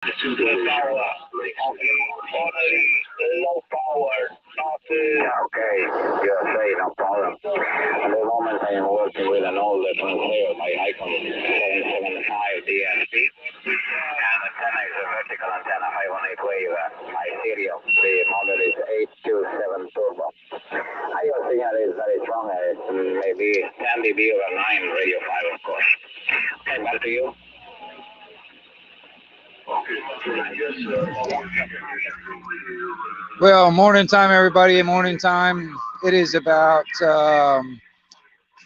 To the power of low power, not okay, USA, no problem. At the moment I am working with an old translator, my Icon 775 DSP, and antenna is a vertical antenna 518 wave, my stereo. The model is 827 Turbo. IO signal is very strong, it's maybe 10 dB over 9 radio 5 of course. Okay, back to you. Well, morning time, everybody. Morning time. It is about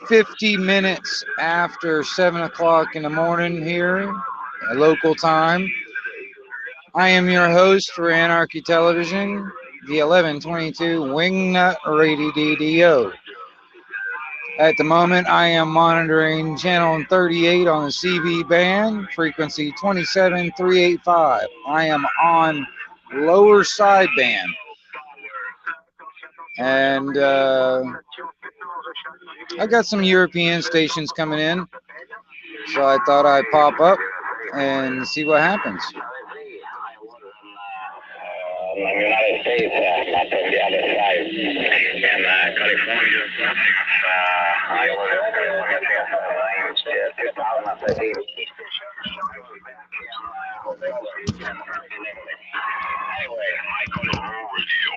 50 minutes after 7 o'clock in the morning here, local time. I am your host for Anarchy Television, the 1122 Wingnut Radio. At the moment, I am monitoring channel 38 on the CB band, frequency 27385. I am on lower sideband. And I got some European stations coming in, so I thought I'd pop up and see what happens. United States, not on the other side. In California, I was in California since 2013. Anyway, I call it radio.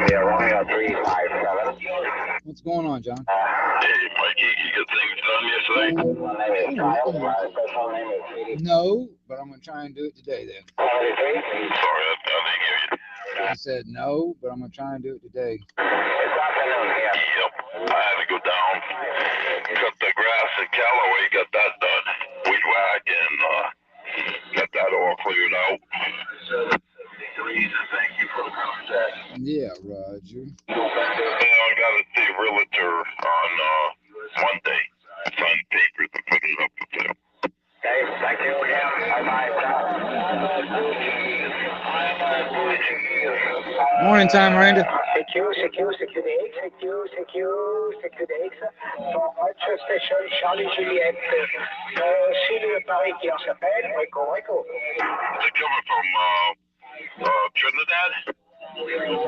India Romeo 357. What's going on, John? Hey, Mikey, you got things done yesterday? My name is Kyle. My special name is Petey. No, but I'm going to try and do it today then. Sorry, I didn't hear you. I said no, but I'm going to try and do it today. It's afternoon here. Yep, I had to go down, cut the grass at Callaway, got that done. Weed whack and got that all cleared out. Thank you for the contact. Yeah, Roger. Yeah, I got to see a realtor on Monday. Sign papers and put it up for sale. Okay, thank you again. Bye-bye. Morning time, Miranda. CQ8, son match station Charlie Juliette, Sylvie Paris qui en s'appelle, Rico. They're coming from Trinidad?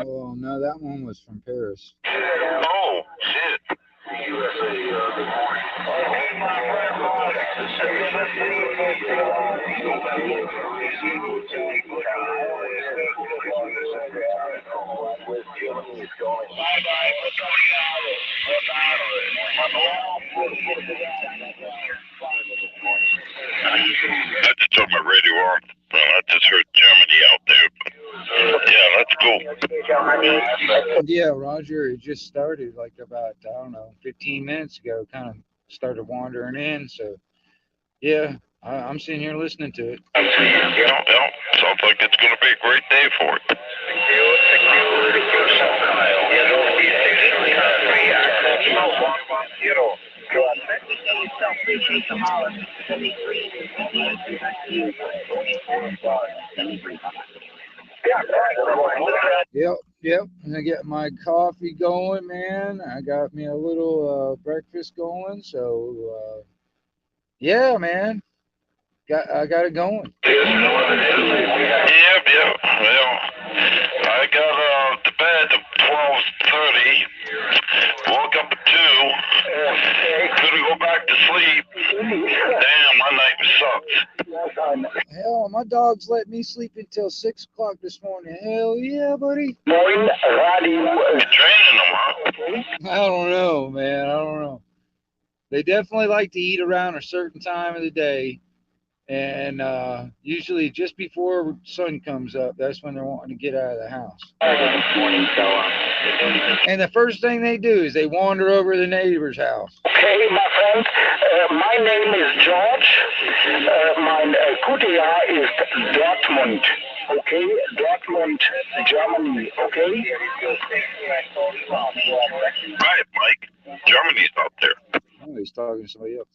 Oh, no, that one was from Paris. Oh, shit. I just turned my radio on. I just heard Germany out there. But yeah, that's cool. Yeah, Roger, it just started like about, I don't know, 15 minutes ago, kind of started wandering in. So, yeah, I'm sitting here listening to it. Yeah, sounds like it's going to be a great day for it. Yep. And I get my coffee going, man. I got me a little breakfast going. So, yeah, man. I got it going. Yeah. Well, I got to bed at 12:30. Woke up at 2. Couldn't go back to sleep. Damn, my night sucked. Hell, my dogs let me sleep until 6 o'clock this morning. Hell yeah, buddy. Moin Radio. You're training them, huh? I don't know, man. I don't know. They definitely like to eat around a certain time of the day. And usually just before sun comes up, that's when they're wanting to get out of the house. And the first thing they do is they wander over to the neighbor's house. Okay, my friend, my name is George. My Kutia is Dortmund. Okay, Dortmund, Germany. Okay. Right, Mike. Germany's out there. Oh, he's talking to somebody else.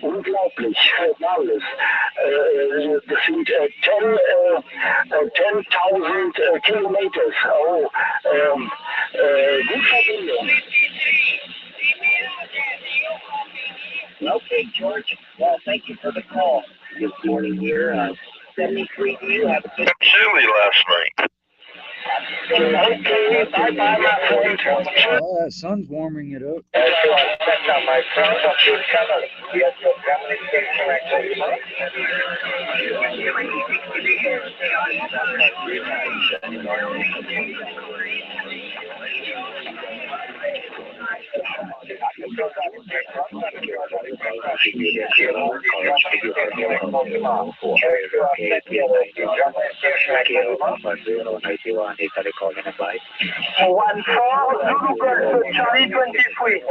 Unglaublich, marvelous. Das sind 10.000 Kilometers. Oh, gut Verbindung. Okay, George. Well, thank you for the call this morning here. 73 to you. Have a good chilly last night. Okay, bye-bye, my friend. Oh, that sun's warming it up. My friend, yes, your family station actually. One four, Zulu Golf, Charlie 23,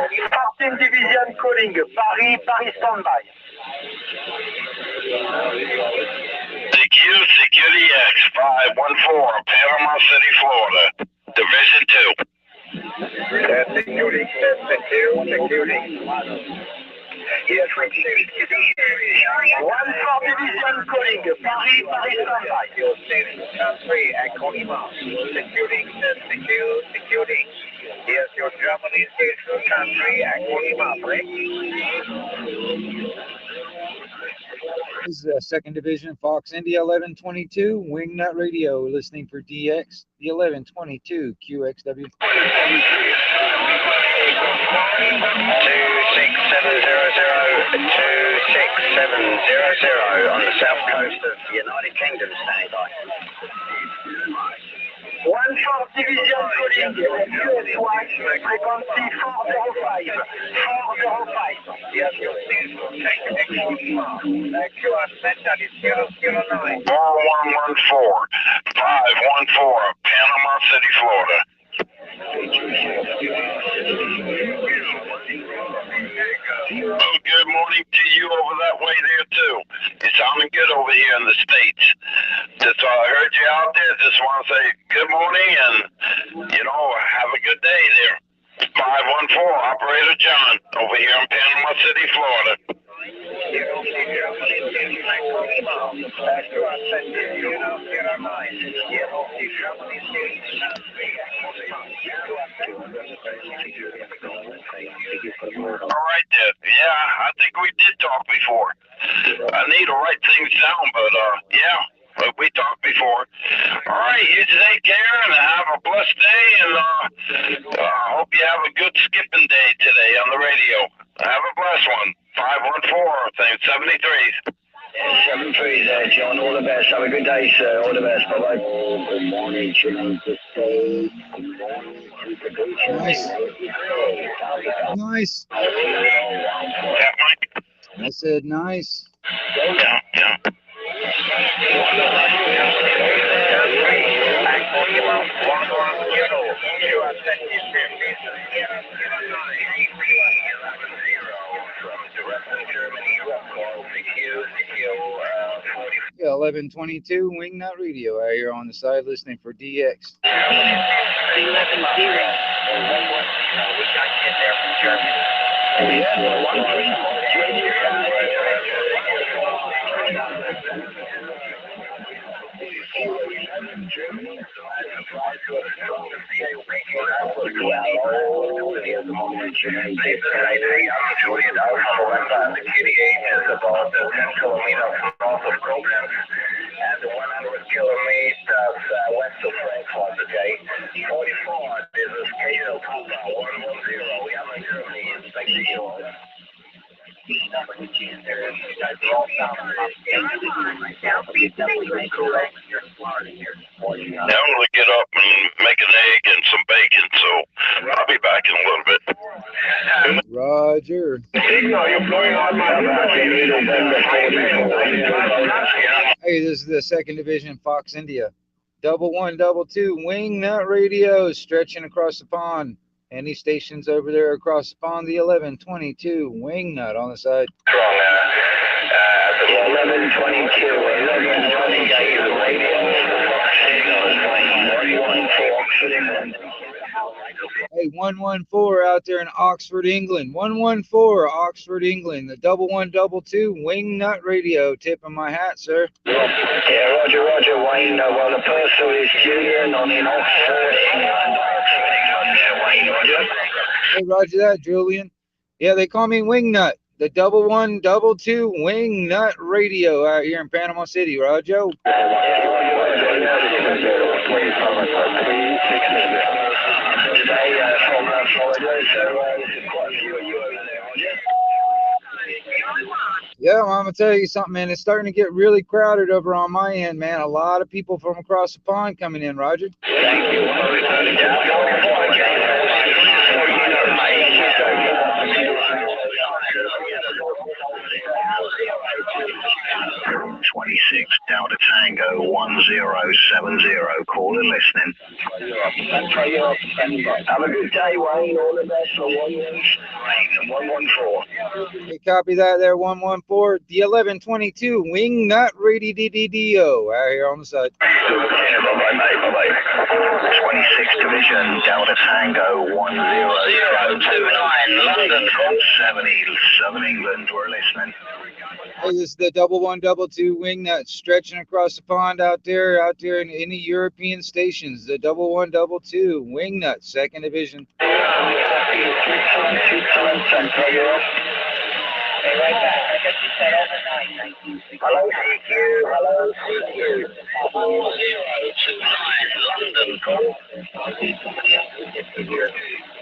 14 Division calling, Paris standby. Security X 514, Panama City, Florida, Division 2. Security. Yes, one four Division calling, Paris standby. Country, Akonima. Security. Yes, your Germany station country, Akonima, This is 2nd Division Fox India 1122 Wingnut Radio, listening for DX, the 1122 QXW. 26700 on the south coast of the United Kingdom, standing by. 1/4 Division calling, US1, frequency 405. 405. Yes, your station, take the QR center is 009. 4114, 514, Panama City, Florida. Oh, good morning to you over that way there too. It's sounding good over here in the States. Just I heard you out there. Just want to say good morning and have a good day there. 514, Operator John over here in Panama City, Florida. All right, there. Yeah, I think we did talk before. I need to write things down, but we talked before. All right, you take care and have a blessed day, and I hope you have a good skipping day today on the radio. Have a blessed one. 514, 73. 73 there, John. All the best. Have a good day, sir. All the best. Bye-bye. Good morning, United States. Good morning to the British. Nice. Yeah, Mike? I said nice. Yeah. Yeah, 1122 Wingnut Radio out here on the side listening for DX. 11-0. We got you there from Germany. And 100 kilometers west of Frankfurt today. 44, this is Kilo Papa 110. We are in Germany. Thank you. Now I'm going to get up and make an egg and some bacon, so I'll be back in a little bit. Roger. Hey, this is the 2nd Division Fox India. 1122 Wingnut Radio, stretching across the pond. Any stations over there across the pond, the 1122 Wingnut on the side. 1122, 1128 radio. Hey, 114 out there in Oxford, England. 114, Oxford, England. The 1122 Wingnut Radio. Tipping my hat, sir. Yeah, Roger, Wayne. Well, the purser is Julian. I'm in Oxford, England. Yeah, Wayne, Roger. Hey, Roger that, Julian. Yeah, they call me Wingnut. The 1122 Wingnut Radio out here in Panama City, Roger. Yeah, well, I'm gonna tell you something, man. It's starting to get really crowded over on my end, man. A lot of people from across the pond coming in, Roger. Thank you. 26 Delta Tango 1070. Call and listening. Have a good day, Wayne. All the best for 114. Hey, copy that there, 114. The 1122 Wingnut Radio out here on the side. Bye-bye, mate. Bye-bye. 26 Division Delta Tango 1029 London. 70 Southern England. We're listening. Hey, this is the 1122 Wingnut stretching across the pond out there in any European stations. The 1122 Wingnut, 2nd Division. Hello, CQ. Hello, CQ. 4029 London.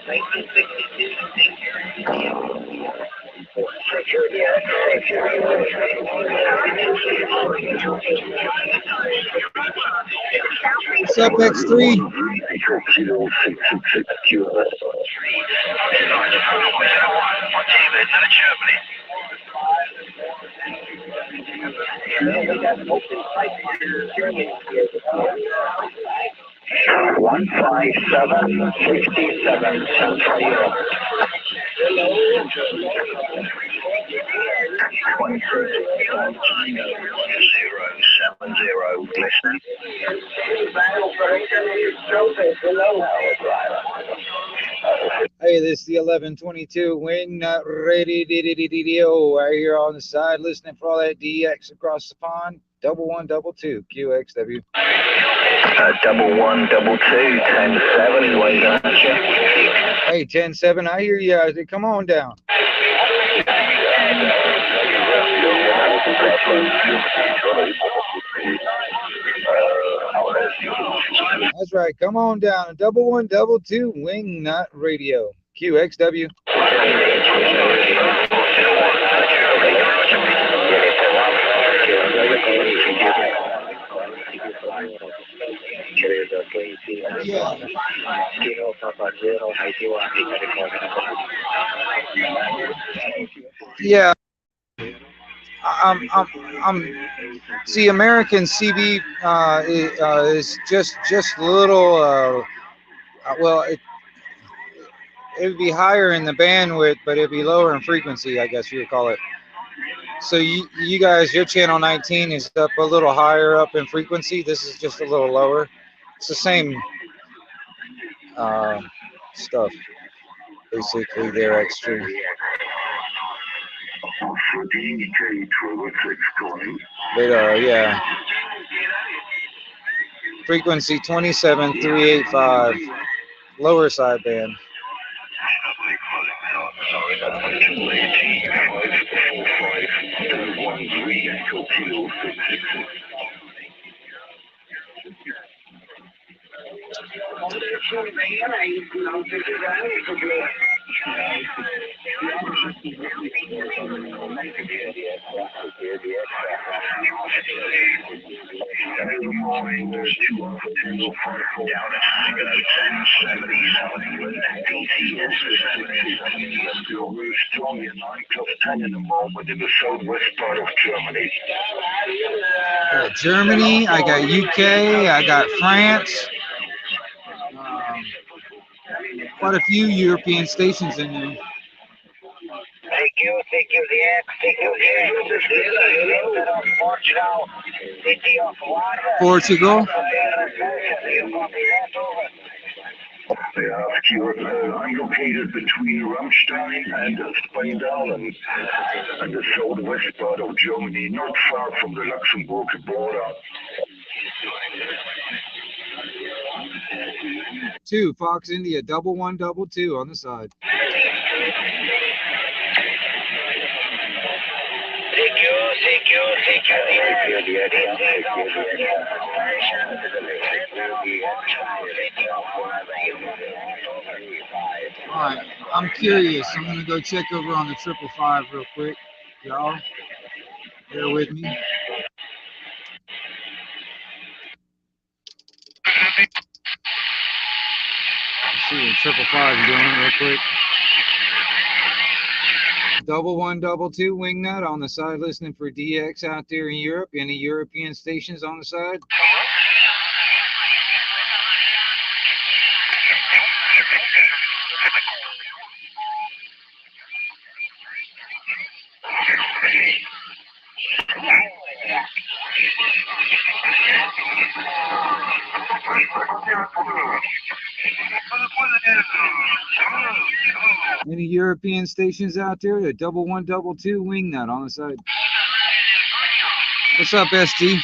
1962. What's up, X3? One 5767 Central Europe. 1070 listening. Hey, this is the 1122 Wingnut Radio right here on the side, listening for all that DX across the pond. 1122 QXW. 1122 1070. Wait, Hey, 107, I hear you. Come on down. That's right. Come on down. 1122 Wingnut Radio. QXW. Yeah. See, American CB is just a little. Well, it would be higher in the bandwidth, but it'd be lower in frequency, I guess you would call it. So you guys, your channel 19 is up a little higher up in frequency. This is just a little lower. It's the same stuff, basically. They're extreme. But yeah. Frequency 27385, lower sideband. In the southwest part of Germany. I got Germany, I got UK, I got France. Quite a few European stations in there. Portugal. I'm located between Ramstein and Spandalen and the southwest part of Germany, not far from the Luxembourg border. 2 Fox India 1122 on the side. Alright, I'm curious. I'm going to go check over on the 555 real quick. Y'all, bear with me. Let's see what 555 is doing real quick. 1122 Wingnut on the side, listening for DX out there in Europe. Any European stations on the side? Any European stations out there? The 1122 Wingnut on the side. What's up, SG?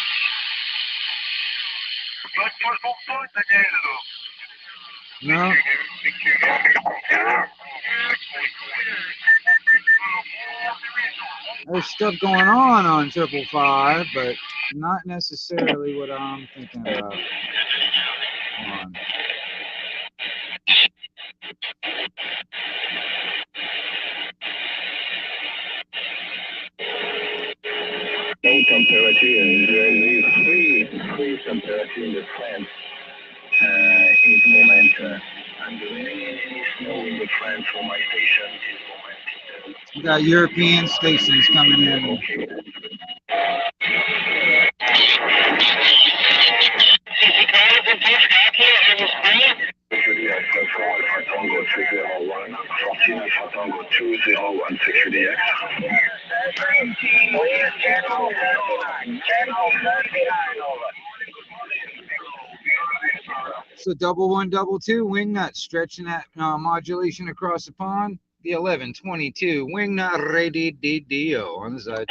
No? There's stuff going on 555, but not necessarily what I'm thinking about. Hold on. No temperature in Germany, free temperature in the France. In the moment, I'm doing any snow in the France for my station in the moment. We got European stations coming in. So 1122 Wingnut, stretching that modulation across the pond. The 1122 Wingnut Radio on the side.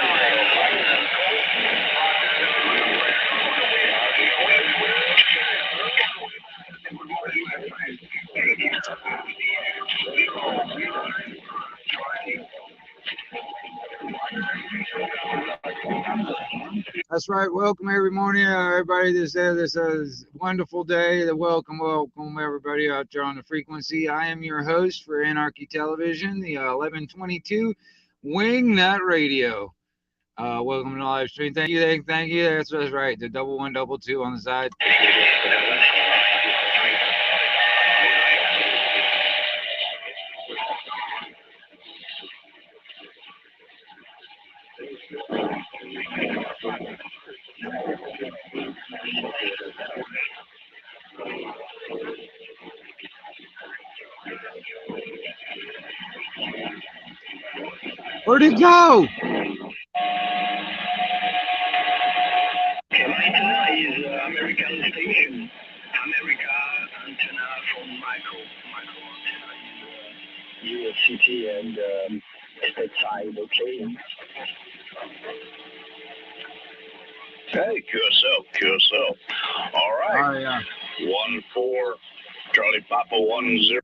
That's right. Welcome every morning, everybody. This is wonderful day. Welcome everybody out there on the frequency. I am your host for Anarchy Television, the 1122 Wingnut Radio. Welcome to the live stream. Thank you. That's right. The 1122 on the side. Where'd it go? Antenna is American station. America antenna from Michael antenna in US City and stateside, okay? Hey, QSL. All right. Oh, yeah. 1-4, Charlie Papa 1-0.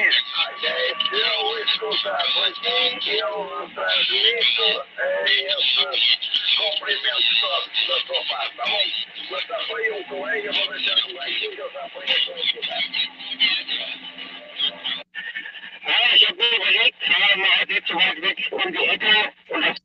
Eu escutar aqui, eu transmito esses cumprimentos todos da sua parte, tá bom? Mas apoia um colega, vou deixar um like que eu apoio a sua cidade. Ja, gut überlegt, haben wir halt nicht so weit weg um die Ecke. Und das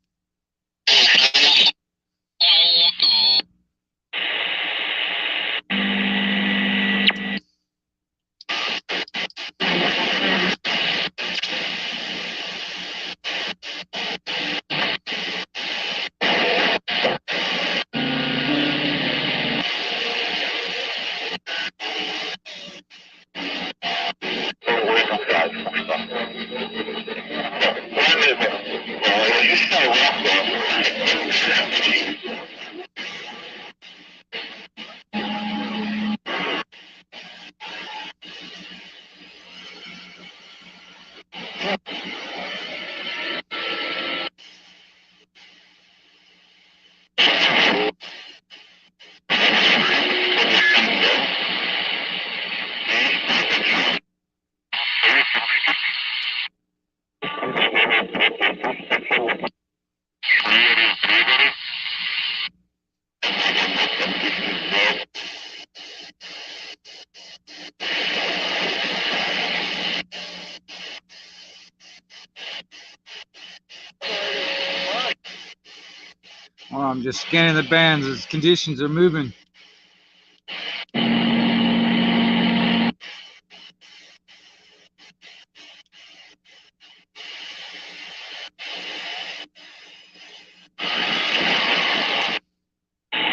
Well, I'm just scanning the bands as conditions are moving.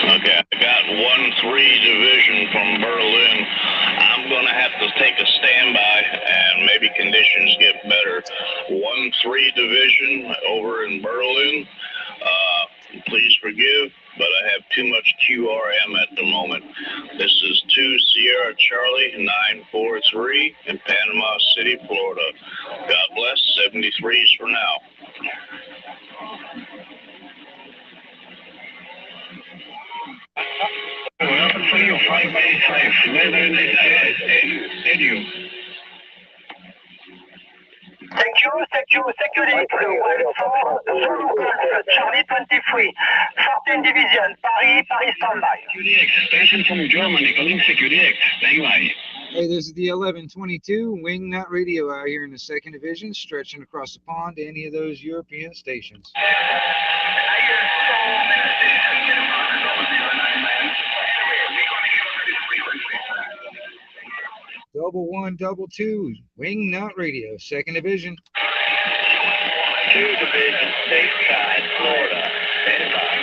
Okay, I got 1-3 division from Berlin. I'm going to have to take a standby and maybe conditions get better. 1-3 division over in Berlin. Please forgive, but I have too much QRM at the moment. This is 2 Sierra Charlie 943 in Panama City, Florida. God bless. 73s for now. Thank you, Security 14 Zulu Golf, Charlie 23, 14 Division, Paris standby. Station from Germany, calling Security X, standby. Hey, this is the 1122 Wingnut Radio out here in the 2nd Division, stretching across the pond to any of those European stations. Double 122 Wingnut Radio, 2nd Division. 2 Division, stateside, Florida, standby.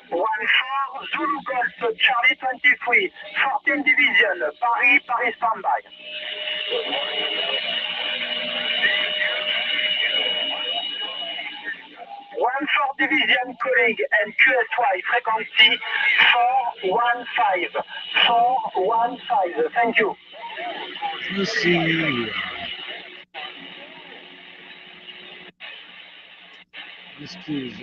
14 Zulu Golf, Charlie 23, 14 Division, Paris standby. 1-4 Division colleague and QSY frequency 415. 415. Thank you. Let's see. Excuse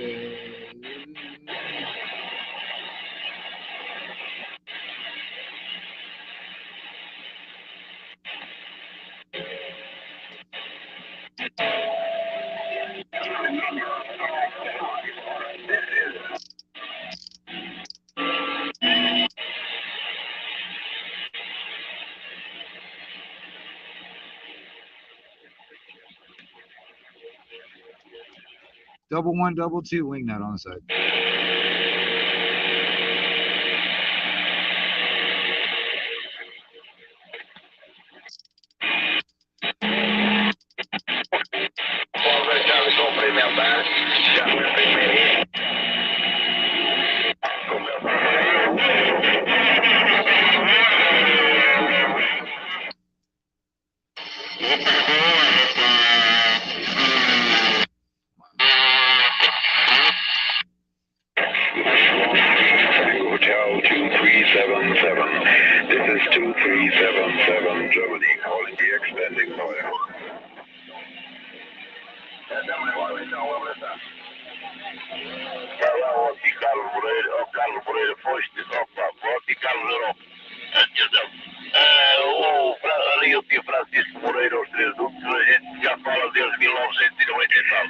Double 122 Wingnut on the side.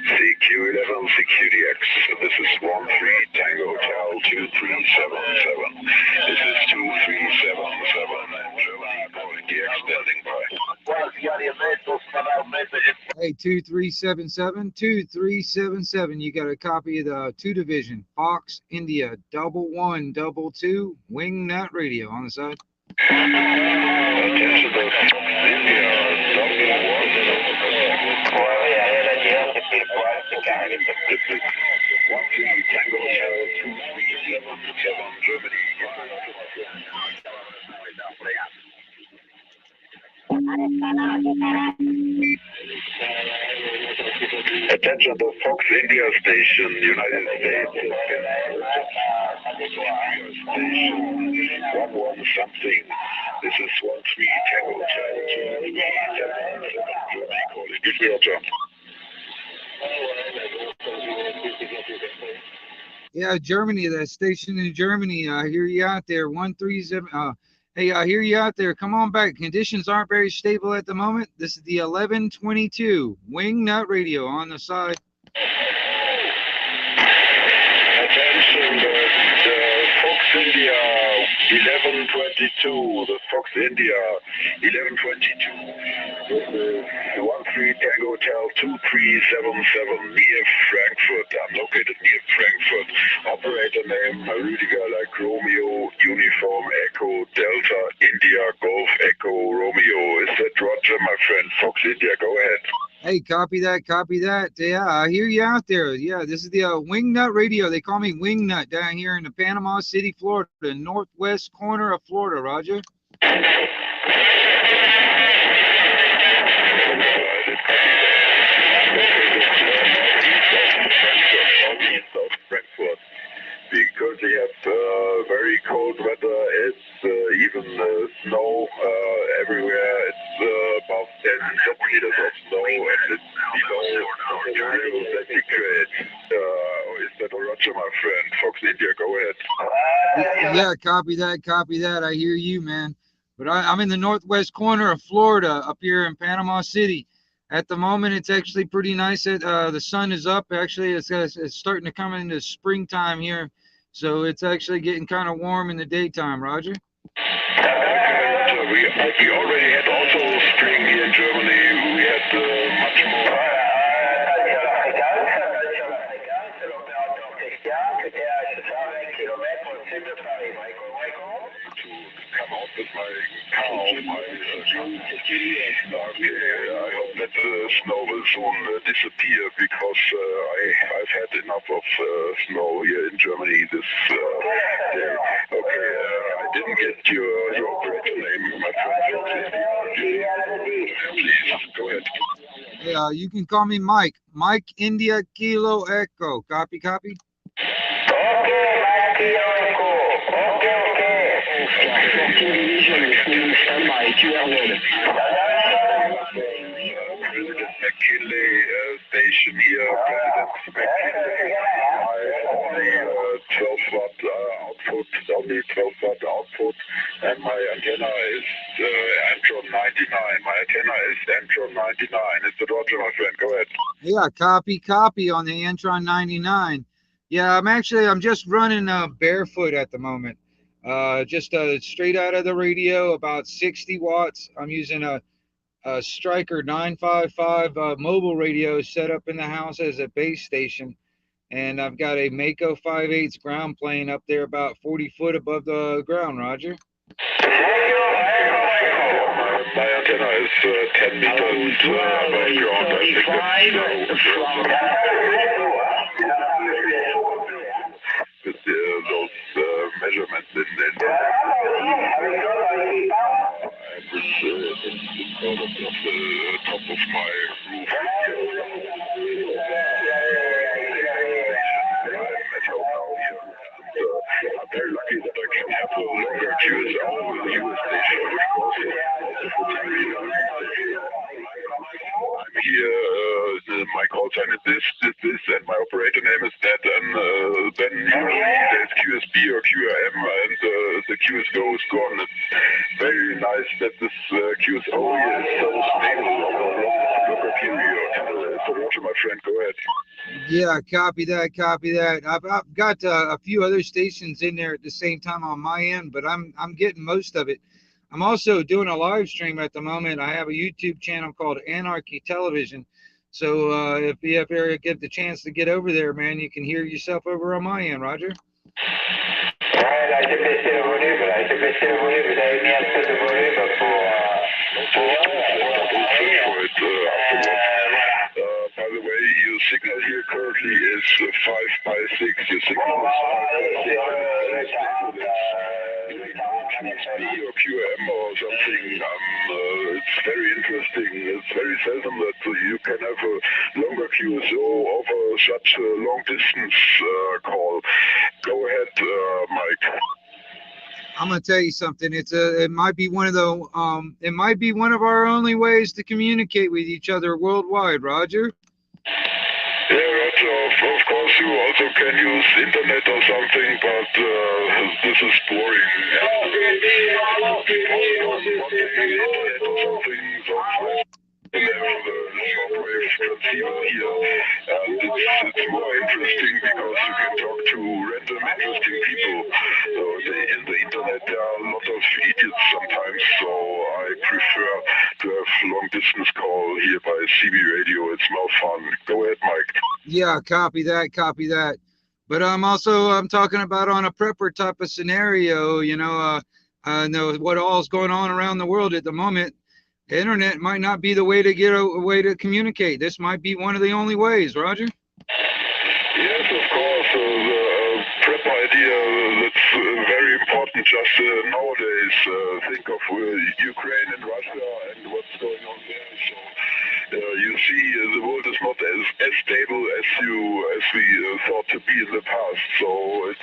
CQ11 Security X. This is 13 Tango Hotel 2377. This is 2377 and Germany calling DX standing by. Hey, 2377, 2377. You got a copy of the 2 Division, Fox India, double 122 Wingnut Radio on the side. Attention to Fox India, double 1. This is 13 Tango Hotel 2377 Germany. Attention to Fox India Station, United States. Station 11 something. This is 13 Tango Hotel 2377 Germany calling. Give me your jump. Yeah, Germany, that station in Germany. I hear you out there. 137. Hey, I hear you out there. Come on back. Conditions aren't very stable at the moment. This is the 1122 Wingnut Radio on the side. 1122, the Fox India, 1122. This is 13 Tango Hotel 2377 near Frankfurt. I'm located near Frankfurt. Operator name Rüdiger like Romeo, Uniform Echo, Delta, India, Golf, Echo, Romeo. Is that Roger, my friend? Fox India, go ahead. Hey, copy that, copy that. Yeah, I hear you out there. Yeah, this is the Wingnut Radio. They call me Wingnut down here in the Panama City, Florida, the northwest corner of Florida, Roger. Because we have very cold weather, it's even snow everywhere. It's above 10 centimeters of snow and it's below 0 centigrade. Is that Roger, my friend? Fox India, go ahead. Yeah, copy that, copy that. I hear you, man. But I'm in the northwest corner of Florida up here in Panama City. At the moment, it's actually pretty nice. The sun is up. Actually, it's starting to come into springtime here. So it's actually getting kind of warm in the daytime, Roger. We already had also spring here in Germany. We had much more. Come out with my cow, I hope that the snow will soon disappear because I've had enough of snow here in Germany this day. Okay, I didn't get your operator name, my friend. Please, go ahead. Yeah, you can call me Mike. Mike India Kilo Echo. Copy, copy. Okay, Mike Kilo Echo. Okay. President McKinley station here, President McKinley. Only 12 watt output, only 12 watt output, and my antenna is Antron 99. My antenna is Antron 99. It's the Roger, my friend. Go ahead. Yeah, copy on the Antron 99. Yeah, I'm just running barefoot at the moment. Just straight out of the radio, about 60 watts. I'm using a Striker 955 mobile radio set up in the house as a base station. And I've got a Mako 5/8 ground plane up there about 40 foot above the ground, Roger. My antenna is 10 meters above ground. With those measurements in the top of my roof. I'm very lucky that I can have a longer QSO with US station. I'm here, my call sign is this, and my operator name is that, and then usually there's QSB or QRM, and the QSO is gone. It's very nice that this QSO here is so stable over a longer period. So Roger, my friend, go ahead. Yeah, copy that. I've got a few other stations in there at the same time on my end, but I'm getting most of it. I'm also doing a live stream at the moment. I have a YouTube channel called Anarchy Television. So if you ever get the chance to get over there, man, you can hear yourself over on my end, Roger. By the way, your signal here currently is 5x6. Your signal is 5x6. Or QM or something. It's very interesting. It's very seldom that you can have a longer QSO over such a long distance call. Go ahead, Mike. I'm gonna tell you something. It might be one of our only ways to communicate with each other worldwide, Roger. Yeah, Roger. Of course, you also can use internet or something, but this is boring. Shortwave transceiver here, and it's more interesting because you can talk to random interesting people. So in the internet there distance call here by CB Radio. It's more fun. Go ahead, Mike. Yeah, copy that, copy that. But I'm talking about on a prepper type of scenario, I know what all's going on around the world at the moment. The internet might not be the way to get a way to communicate. This might be one of the only ways, Roger. Yes, of course. The prep idea, that's very important just nowadays. Think of Ukraine and Russia and what's going on there. So you see, the world is not as stable as we thought to be in the past. So it's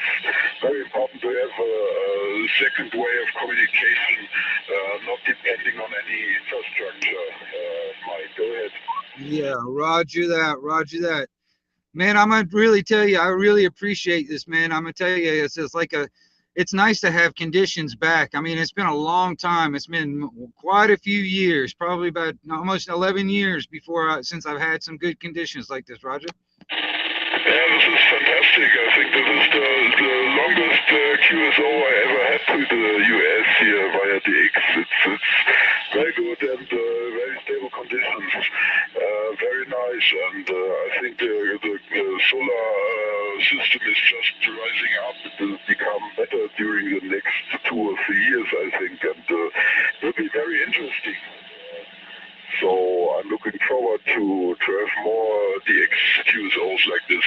very important to have a second way of communication, not depending on any infrastructure. Mike, go ahead. Yeah, Roger that, Roger that. Man, I'm gonna really tell you, I really appreciate this, man. I'm gonna tell you, it's nice to have conditions back. I mean, it's been a long time. It's been quite a few years, probably about almost 11 years since I've had some good conditions like this, Roger. Yeah, this is fantastic. I think this is the longest QSO I ever had to the US here via DX. It's very good and very stable conditions. Very nice, and I think the solar system is just rising up. It will become better during the next 2 or 3 years, I think, and will be very interesting. So I'm looking forward to have more DX QSOs like this.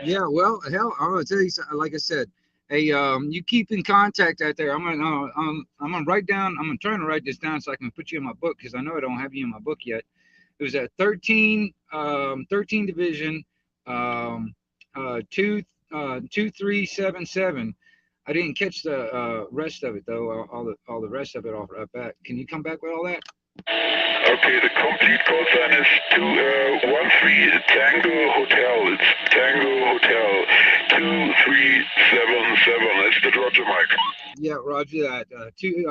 Yeah, well, hell, I'm gonna tell you, like I said, hey, you keep in contact out there. I'm gonna write down. I'm trying to write this down so I can put you in my book because I know I don't have you in my book yet. It was at 13 division, 2377. I didn't catch the rest of it though. All the rest of it off right back. Can you come back with all that? Okay, the complete call sign is 213 Tango Hotel. It's Tango Hotel 2377. That's the Roger, Mike. Yeah, Roger that. 13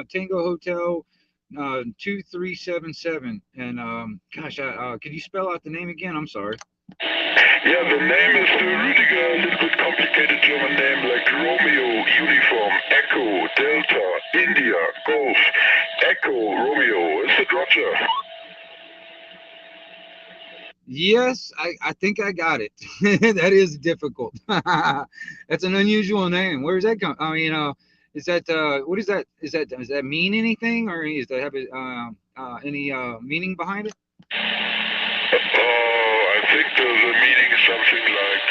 Tango Hotel 2377. And gosh, could you spell out the name again? I'm sorry. Yeah, the name is Rüdiger, a little bit complicated German name like Romeo, Uniform, Echo, Delta, India, Golf, Echo, Romeo. Is it Roger? Yes, I think I got it. That is difficult. That's an unusual name. Where's that come? I mean, is that what is that? Does that mean anything, or does that have any meaning behind it? I think the meaning is something like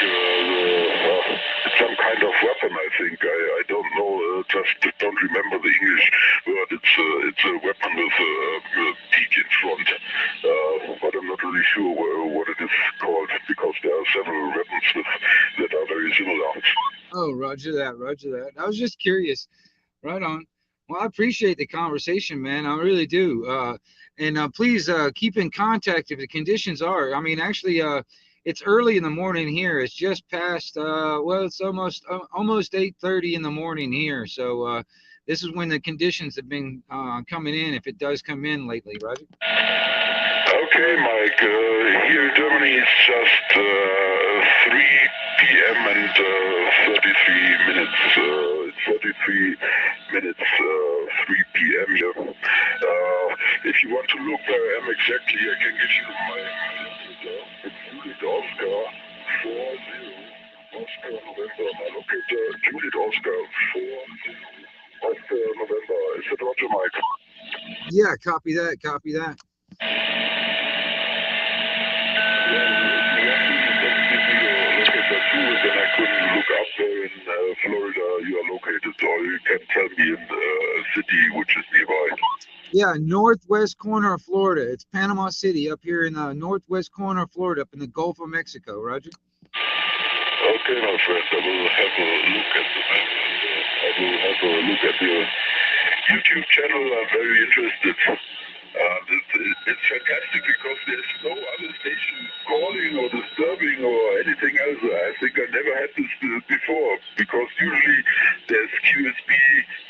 some kind of weapon. I think I don't know. Just don't remember the English word. It's a weapon with a peak in front, but I'm not really sure what it is called because there are several weapons that are very similar. Oh, Roger that, Roger that. I was just curious. Right on. Well, I appreciate the conversation, man. I really do. And please keep in contact if the conditions are. I mean, actually, it's early in the morning here. It's just past, well, it's almost 8:30 in the morning here. So this is when the conditions have been coming in, if it does come in lately, Roger. Okay, Mike. Here in Germany, it's just 3 p.m. and 33 minutes. It's 33 minutes, 3 p.m. here. If you want to look where I am exactly, I can give you my it's Juliet Oscar 40 Oscar November. My locator, Juliet Oscar 40 Oscar November. Is it Roger, Mike? Yeah, copy that, copy that. Then I couldn't look up there in Florida you are located, or you can tell me in the city which is nearby. Yeah, northwest corner of Florida. It's Panama City up here in the northwest corner of Florida, up in the Gulf of Mexico, Roger. Okay, my friend, I will have a look at the map. I will have a look at your YouTube channel. I'm very interested. It's fantastic because there's no other station calling or disturbing or anything else. I think I never had this before because usually there's QSB,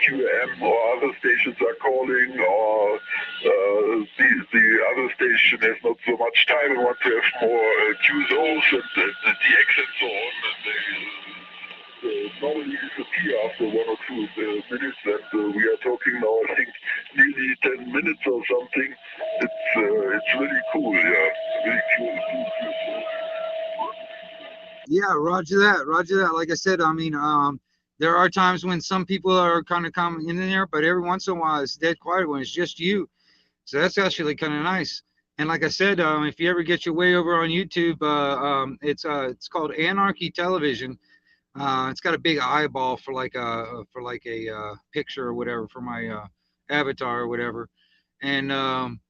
QM or other stations are calling, or the other station has not so much time and want to have more QSOs and the DX and so on. And they normally disappear after 1 or 2 minutes, and we are talking now, I think, nearly every 10 minutes or something. It's really cool, yeah. Really cool. Yeah, Roger that. Roger that. Like I said, I mean, there are times when some people are kind of coming in there, but every once in a while it's dead quiet when it's just you. So that's actually kind of nice. And like I said, if you ever get your way over on YouTube, it's called Anarchy Television. It's got a big eyeball for like a picture or whatever for my avatar or whatever. And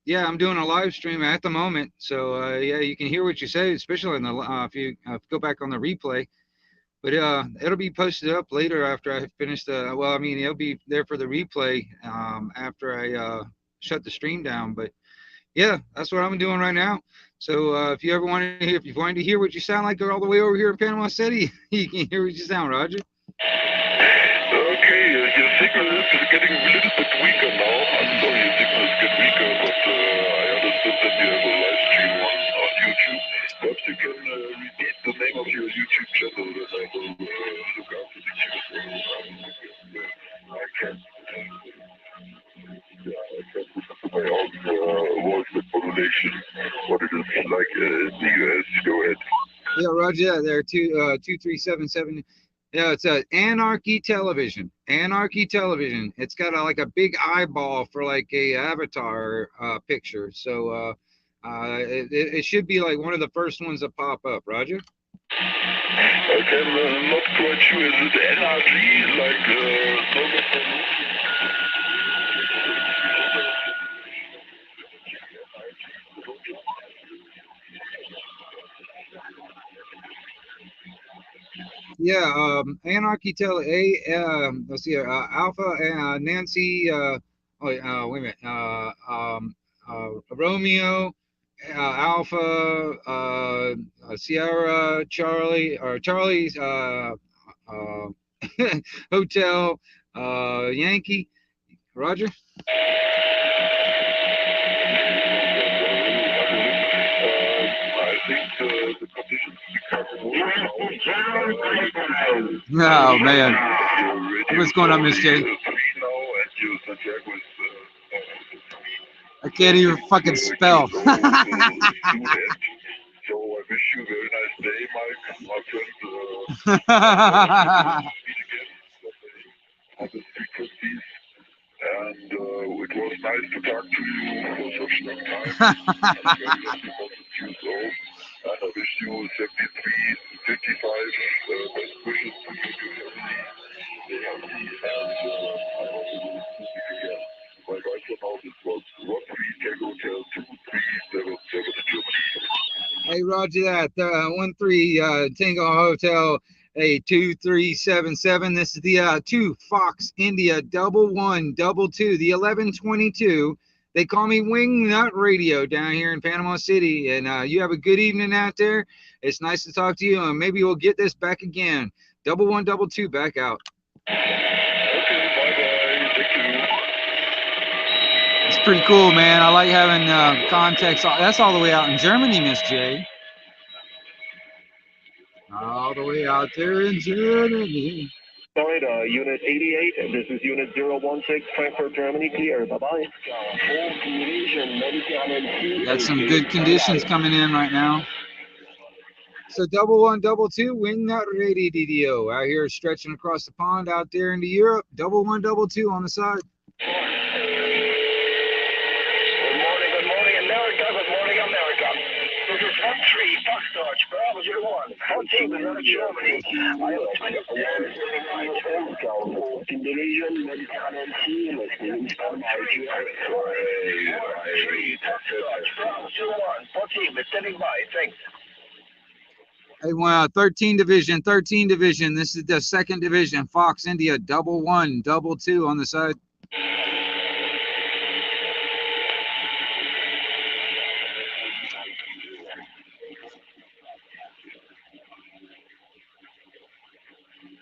yeah, I'm doing a live stream at the moment. So yeah, you can hear what you say, especially in the if you go back on the replay. But it'll be posted up later after I finish the. Well, I mean, it'll be there for the replay after I shut the stream down. But yeah, that's what I'm doing right now. So if you ever want to hear, if you wanted to hear what you sound like all the way over here in Panama City, you can hear what you sound, Roger. Okay, your signal is getting a little bit weaker now. I'm sorry, your signal is getting weaker, but I understood that you have a live stream on YouTube. Perhaps you can repeat the name of your YouTube channel, and I will look after the queue. I can my own voice modulation, what it is like in the US. Go ahead. Yeah, Roger. Yeah, there 2377. Yeah, it's Anarchy Television. Anarchy Television. It's got like a big eyeball for like a avatar picture. So it should be like one of the first ones that pop up. Roger. Okay, I'm not quite sure. Is it NRG like Yeah, Anarchy let's see, Alpha, Nancy, wait a minute, Romeo, Alpha, Sierra, Charlie, or Charlie's, Hotel, Yankee, Roger. I think the conditions become Oh man, what's going on, Miss J? I can't even fucking spell. So I wish you a very nice day, Mike, my friend. On the frequencies, and it was nice to talk to you for such a long time. I'm very happy about the news old, and I wish you 73, 55 best wishes to you and your family. Stay healthy, and I hope we will speak again. My right now this was Rodfree Tango Hotel 2377 in Germany. Hey, Roger that. 13 Tango Hotel, a 2377. This is the 2 Fox India 1122, the 1122. They call me Wingnut Radio down here in Panama City. And you have a good evening out there. It's nice to talk to you, and maybe we'll get this back again. 1122 back out. Okay, bye-bye. Thank you. It's pretty cool, man. I like having context. That's all the way out in Germany, Miss J. All the way out there in Germany. Florida, Unit 88, this is Unit 016, Frankfurt, Germany, clear, bye-bye. Got some good conditions coming in right now. So 1122, Wingnut Radio, out here stretching across the pond out there into Europe. 1122 on the side. Good morning, America, good morning, America. This is 13, Foxtrot, Bravo 01, 14, we're in Germany. I have 24 in the region, Mediterranean Sea, listening from Nigeria. 3, Foxtrot, Bravo 01, 14, we're standing by, thanks. Hey, wow, 13 division. This is the 2nd division, Fox India, 1122 on the side.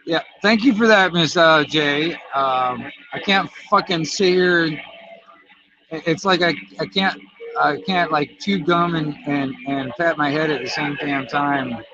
Yeah, thank you for that, Miss J. I can't fucking sit here. It's like I can't like chew gum and pat my head at the same damn time.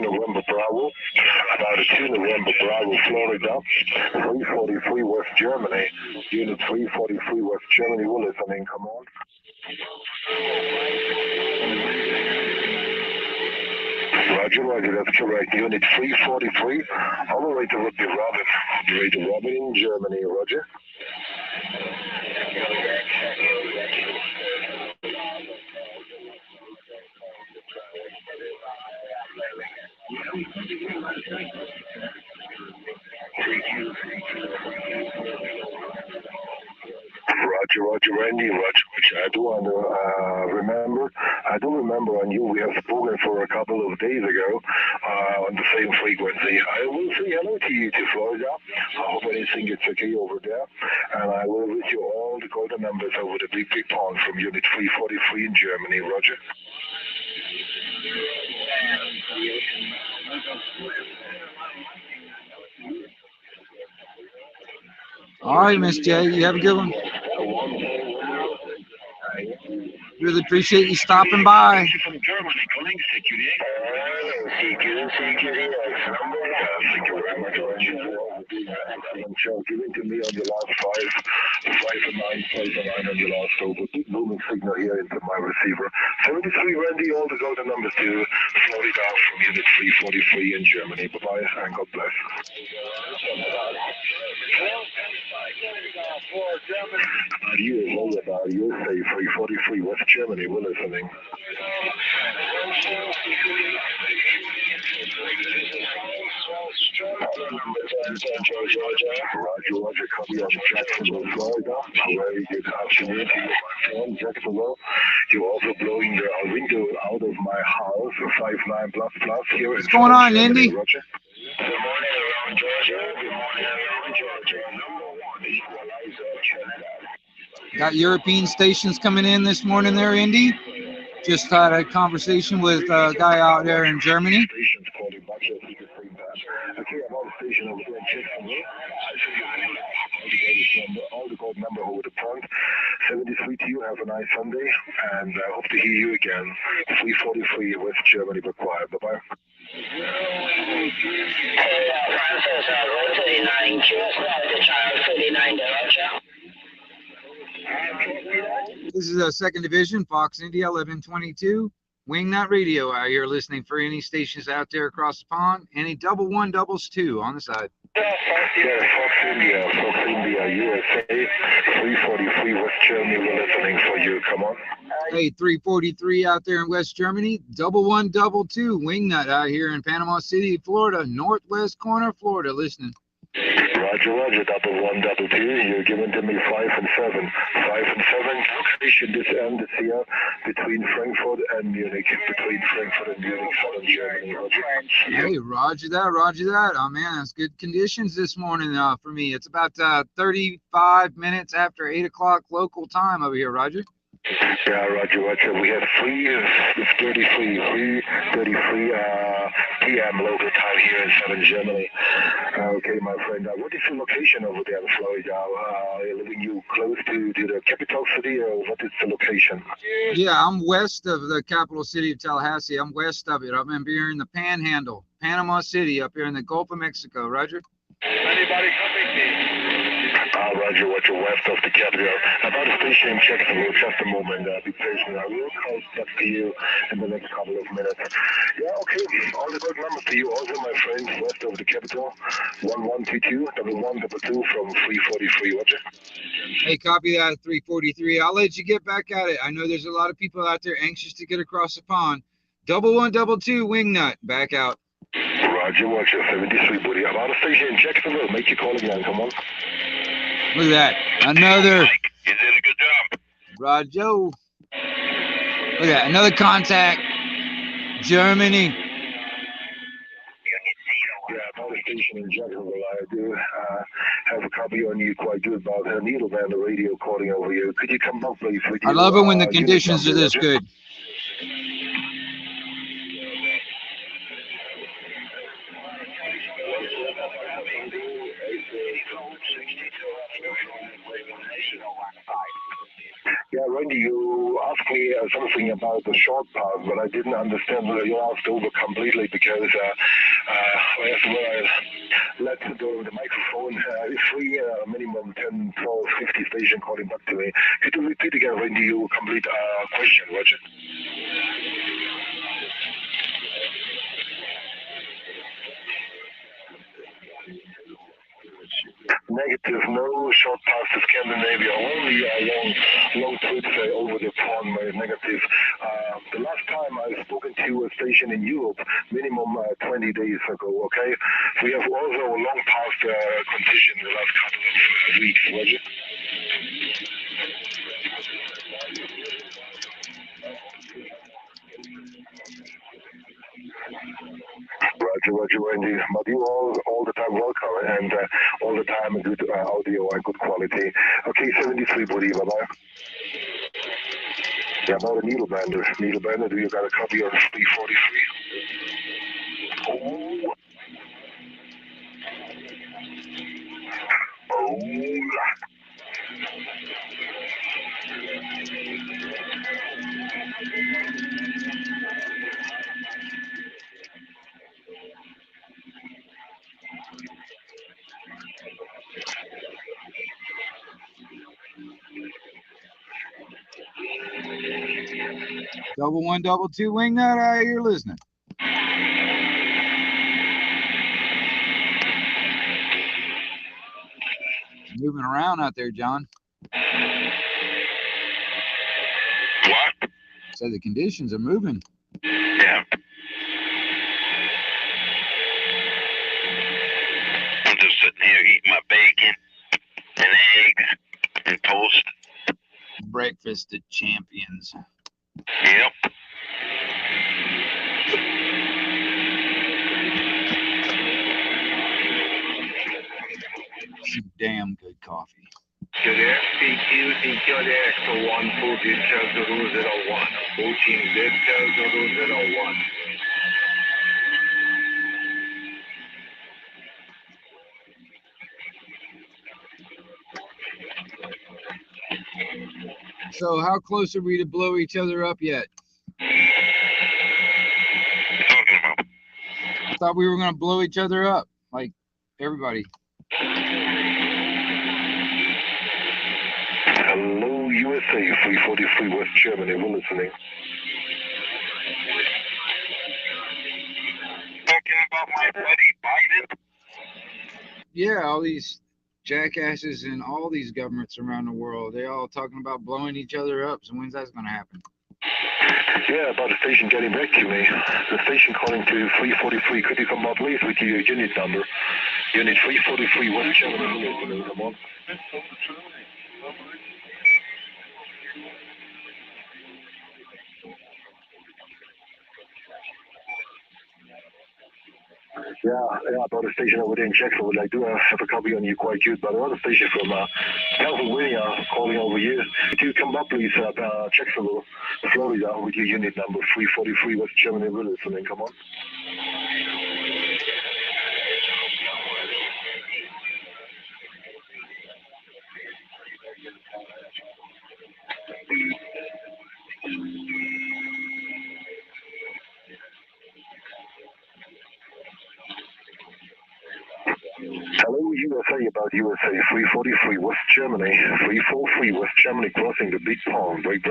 November Bravo, about a 2 November Bravo, Florida, 343 West Germany, Unit 343 West Germany, will listening, come on. Roger, Roger, that's correct. Unit 343, operator would be Robin. Operator Robin in Germany, Roger. Roger, Randy, Roger. I do remember on you. We have spoken for a couple of days ago on the same frequency. I will say hello to you to Florida. I hope anything is okay over there. And I will wish you all the golden numbers over the big pond from Unit 343 in Germany, Roger. All right, Miss J, you have a good one. Really appreciate you stopping by. From Germany, calling security. Given to me on the last 5 and 9 on the last over. Big booming signal here into my receiver. 73 Randy, all the golden numbers to Florida from Unit 343 in Germany. Bye-bye and God bless. About you say 343 West Germany, we're listening. Roger, copy on Jacksonville, Florida. Very good afternoon to you, my friend. Jacksonville, you're also blowing the window out of my house, 59 plus here. What's going on, Indy? Roger. Good morning around Georgia. Good morning around Georgia. Number 1 equalizer, Got European stations coming in this morning there, Indy. Just had a conversation with a guy out there in Germany. All the gold number over the pond. 73 to you. Have a nice Sunday, and I hope to hear you again. 343 West Germany, but quiet. Bye-bye. Francis, road 39, just now the child 39 direction. This is a 2nd Division, Fox India 1122, Wingnut Radio out here listening for any stations out there across the pond. Any 1 doubles 2 on the side. Yeah, Fox India, USA, 343 West Germany, we're listening for you. Come on. Hey, 343 out there in West Germany, 1 double 2, Wingnut out here in Panama City, Florida, northwest corner, Florida, listening. Roger, 1 double 2. You're giving to me 5 and 7. 5 and 7. Location this end is here between Frankfurt and Munich. Southern Germany. Roger. Hey, roger that. Oh man, that's good conditions this morning for me. It's about 35 minutes after 8 o'clock local time over here, Roger. Yeah, Roger, Roger. We have 3:33 p.m. local time here in southern Germany. Okay, my friend. What is your location over there in Florida? Are you close to the capital city, or what is the location? Yeah, I'm west of the capital city of Tallahassee. I'm west of it. I'm here in the Panhandle, Panama City, up here in the Gulf of Mexico. Roger. Anybody coming in? Roger, Roger, west of the capital. About the station in Jacksonville, just a moment. Be patient. I will call back to you in the next couple of minutes. Yeah, okay. All the good numbers to you also, my friend, west of the capital. 1122, 1122 from 343, Roger. Hey, copy that at 343. I'll let you get back at it. I know there's a lot of people out there anxious to get across the pond. 1122 Wingnut, back out. Roger, Roger, 73, buddy. About the station in Jacksonville. Make your call again, come on. Look at that. Another. Mike, you did a good job. Roger. Look at that. Another contact. Germany. Yeah, about the station in Jacksonville. I do have a copy on you quite good about her needle band, the radio calling over you. Could you come back, please? With I love it when the conditions are this good. Yeah, Randy, you asked me something about the short path, but I didn't understand what you asked over completely because as well I let the microphone free, minimum 10, 12, 50 station calling back to me. Could you repeat again, Randy, your complete question, Roger? Negative, no short pass to Scandinavia, only long trips over the pond, negative. The last time I've spoken to a station in Europe, minimum 20 days ago, okay? We have also a long past condition the last couple of weeks, Roger? Roger, Randy. But you all the time welcome and all the time a good audio and good quality. Okay, 73, buddy. Bye-bye. Yeah, about a needle bender. Needle bender, do you got a copy of 343? Oh. Double 122 Wingnut, you're listening. Moving around out there, John. What? So the conditions are moving. Yeah. I'm just sitting here eating my bacon and eggs and toast. Breakfast at Champions. Yep. Some damn good coffee. Quebec PQ in Quebec for 1 Putin Delta 001. Putin Delta 001. So how close are we to blow each other up yet? What are you talking about? I thought we were going to blow each other up, like everybody. Hello, USA, 343 West Germany. We're listening. Talking about my buddy Biden? Yeah, all these jackasses in all these governments around the world, they all talking about blowing each other up. So when's that going to happen? Yeah, about the station getting back to me. The station calling to 343. Could you come up, please, with your unit number? Unit 343 West Germany. We're listening. Come on. Yeah, about a station over there in Jacksonville. I do have a copy on you, quite good, but another station from Pennsylvania calling over here. Could you come up, please, at Jacksonville, Florida, with your unit number 343 West Germany Village, and then come on. Hello, USA, about USA, 343 West Germany, 343 West Germany, crossing the Big Pond, break.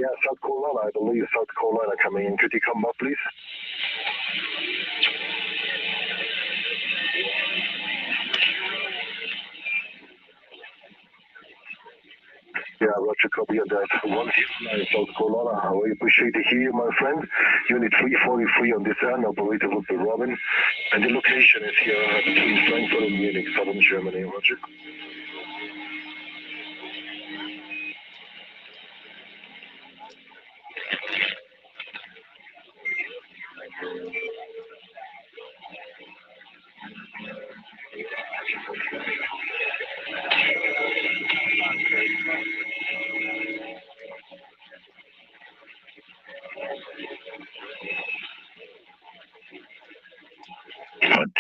Yeah, South Carolina, I believe South Carolina coming in. Could you come up, please? Yeah, Roger, copy of that. 169 South Carolina. I appreciate to hear you, my friend. Unit 343 on this end, operator would be Robin. And the location is here between Frankfurt and Munich, southern Germany, Roger.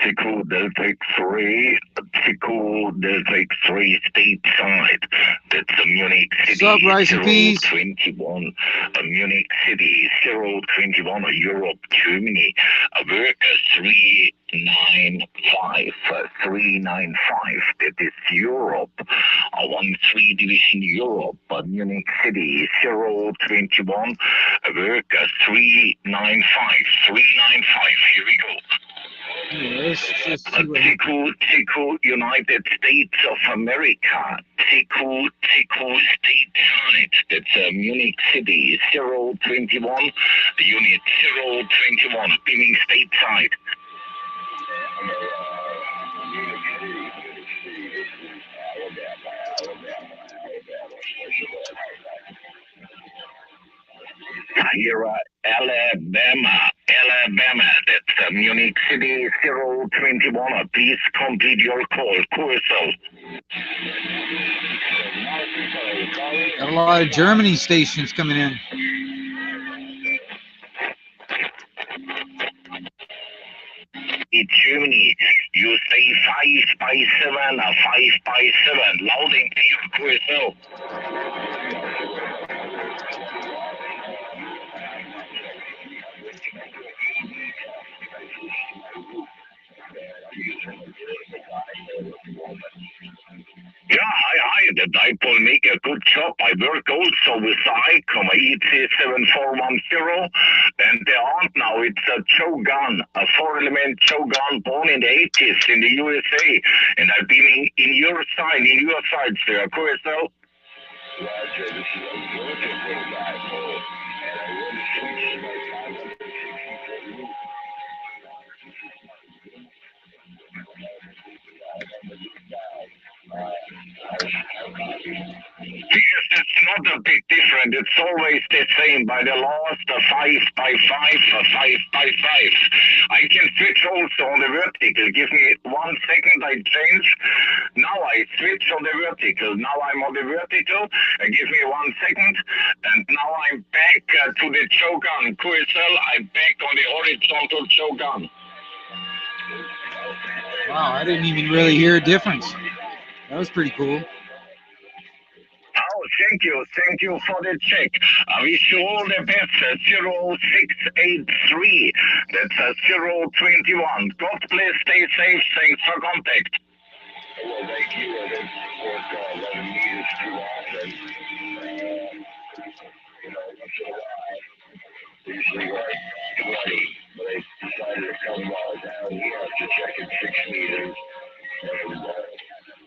Tico Delta X-ray, Tico Delta X-ray stateside. That's a Munich City. What's up, Rice and Peas? 021. Munich City 021. Europe, Germany. Worker 395. 395. That is Europe. 13 division Europe. Munich City 021. Worker 395. 395. Here we go. Let's just see what happens. Tico, United States of America. Tico stateside. That's Munich City 021. Unit 021. Beaming stateside. Here, Alabama. That's Munich City 021. Please complete your call. QSL. Got a lot of Germany stations coming in. In Germany, you say 5x7, 5x7. Loud and clear, QSL. Yeah, hi. The dipole make a good job. I work also with the ICOM, EC7410, and the aunt now, it's a Chogun, a 4-element Chogun born in the 80s in the USA, and I've been in your side, sir, QSL. Roger, this is a beautiful dipole, and I want to switch my time to 64. Yes, it's not a big difference. It's always the same. By the last 5x5, 5x5. I can switch also on the vertical. Give me 1 second. I change. Now I switch on the vertical. Now I'm on the vertical. Give me 1 second. And now I'm back to the Chogun. QSL, I'm back on the horizontal Chogun. Wow, I didn't even really hear a difference. That was pretty cool. Oh, thank you for the check. I wish you all the best. 0683. That's 021. God bless. Stay safe. Thanks for contact. Well, thank you. I don't work letting me is too often. Once in a while. Usually like 20, but I decided to come down here to check in 6 meters. And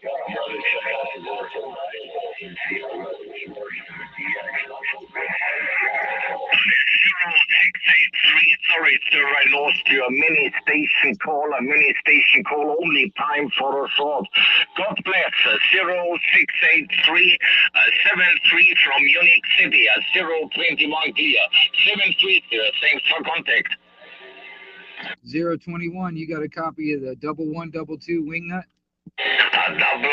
I'm going to check out the work on my and see how well it's working with the actual 0683. Sorry, sir, I lost you. A mini station call, only time for a short. God bless. 0683 73 from Munich City, 021 clear. 730, thanks for contact. 021, you got a copy of the 1122 Wingnut? Double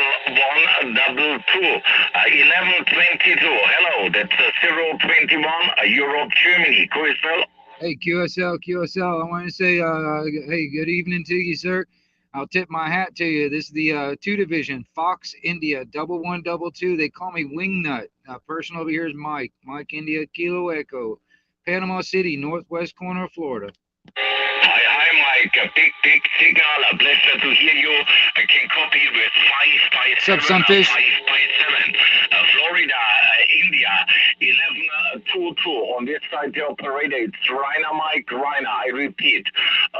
122, 1122. Hello, that's 021, Europe, Germany. QSL. Hey, QSL, I want to say, hey, good evening to you, sir. I'll tip my hat to you. This is the 2 division, Fox India, 1122. They call me Wingnut. Person over here is Mike. Mike India, Kilo Echo, Panama City, northwest corner of Florida. Hi, Mike. A big signal. A pleasure to hear you. I can copy with 557. What's up, Sunfish? 557. Florida, India, 1122. On this side, the operator, it's Rainer, Mike, Rainer. I repeat,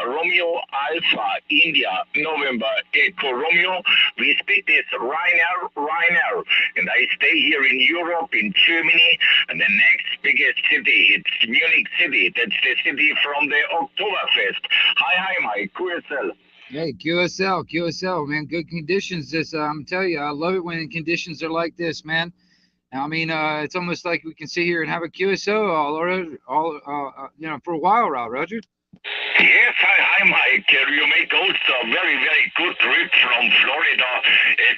Romeo Alpha, India, November, Echo Romeo. We speak this Rainer. And I stay here in Europe, in Germany, and the next biggest city, it's Munich City. That's the city from the Oktoberfest. Hi, Mike, QSL. Hey, QSL, man, good conditions. I'm telling you, I love it when conditions are like this, man. I mean, it's almost like we can sit here and have a QSO for a while, Roger. Yes, hi, Mike. You make also a very, very good trip from Florida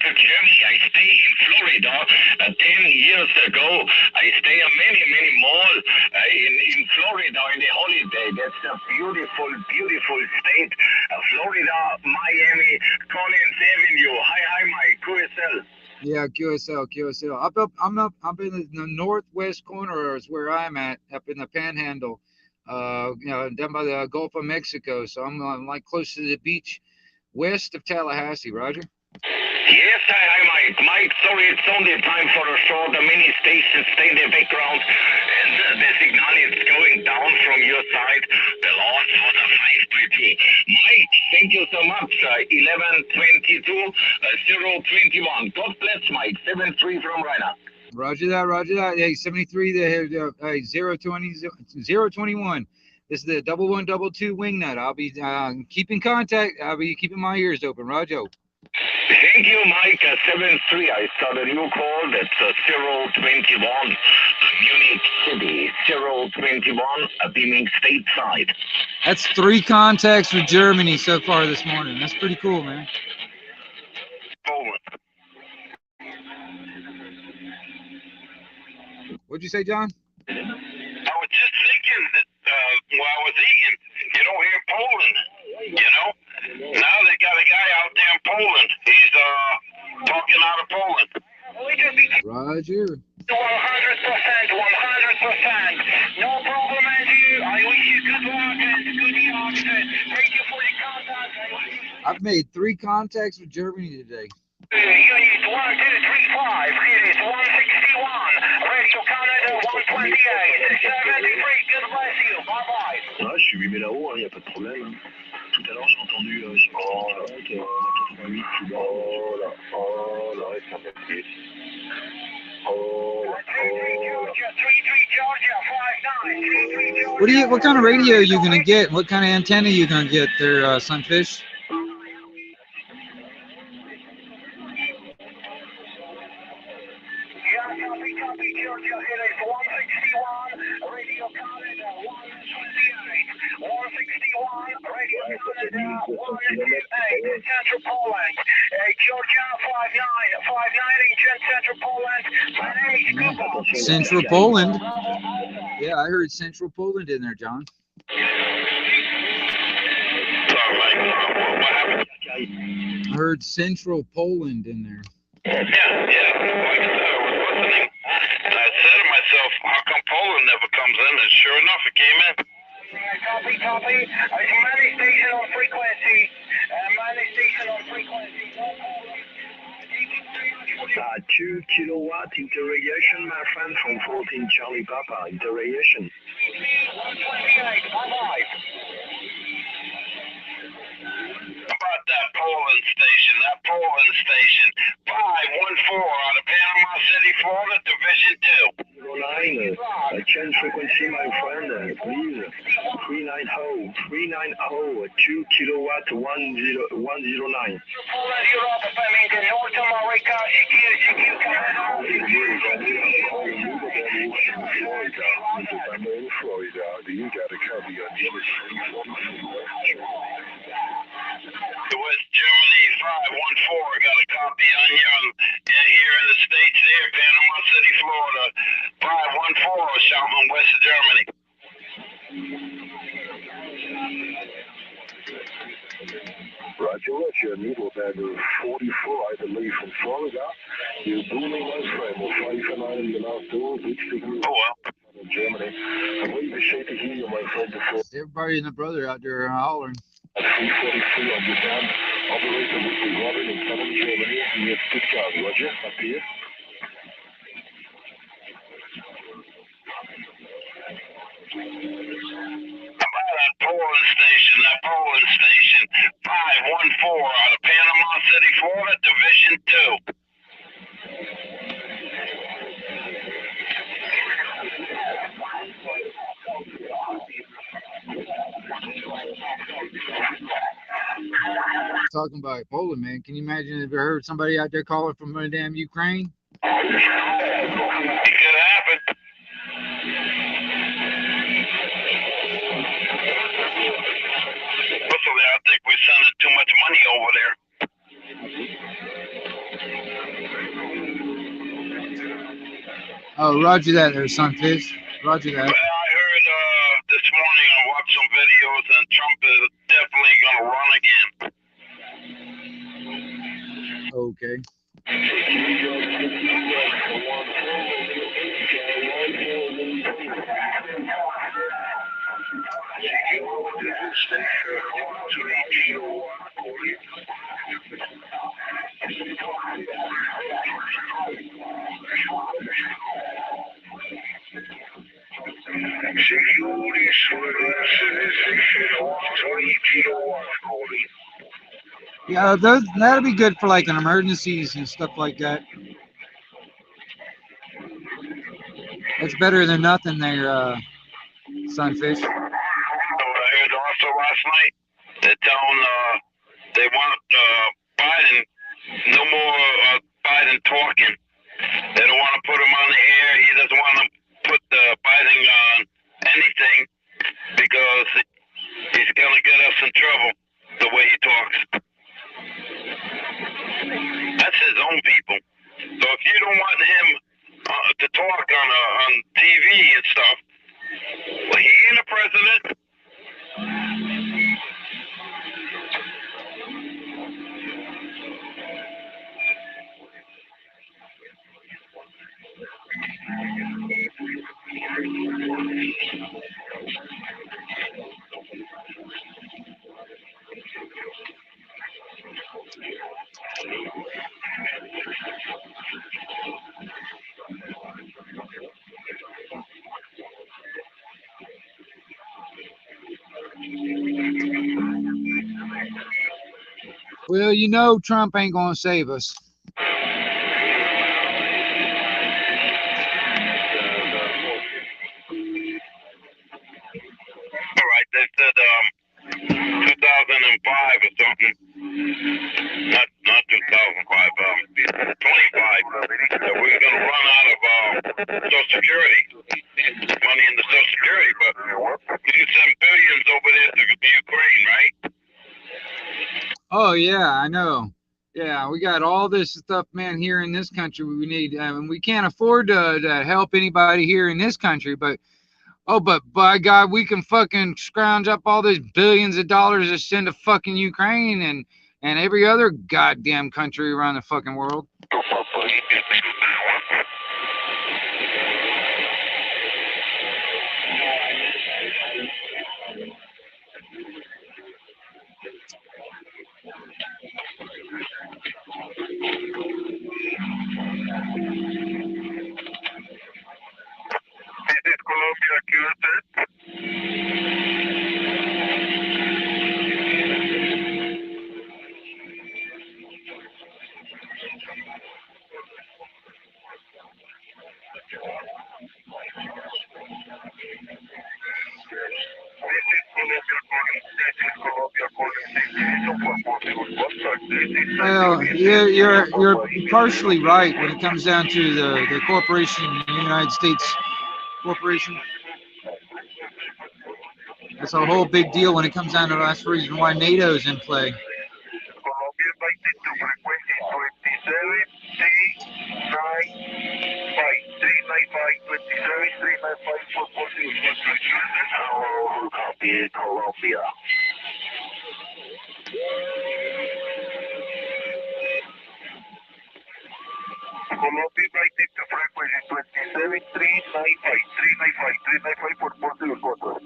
to Germany. I stay in Florida 10 years ago. I stay many more in Florida in the holiday. That's a beautiful state. Florida, Miami, Collins Avenue. Hi, Mike. QSL. Yeah, QSL. I'm up in the northwest corner is where I'm at, up in the Panhandle. Down by the Gulf of Mexico. So I'm like close to the beach west of Tallahassee, Roger. Yes, hi, Mike. Mike, sorry, it's only time for a short. The mini station stay in the background, and the signal is going down from your side. The loss for the 532. Mike, thank you so much. 1122, 021. God bless, Mike. 73 from Rainer. Roger that. Hey, 73, hey, 021. This is the 1122 Wingnut. I'll be keeping contact. I'll be keeping my ears open, Roger. Thank you, Mike. 73. I start a new call. That's 021. Munich City. 021. Beaming stateside. That's 3 contacts with Germany so far this morning. That's pretty cool, man. Poland. What'd you say, John? I was just thinking that while I was eating, here in Poland, now they got a guy out there in Poland. He's talking out of Poland. Roger. 100%. No problem, Andrew. I wish you good luck and good luck. Thank you for the contact. I've made 3 contacts with Germany today. Unit 1235, it is 161, Radio Canada 128, 73, good bless you, bye-bye. Ouais, je suis 8 000 là-haut, il n'y a pas de problème. Tout à l'heure, j'ai entendu sur la 88 plus bas. Oh là, ça fait plus. What kind of radio are you gonna get? What kind of antenna are you gonna get there, Sunfish? Copy, Georgia, it is 161, Radio Canada 128, 161, Radio Canada 128, Central Poland, Georgia 59 in Central Poland, Central Poland. Yeah, I heard Central Poland in there, John. I heard Central Poland in there. Yeah. Like I said, I was listening, and I said to myself, how come Poland never comes in? And sure enough, it came in. Copy. Manny station on frequency. No problem. 2 kilowatt interrogation, my friend, from 14 Charlie Papa. Interrogation. 128, bye-bye. About that Poland station, 514 out of Panama City, Florida, Division 2. 09, change frequency, my friend, please. 390, 2 kilowatt 109. Florida, you got to copy on the other West Germany 514, got a copy on you here in the States there, Panama City, Florida. 514, shouting West Germany. Roger, Needle Bagger 44, I believe, from Florida. You're booming, my friend. 5 and outdoors, each degree. Oh, well. Germany. I'm really appreciate to hear you, my friend, before. Everybody and the brother out there hollering. 343 on your down. Operator with the Robin in Southern Germany. You have good job, Roger. Up here. That polling station, 514 out of Panama City, Florida, Division 2. Talking about Poland, man. Can you imagine if you heard somebody out there calling from damn Ukraine? It could happen. Personally, I think we're sending too much money over there. Oh, roger that there, Sunfish. Roger that. Well, I heard this morning, I watched some videos, and Trump is definitely going to run again. Okay. Yeah, that'll be good for like an emergencies and stuff like that. It's better than nothing there, Sunfish. So I heard also last night, they're telling, they want Biden, no more Biden talking. They don't want to put him on the air. He doesn't want to put Biden on anything because he's going to get us in trouble the way he talks. That's his own people. So if you don't want him to talk on TV and stuff, well, he ain't a president. Well, you know Trump ain't gonna save us. All right, they said 2005 or something. Not 2005, 25. That we're gonna run out of Social Security, money in the Social Security, but we can send billions over there to Ukraine, right? Oh yeah, I know. Yeah, we got all this stuff, man, here in this country we need. We can't afford to help anybody here in this country, but by God, we can fucking scrounge up all these billions of dollars to send to fucking Ukraine and every other goddamn country around the fucking world. This is Colombia, QSS. Well, you're partially right when it comes down to the corporation, the United States corporation. That's a whole big deal when it comes down to that's the reason why NATO's in play. Colombia invited to frequency 27 395 for copy Colombia. Colombia invited to frequency 27 395 for positive photos.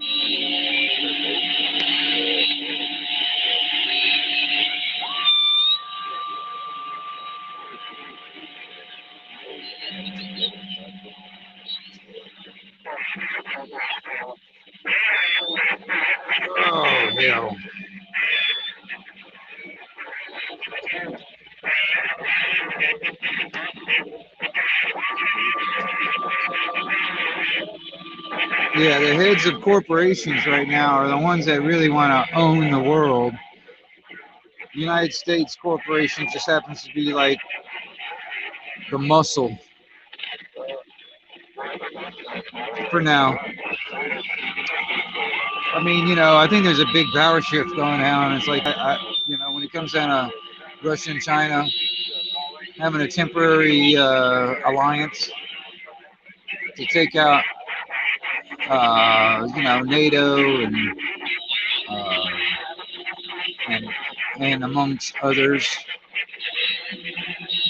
Oh hell! Yeah, the heads of corporations right now are the ones that really want to own the world. The United States corporation just happens to be like the muscle for now. I mean, you know, I think there's a big power shift going on. It's like, you know, when it comes down to Russia and China having a temporary alliance to take out, you know, NATO and amongst others,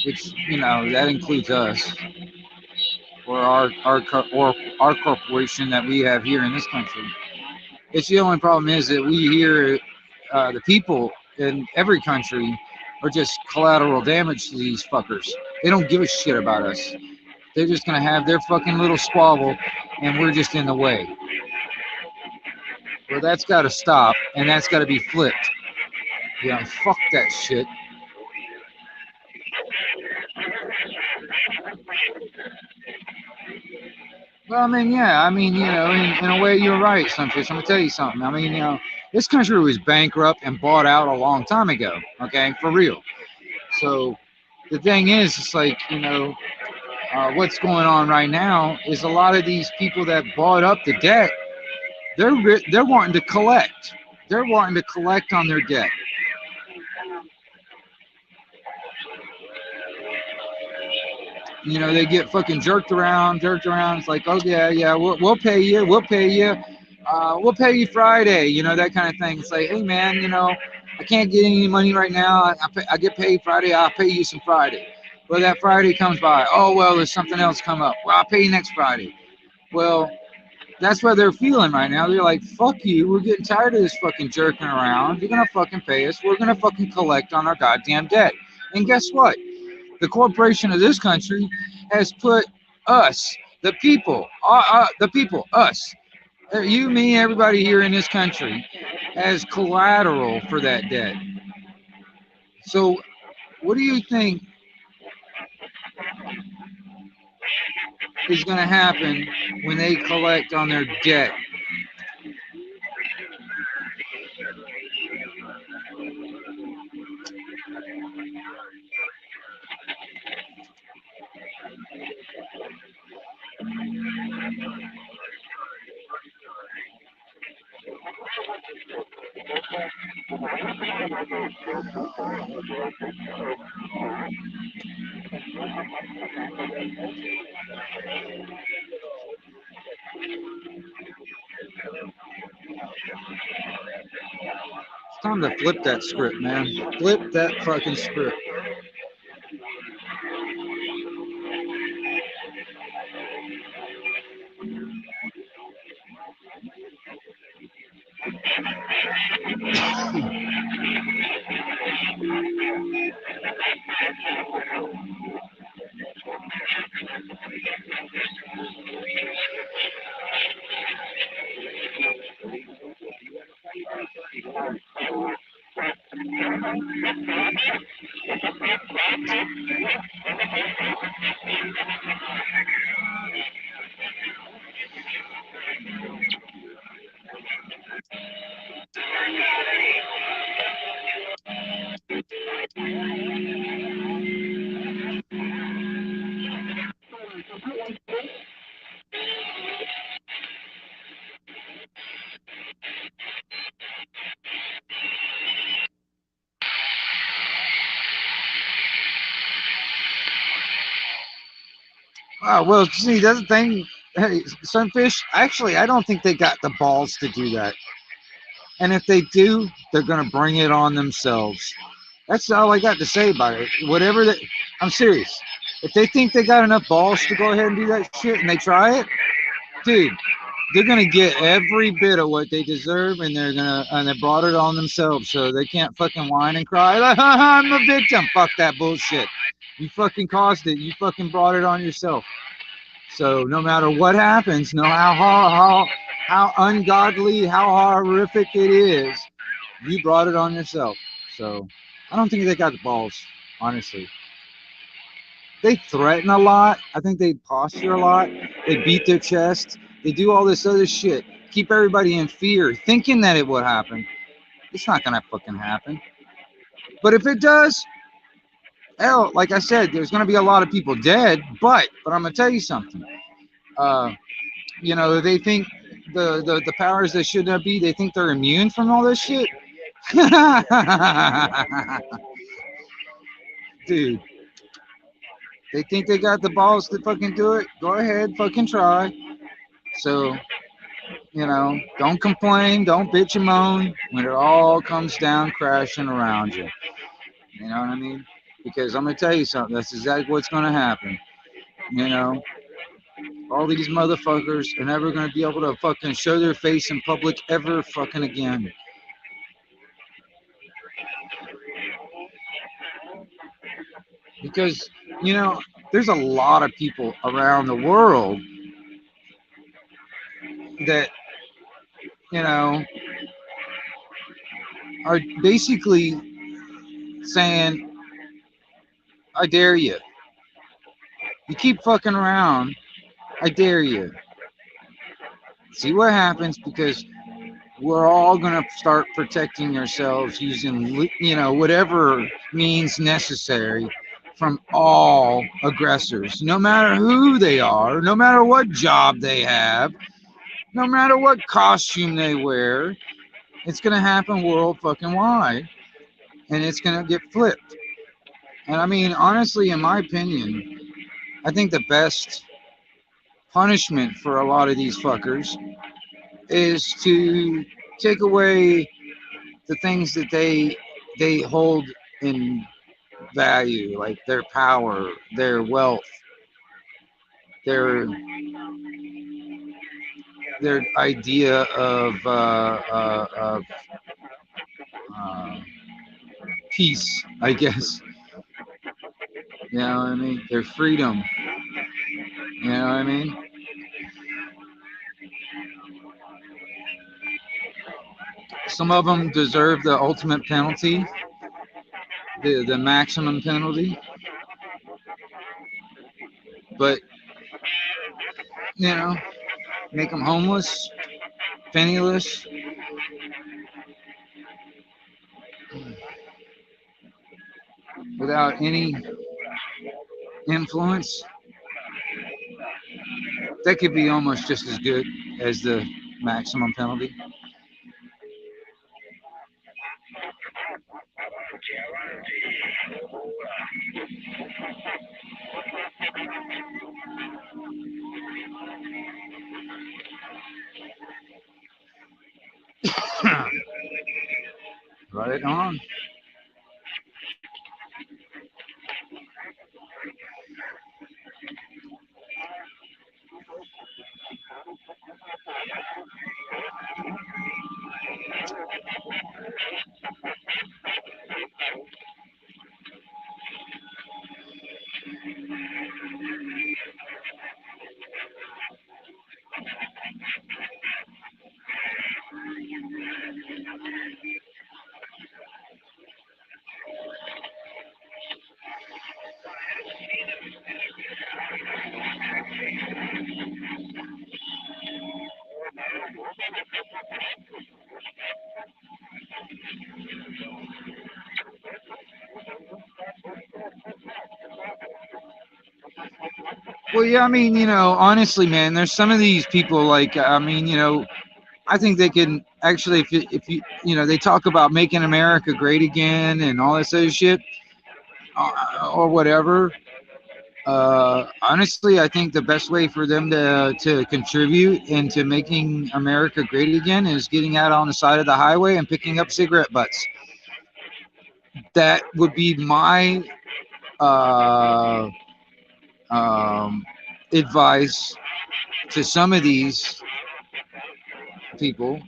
which, you know, that includes us or our corporation that we have here in this country. It's the only problem is that we here, the people in every country, are just collateral damage to these fuckers. They don't give a shit about us. They're just gonna have their fucking little squabble, and we're just in the way. Well, that's got to stop, and that's got to be flipped. Yeah, fuck that shit. Well, I mean, yeah, I mean, you know, in a way, you're right, Sunfish. I'm gonna tell you something. I mean, you know, this country was bankrupt and bought out a long time ago. Okay, for real. So the thing is, it's like, you know, what's going on right now is a lot of these people that bought up the debt, they're wanting to collect. They're wanting to collect on their debt. You know, they get fucking jerked around. It's like, oh yeah, we'll pay you. We'll pay you Friday. You know, that kind of thing. It's like, hey man, you know, I can't get any money right now. I get paid Friday. I'll pay you some Friday. Well, that Friday comes by. Oh well, there's something else come up. Well, I'll pay you next Friday. Well, that's what they're feeling right now. They're like, fuck you. We're getting tired of this fucking jerking around. You're gonna fucking pay us. We're gonna fucking collect on our goddamn debt. And guess what? The corporation of this country has put us, the people, us, you, me, everybody here in this country, as collateral for that debt. So, what do you think is going to happen when they collect on their debt? It's time to flip that script, man. Flip that fucking script. Well, see, that's the thing. Hey, Sunfish, actually, I don't think they got the balls to do that. And if they do, they're going to bring it on themselves. That's all I got to say about it. Whatever that, I'm serious. If they think they got enough balls to go ahead and do that shit and they try it, dude, they're going to get every bit of what they deserve, and they brought it on themselves, so they can't fucking whine and cry like, I'm a victim. Fuck that bullshit. You fucking caused it. You fucking brought it on yourself. So no matter what happens, no how ungodly, how horrific it is, you brought it on yourself. So I don't think they got the balls, honestly. They threaten a lot. I think they posture a lot. They beat their chest. They do all this other shit. Keep everybody in fear, thinking that it will happen. It's not gonna fucking happen. But if it does, hell, like I said, there's gonna be a lot of people dead. But I'm gonna tell you something. You know, they think the powers that should not be, they think they're immune from all this shit. Dude, they think they got the balls to fucking do it. Go ahead, fucking try. So, you know, don't complain, don't bitch and moan when it all comes down crashing around you. You know what I mean? Because I'm gonna tell you something. That's exactly what's gonna happen. You know, all these motherfuckers are never gonna be able to fucking show their face in public ever fucking again. Because, you know, there's a lot of people around the world that, you know, are basically saying, I dare you. You keep fucking around, I dare you. See what happens, because we're all going to start protecting ourselves using, you know, whatever means necessary from all aggressors, no matter who they are, no matter what job they have, no matter what costume they wear. It's going to happen world fucking wide, and it's going to get flipped. And I mean, honestly, in my opinion, I think the best punishment for a lot of these fuckers is to take away the things that they hold in value, like their power, their wealth, their idea of peace, I guess. You know what I mean? Their freedom. You know what I mean? Some of them deserve the ultimate penalty, the maximum penalty. But, you know, make them homeless, penniless. Without any influence. That could be almost just as good as the maximum penalty. Right on. Well, yeah, I mean, you know, honestly, man, there's some of these people, like, I mean, you know, I think they can actually, if you know, they talk about making America great again and all this other shit, or whatever. Honestly, I think the best way for them to contribute into making America great again is getting out on the side of the highway and picking up cigarette butts. That would be my uh, um, advice to some of these people,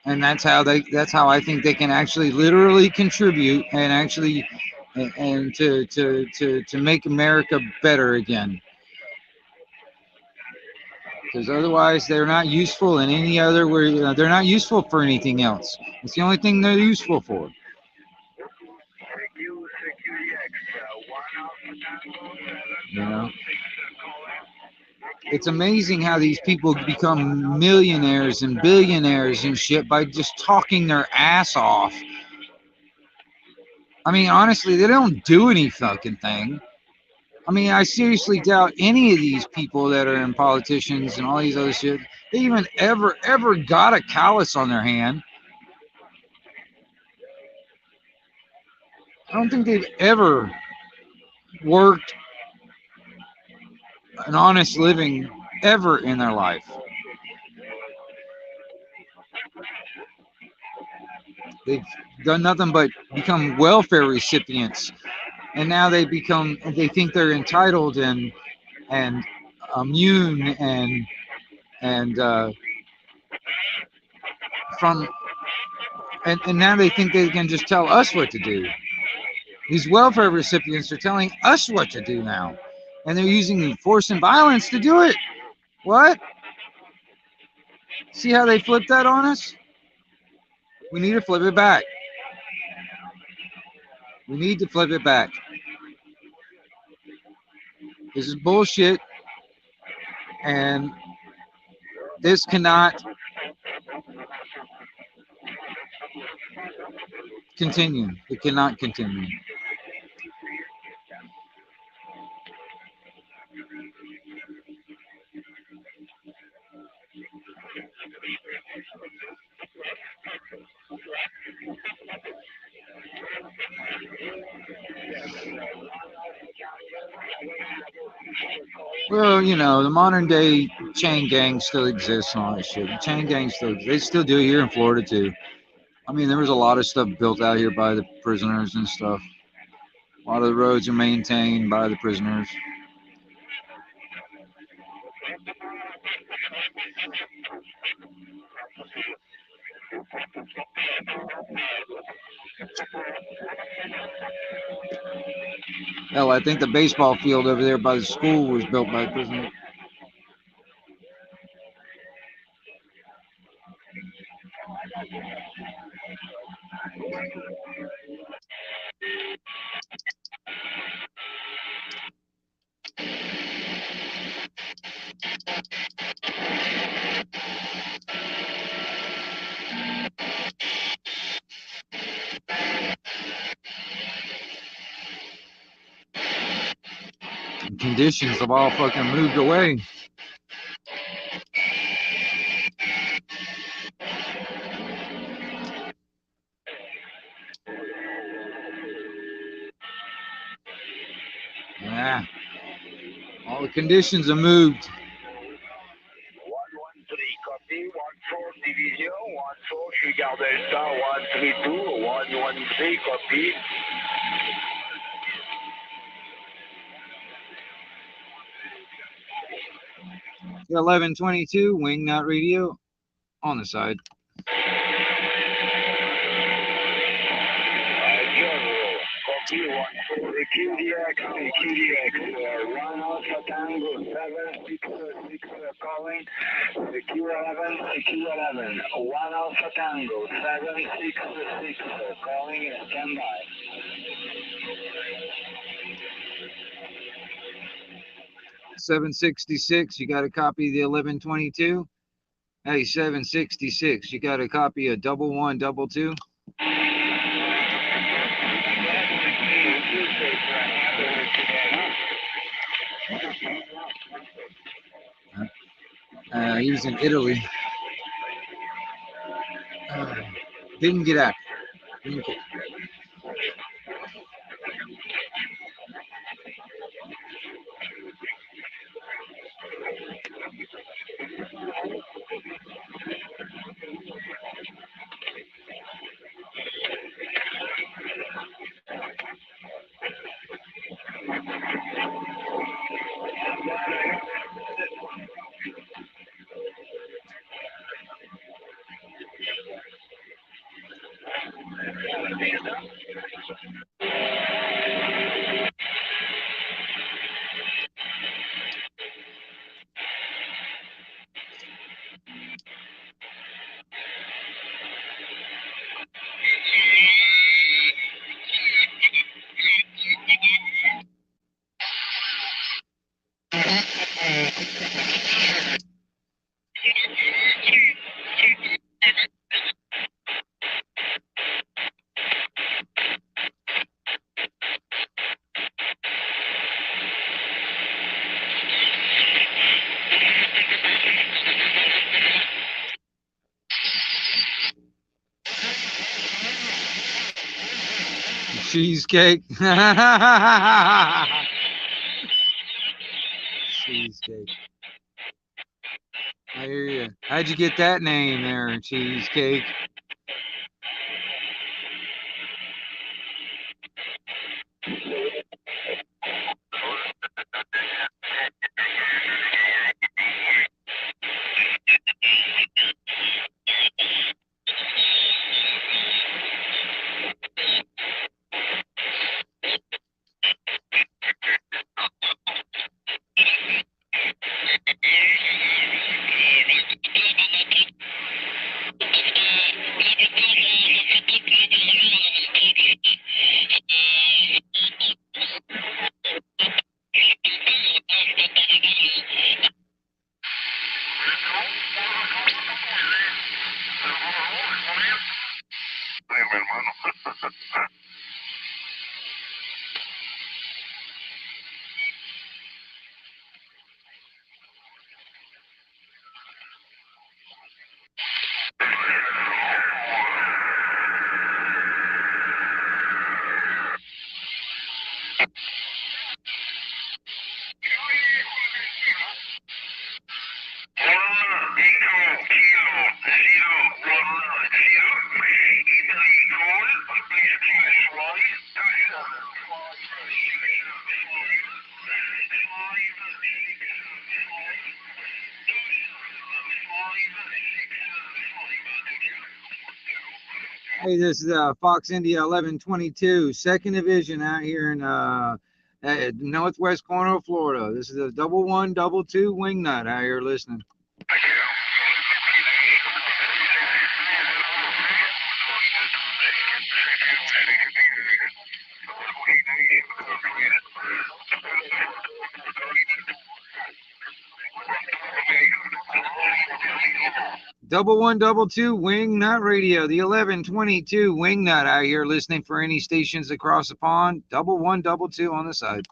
and that's how I think they can actually literally contribute and actually and to make America better again. Because otherwise they're not useful in any other way. They're not useful for anything else. It's the only thing they're useful for. You know, it's amazing how these people become millionaires and billionaires and shit by just talking their ass off. I mean, honestly, they don't do any fucking thing. I mean, I seriously doubt any of these people that are in politicians and all these other shit, they even ever got a callus on their hand. I don't think they've ever worked an honest living ever in their life. They've done nothing but become welfare recipients, and now they think they're entitled and immune and from and now they think they can just tell us what to do. These welfare recipients are telling us what to do now, and they're using force and violence to do it. What? See how they flip that on us? We need to flip it back. We need to flip it back. This is bullshit, and this cannot continue. It cannot continue. Well, you know, the modern day chain gang still exists and all that shit. The chain gang they still do it here in Florida too. I mean, there was a lot of stuff built out here by the prisoners and stuff. A lot of the roads are maintained by the prisoners. Hell, I think the baseball field over there by the school was built by prisoners. And conditions have all fucking moved away. Yeah. All the conditions have moved. 113, copy. 14 division. 14, je suis garde Delta. 132. 113, copy. 1122 Wingnut Radio on the side. Copy 14, QDX, 1 Alpha Tango 766 calling, Q11, 1 Alpha Tango 766 calling, standby. $766, you got a copy of the 1122. Hey, 766, you got a copy of 1122. He was in Italy. Didn't get out. Didn't get. Cheesecake. Cheesecake. I hear you. How'd you get that name there, Cheesecake? Hey, this is Fox India 1122, 2nd Division out here in northwest corner of Florida. This is a 1122 Wingnut out here listening. Double 122 Wingnut Radio, the 1122 Wingnut out here listening for any stations across the pond. 1122 on the side.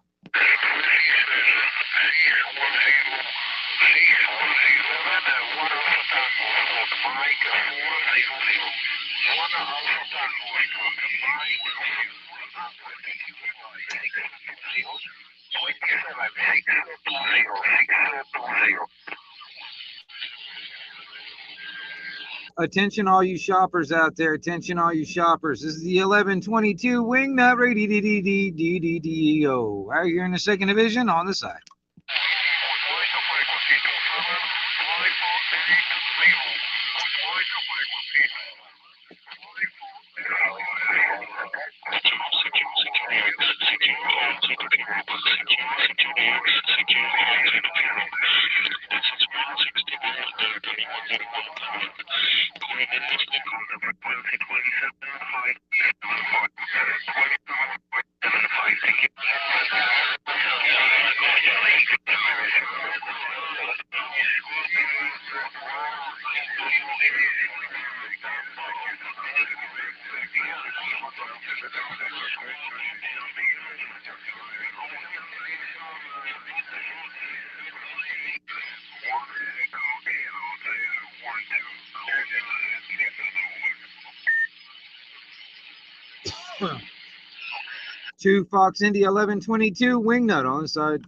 Attention all you shoppers out there, attention all you shoppers. This is the 1122 Wingnut Radio, out here in the 2nd Division on the side. To Fox India 1122 Wingnut on the side.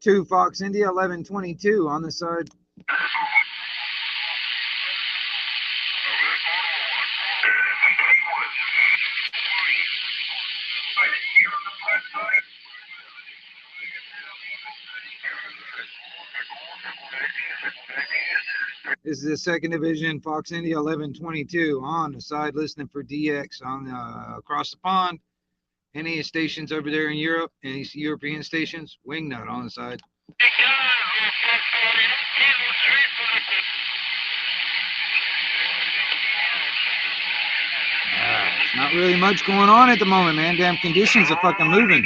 To Fox India 1122 on the side. This is the 2nd Division, Fox India 1122 on the side, listening for DX on across the pond. Any stations over there in Europe, any European stations, Wingnut on the side. It's not really much going on at the moment, man. Damn conditions are fucking moving.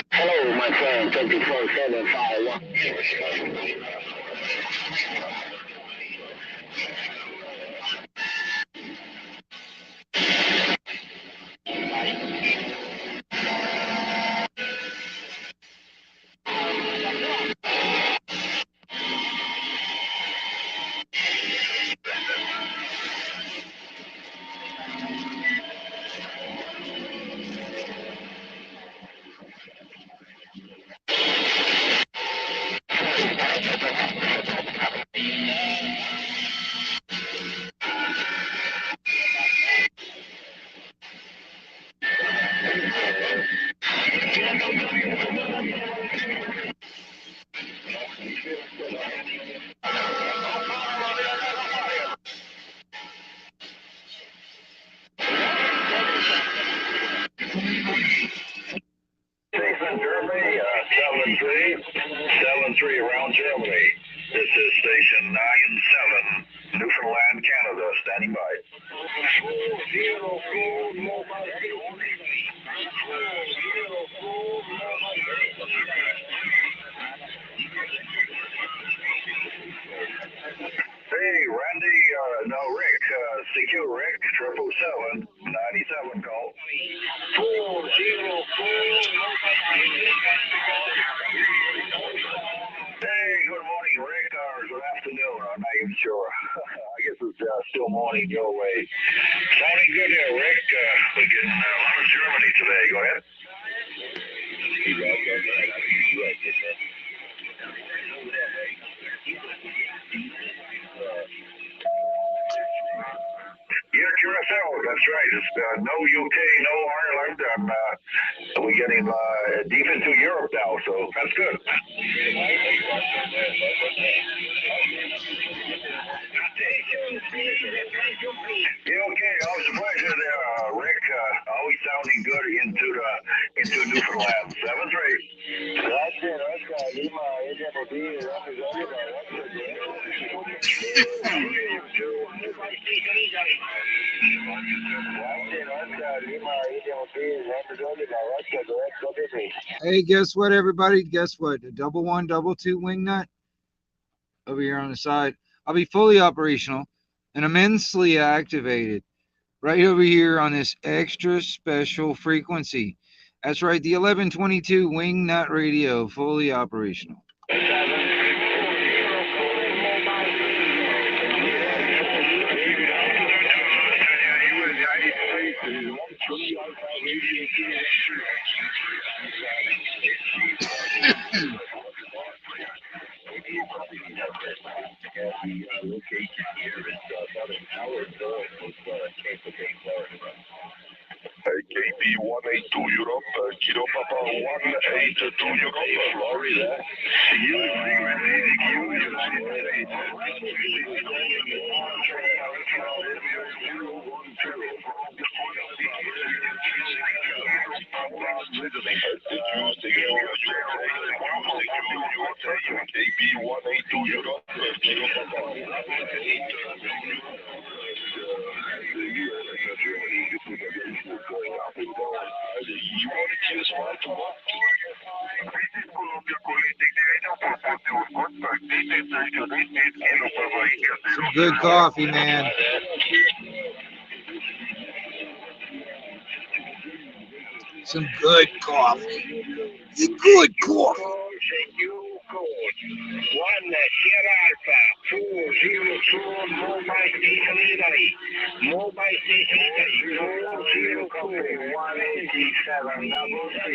Hello, my friend, 24/751. Germany, 7-3 around Germany. This is station 9-7, Newfoundland, Canada, standing by. Hey, Randy, no, Rick, secure Rick, 777, 97 call. 404, Hey, good morning, Rick, or good afternoon, I'm not even sure. I guess it's still morning your way. Sounding good here, Rick. We're getting a lot of Germany today. Go ahead. Yeah, Curacao, that's right. It's no UK, no Ireland, and we're getting deep into Europe now, so that's good. Yeah, okay, always a pleasure there, Rick. Always sounding good into Newfoundland. 7-3. Gracias, Oscar. Lima, ella por ti, Hey, guess what, everybody? Guess what? The 1122 Wingnut over here on the side. I'll be fully operational and immensely activated right over here on this extra special frequency. That's right, the 1122 Wingnut Radio, fully operational. KP 182 Europe, Kilo Papa 182 Europe, Florida. KB 182 Europe, Kilo Papa. Some good coffee, man. Some good coffee. Good coffee. One Sierra Alpha 402 Mobile Station Italy. Mobile Station Italy 402 187 double 6.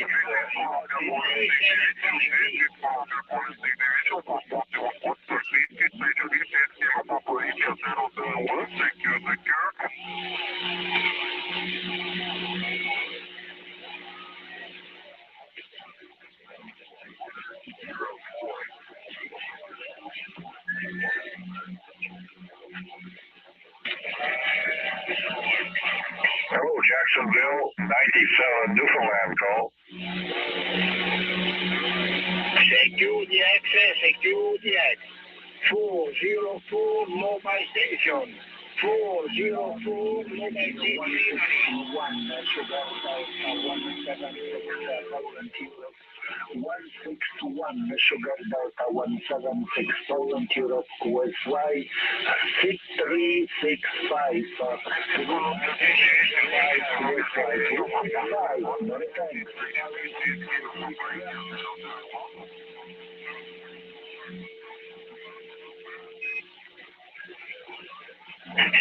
Hello, Jacksonville, 97 Newfoundland call. CQDX, CQDX, 404 mobile station. 404 mobile station. 1 Sugar Delta 161 Sugar Delta 176 Poland Europe QSY 6365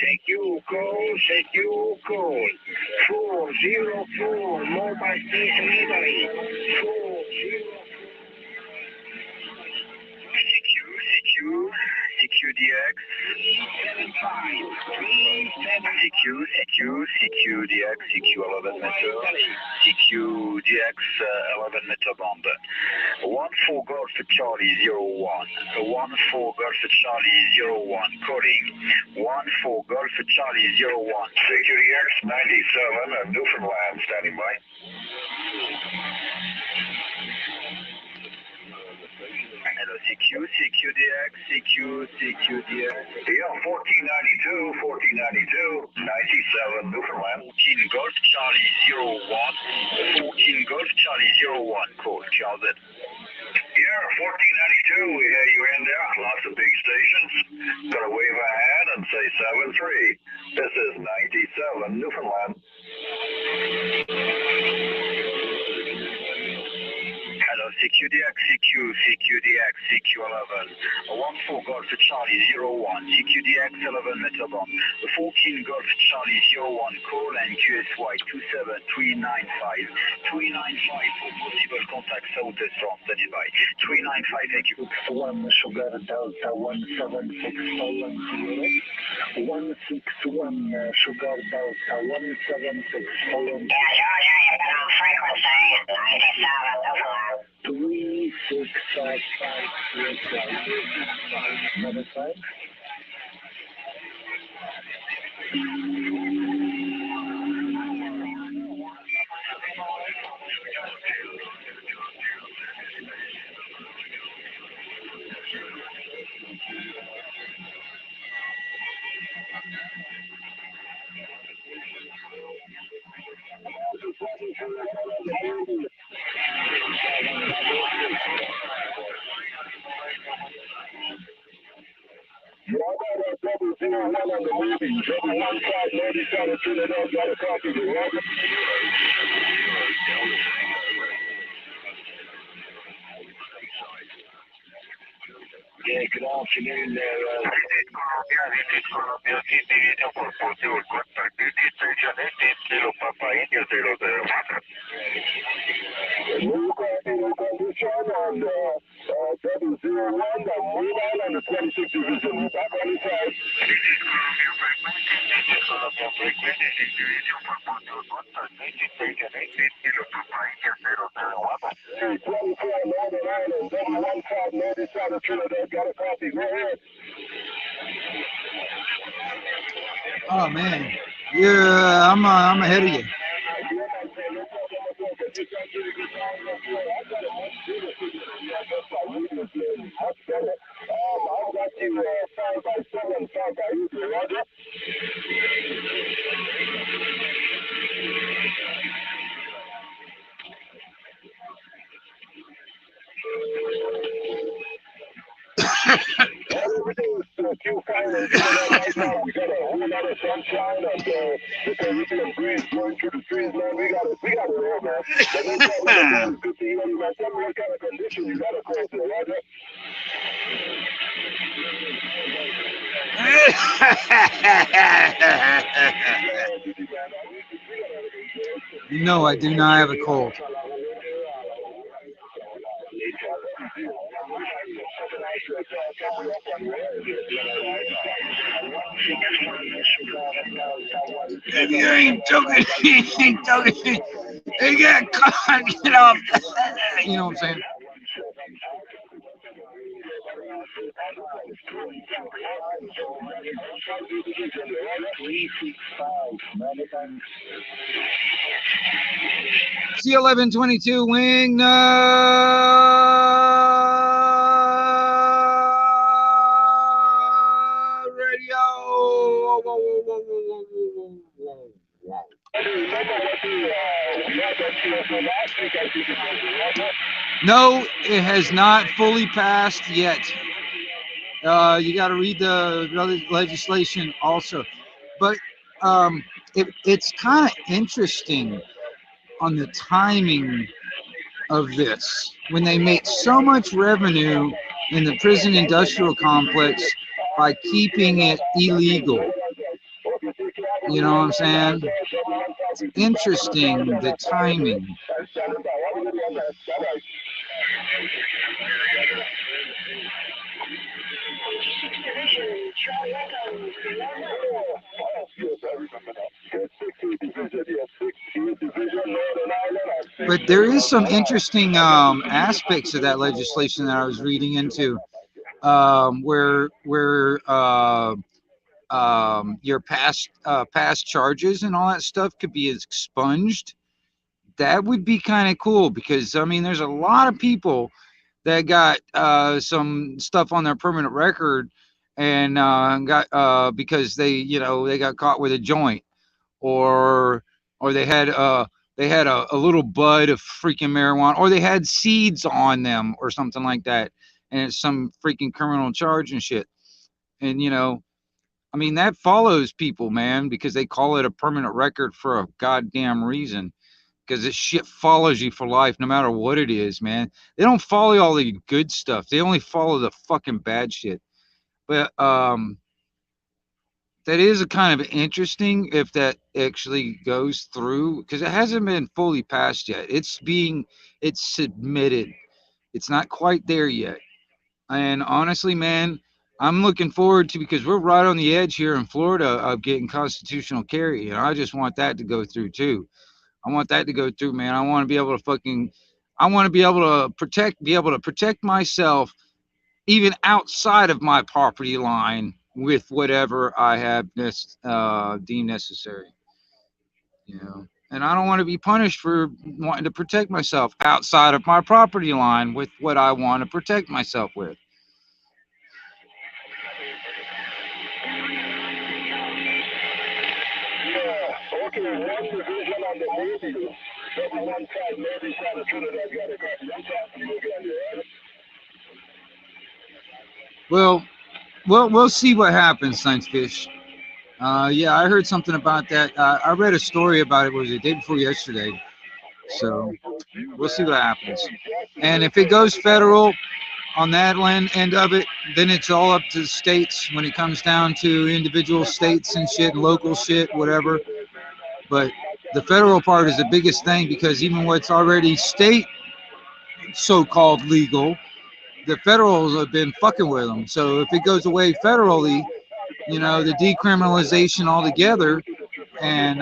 Secure call 404 mobile station Italy 40 CQDX CQDX CQ 11 meter CQDX 11 meter band 14 Golf Charlie 01 14 Golf Charlie 01 calling 14 Golf Charlie 01 CQDX 97 Newfoundland standing by. Hello, CQDX, CQDX. Yeah, 1492, 97, Newfoundland. 14 Golf Charlie 01, 14 Golf Charlie 01, call, Charles. Yeah, 1492, we hear you in there. Lots of big stations. Gotta wave a hand and say 73. This is 97, Newfoundland. Hello, CQDX, CQDX, CQ11, 14 Golf Charlie 01, CQDX 11 meter band, 14 Golf Charlie 01, call and QSY 27395, 395 for possible contact southeast from standing by, 395, thank you. 1 Sugar Delta 176 Poland Europe, 161 Sugar Delta 176 Poland. Frequency, 3655 another time. Yeah, good afternoon there. This is Columbia, station 18, Kilo Papa India 00. New condition on the W01, the mobile and the 26 division. Back on the side. This is Columbia Frequency, this is Columbia Frequency, Oh man, yeah, I'm ahead of you. No, I do not have a cold. You ain't joking. You ain't joking. They get caught. Get off. You know what I'm saying? C1122 wing radio. Whoa, whoa, whoa, whoa, whoa, whoa, whoa, whoa. No, it has not fully passed yet. You got to read the legislation also, but it's kind of interesting on the timing of this when they make so much revenue in the prison industrial complex by keeping it illegal. You know what I'm saying? It's interesting, the timing. But there is some interesting aspects of that legislation that I was reading into, where your past charges and all that stuff could be expunged. That would be kind of cool because I mean, there's a lot of people that got some stuff on their permanent record and got because they got caught with a joint, or they had a little bud of freaking marijuana, or they had seeds on them or something like that, and it's some freaking criminal charge and shit. And I mean, that follows people, man, because they call it a permanent record for a goddamn reason. Because this shit follows you for life, no matter what it is, man. They don't follow all the good stuff. They only follow the fucking bad shit. But that is a kind of interesting if that actually goes through, because it hasn't been fully passed yet. It's submitted. It's not quite there yet. And honestly, man, I'm looking forward to, because we're right on the edge here in Florida of getting constitutional carry, and I just want that to go through too. I want that to go through, man. I want to be able to protect myself even outside of my property line with whatever I have deemed necessary. And I don't want to be punished for wanting to protect myself outside of my property line with what I want to protect myself with. Well, we'll see what happens, Science Fish. Yeah, I heard something about that. I read a story about it. Was it the day before yesterday? So we'll see what happens. And if it goes federal on that end of it, then it's all up to the states when it comes down to individual states and shit, local shit, whatever. But the federal part is the biggest thing, because even what's already state so-called legal, the federals have been fucking with them. So if it goes away federally, the decriminalization altogether, and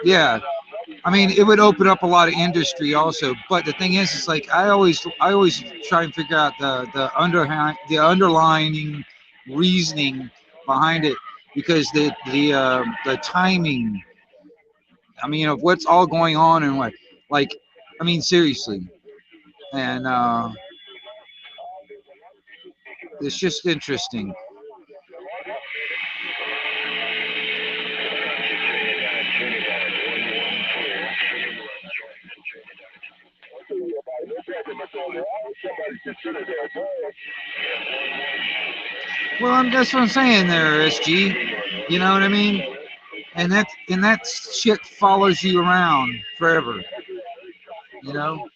Yeah. I mean, it would open up a lot of industry also. But the thing is, it's like I always try and figure out the underlying reasoning behind it, because the timing. I mean, of what's all going on and what, like, I mean, seriously, and it's just interesting. Well, that's what I'm saying there, SG. You know what I mean? And that shit follows you around forever. You know?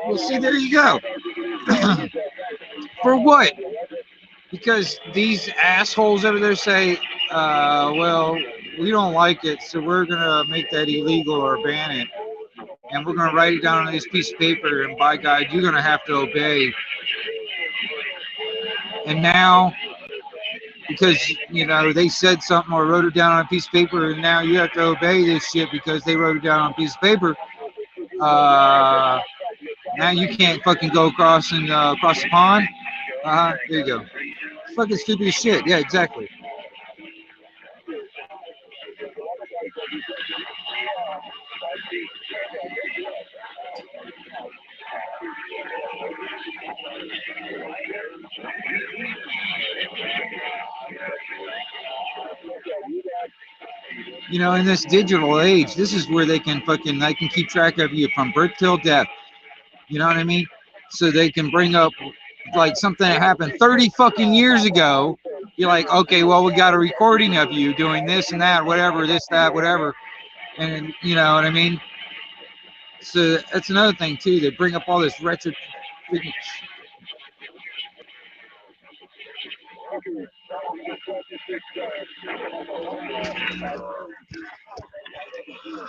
Well, see, there you go. For what? Because these assholes over there say, well, we don't like it, so we're going to make that illegal or ban it. And we're going to write it down on this piece of paper, and by God, you're going to have to obey. And now, because, you know, they said something or wrote it down on a piece of paper, and now you have to obey this shit because they wrote it down on a piece of paper. Now you can't fucking go across the pond. There you go. Fucking stupid as shit. Yeah, exactly. You know, in this digital age, this is where they can keep track of you from birth till death. You know what I mean? So they can bring up like something that happened 30 fucking years ago. You're like, okay, well, we got a recording of you doing this and that, whatever, this, that, whatever. And you know what I mean? So that's another thing too. They bring up all this retro.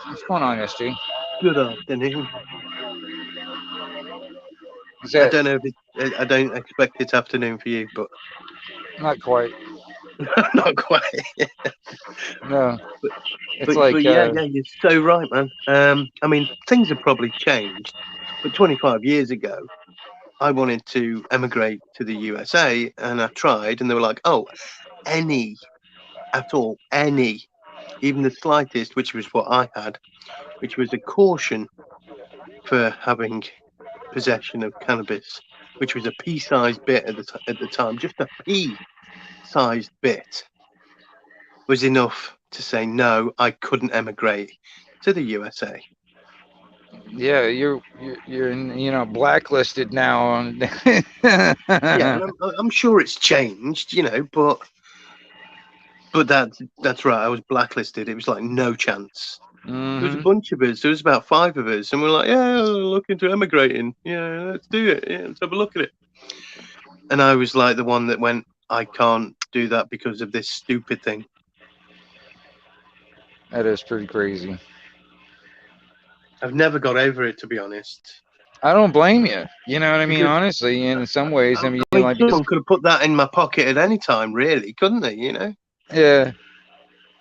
What's going on, SG? Good afternoon. I don't know if I don't expect it's afternoon for you, but not quite. Not quite. No. But yeah, you're so right, man. I mean, things have probably changed, but 25 years ago, I wanted to emigrate to the USA, and I tried, and they were like, "Oh, any, even the slightest," which was what I had, which was a caution for having possession of cannabis, which was a pea-sized bit at the time, just a pea-sized bit, was enough to say no, I couldn't emigrate to the USA. Yeah, you're blacklisted now on. Yeah, I'm sure it's changed, but that's right. I was blacklisted. It was like no chance. Mm-hmm. There was a bunch of us. There was about 5 of us, and we're like, yeah, looking to emigrating. Yeah, let's do it. Yeah, let's have a look at it. And I was like the one that went, I can't do that because of this stupid thing. That is pretty crazy. I've never got over it, to be honest. I don't blame you. You know what I mean? Because, honestly, in some ways, I mean like, someone could have put that in my pocket at any time, really, couldn't they? Yeah.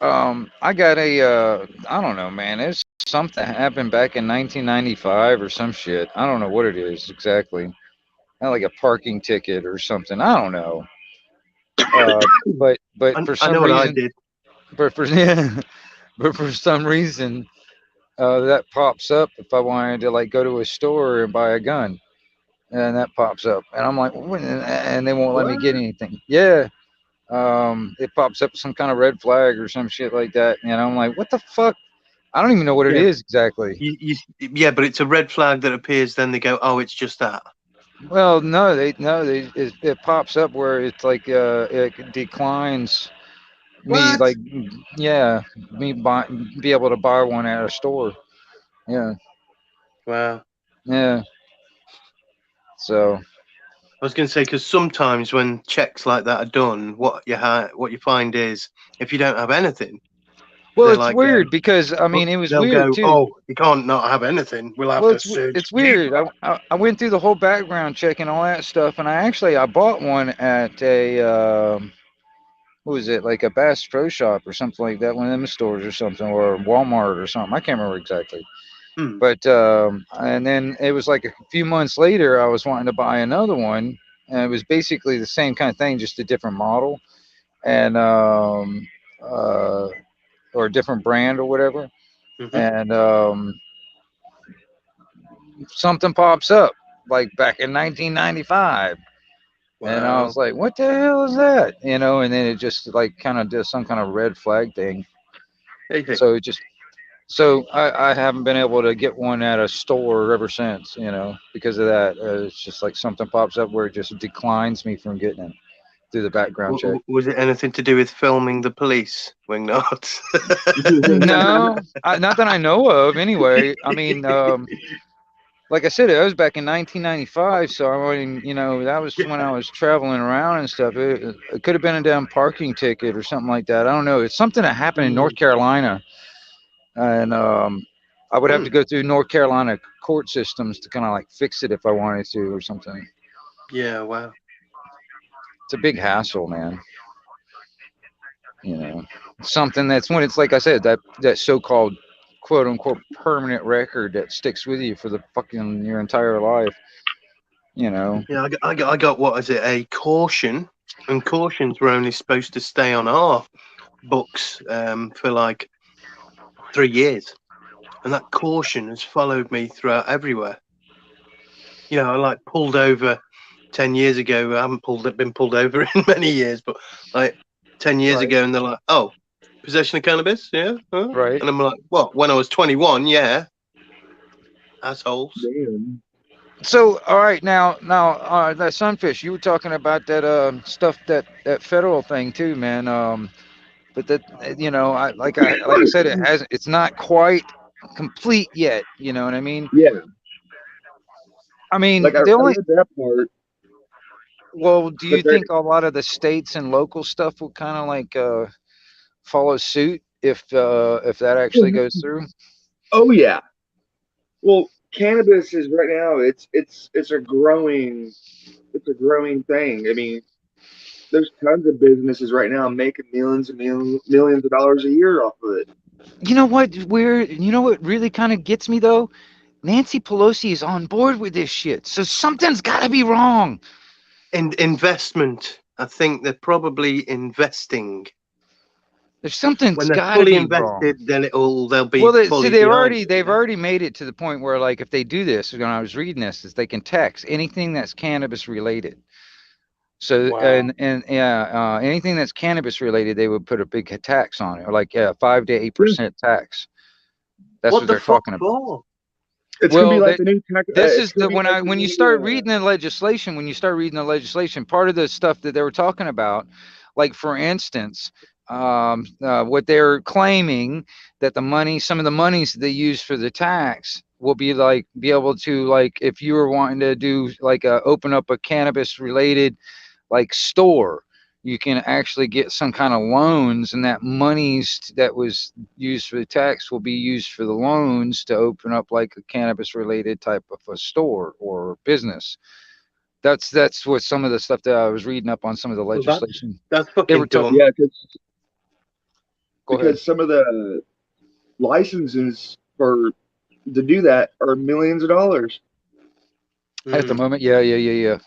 I got I don't know, man. It's something happened back in 1995 or some shit. I don't know what it is exactly. Like a parking ticket or something. I don't know. But for some reason, I did. But for some reason, that pops up if I wanted to like go to a store and buy a gun, and that pops up, and I'm like, and they won't let me get anything. Yeah. it pops up some kind of red flag or some shit like that. And I'm like, what the fuck? I don't even know what it Yeah. is exactly. Yeah, but it's a red flag that appears. Then they go, "Oh, it's just that." Well, no, it pops up where it's like it declines me, What? like, yeah, be able to buy one at a store. Yeah, Wow. yeah. So I was going to say, because sometimes when checks like that are done, what you find is if you don't have anything, well, they're it's like, weird because I mean it was they'll weird go, too. "Oh, you can't not have anything. We'll have Well, to search it's deeper." weird. I went through the whole background check and all that stuff, and I bought one at a what was it, like a Bass Pro Shop or something like that, one of them stores or something, or Walmart or something. I can't remember exactly. Hmm. But and then it was like a few months later, I was wanting to buy another one, and it was basically the same kind of thing, just a different model, and uh, or a different brand or whatever. Mhm. And something pops up like back in 1995. And I Wow. was like, what the hell is that? You know, and then it just like kind of does some kind of red flag thing. Hey. So it just, so I haven't been able to get one at a store ever since, you know, because of that. It's just like something pops up where it just declines me from getting it through the background check. Was it anything to do with filming the police, Wingnut? No, not that I know of anyway. I mean, like I said, it was back in 1995, so I mean, you know, that was when I was traveling around and stuff. It could have been a damn parking ticket or something like that. I don't know. It's something that happened in North Carolina, and I would have to go through North Carolina court systems to kind of like fix it if I wanted to or something. Yeah. Wow. It's a big hassle, man. You know, something that's when it's like I said, that so-called quote unquote permanent record that sticks with you for the fucking your entire life. You know. Yeah. I got what is it? A caution, and cautions were only supposed to stay on our books for like 3 years, and that caution has followed me throughout everywhere. You know, I like pulled over 10 years ago. I haven't been pulled over in many years, but like 10 years Right. ago, and they're like, "Oh, possession of cannabis, yeah." Huh? Right. And I'm like, "Well, when I was 21, yeah." Assholes. Damn. So, all right, now, that Sunfish, you were talking about that stuff, that federal thing too, man. But that, you know, like I said, it's not quite complete yet. You know what I mean? Yeah, I mean, like I the only, read that part, well, do but you there. think a lot of the states and local stuff will kind of like follow suit if that actually goes through? Oh yeah. Well, cannabis is right now. It's a growing thing. I mean, there's tons of businesses right now making millions and millions of dollars a year off of it. You know what? You know what really kind of gets me though? Nancy Pelosi is on board with this shit, so something's got to be wrong. Investment. I think they're probably investing. There's something's When they're got to fully be wrong. invested, then they'll be Well, fully they've behind it, they've you know? already made it to the point where like if they do this, when I was reading this, is they can tax anything that's cannabis related. So Wow. and yeah, anything that's cannabis related, they would put a big tax on it, or like 5 to 8% tax. That's what the they're fuck talking about. for? It's gonna be Well, like the new tax. this It's is gonna the be when like I the when you new, start reading the legislation, part of the stuff that they were talking about, like for instance, what they're claiming that some of the monies that they use for the tax will be able to, like, if you were wanting to do like open up a cannabis related like store, you can actually get some kind of loans, and that monies that was used for the tax will be used for the loans to open up like a cannabis related type of a store or business. That's what some of the stuff that I was reading up on some of the Well, legislation. that's They were fucking dumb. yeah, Go ahead. because some of the licenses for to do that are millions of dollars. At the moment, yeah.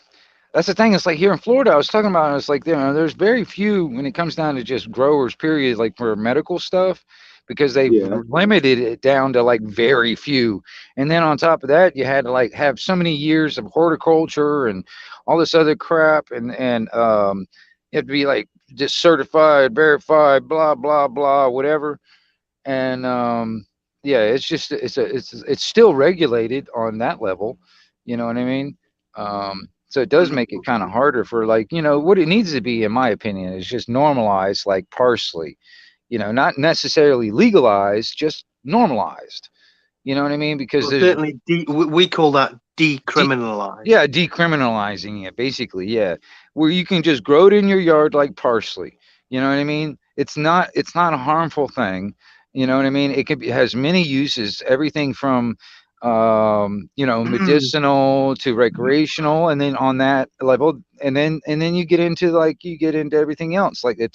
That's the thing. It's like here in Florida, I was talking about. It's like, you know, there's very few when it comes down to just growers. Period. Like for medical stuff, because they've Yeah. limited it down to like very few. And then on top of that, you had to like have so many years of horticulture and all this other crap, and You have to be like just certified, verified, blah blah blah, whatever. And yeah, it's just it's still regulated on that level. You know what I mean? So it does make it kind of harder for, like, what it needs to be, in my opinion, is just normalized like parsley. Not necessarily legalized, just normalized. You know what I mean? Because Well, there's certainly, we call that decriminalized. yeah, decriminalizing it, basically. Yeah, where you can just grow it in your yard like parsley. You know what I mean? It's not a harmful thing. You know what I mean? It has many uses, everything from medicinal to recreational, and then on that level, and then you get into everything else, like the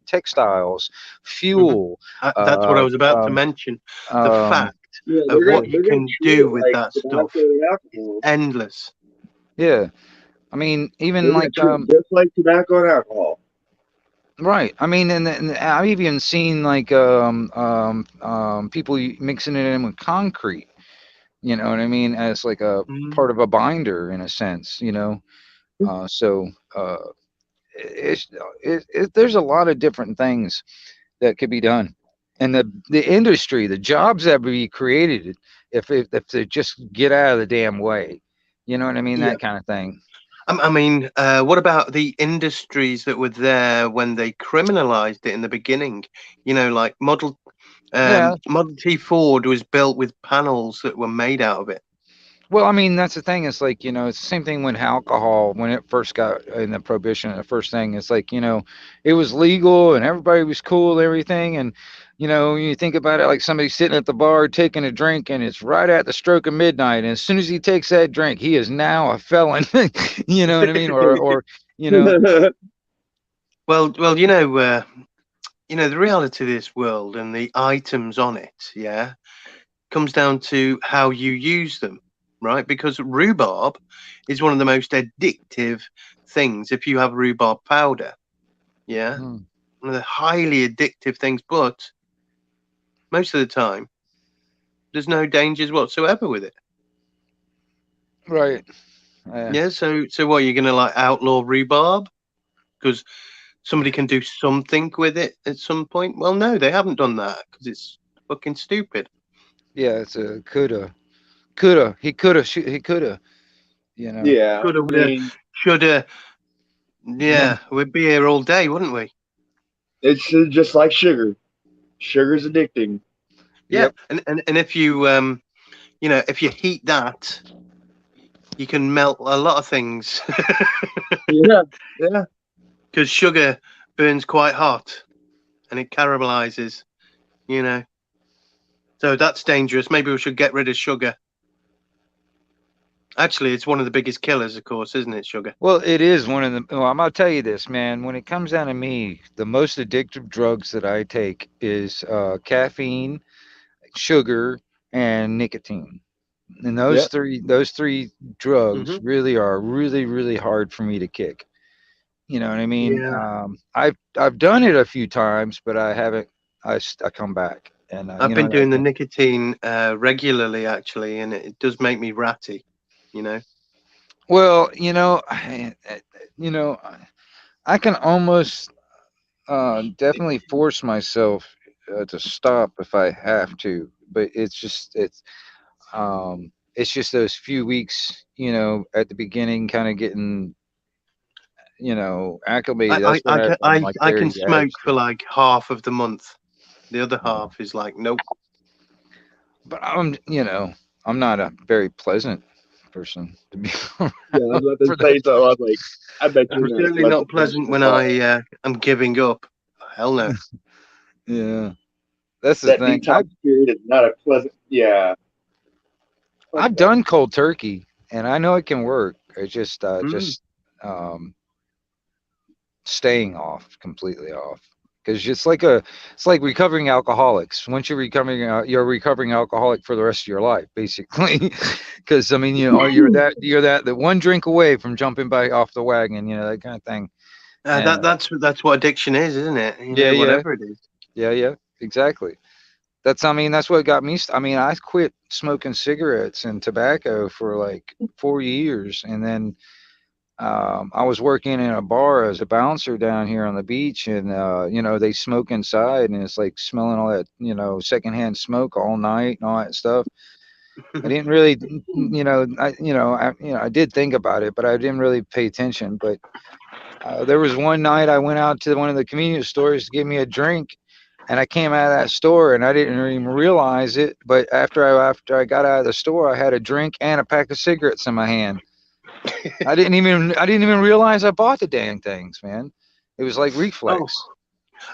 textiles, fuel, That's what I uh, was about to um, mention. The um, fact Yeah, of what you they're gonna can treat do it with like that stuff tobacco and is alcohol. endless. yeah. I mean, They're even gonna like treat it just like tobacco and alcohol. right. I mean, and I've even seen like people mixing it in with concrete. You know what I mean? As like a Mm. part of a binder, in a sense. So it's there's a lot of different things that could be done, and the industry, the jobs that would be created if they just get out of the damn way. You know what I mean? Yeah. That kind of thing. I mean, what about the industries that were there when they criminalized it in the beginning? Like Yeah. Model T Ford was built with panels that were made out of it. Well, I mean, that's the thing. It's like, it's the same thing when alcohol, when it first got in the prohibition, the first thing, it's like, it was legal and everybody was cool and everything. And, you think about it, like somebody sitting at the bar taking a drink, and it's right at the stroke of midnight. And as soon as he takes that drink, he is now a felon. You know what I mean? Or, you know, Well, the reality of this world and the items on it, yeah, comes down to how you use them, right? Because rhubarb is one of the most addictive things if you have rhubarb powder, yeah, mm, one of the highly addictive things, but most of the time, there's no dangers whatsoever with it. right. Yeah, so what, you're gonna like outlaw rhubarb because somebody can do something with it at some point? Well, no, they haven't done that because it's fucking stupid. Yeah, it's a coulda. He coulda. Yeah, Coulda, I woulda, mean, shoulda. Yeah, we'd be here all day, wouldn't we? it's just like sugar. Sugar's addicting. Yeah, Yep. and if you if you heat that, you can melt a lot of things Yeah, yeah. because sugar burns quite hot and it caramelizes. You know, so that's dangerous. Maybe we should get rid of sugar. Actually, it's one of the biggest killers, of course, isn't it? Sugar. Well, it is one of the. Well, I'm gonna tell you this, man. When it comes down to me, the most addictive drugs that I take is caffeine, sugar, and nicotine. And Yep. those three drugs Hmm. really are really, really hard for me to kick. You know what I mean? Yeah, I've done it a few times, but I haven't. I come back, and I've been doing the nicotine regularly, actually, and it does make me ratty. You know. well, you know, I can almost definitely force myself to stop if I have to, but it's just those few weeks, at the beginning, kind of getting, acclimated. That's when I'm like I can very smoke edged. for like half of the month. The other half is like, nope. But I'm not a very pleasant person to be Yeah, I around was about to for say those. so. I was like, I bet I'm you're not a certainly not pleasant person pleasant at when all. I am giving up. Hell no. Yeah, that's the That thing. detox period is not a pleasant. Yeah. Fuck I've that. done cold turkey, and I know it can work. It's Mm. just um, staying off, completely off, because it's like recovering alcoholics. Once you're a recovering alcoholic for the rest of your life, basically. Because I mean, you're that one drink away from jumping back off the wagon, that kind of thing. And That's what addiction is, isn't it? yeah, yeah, Whatever it is. yeah, yeah, exactly. I mean, that's what got me. I mean, I quit smoking cigarettes and tobacco for like 4 years, and then I was working in a bar as a bouncer down here on the beach, and they smoke inside, and it's like smelling all that secondhand smoke all night and all that stuff. I didn't really, I did think about it, but I didn't really pay attention. But there was one night I went out to one of the convenience stores to get me a drink, and I came out of that store and I didn't even realize it. But after I got out of the store, I had a drink and a pack of cigarettes in my hand. I didn't even realize I bought the dang things, man. It was like reflex. Oh,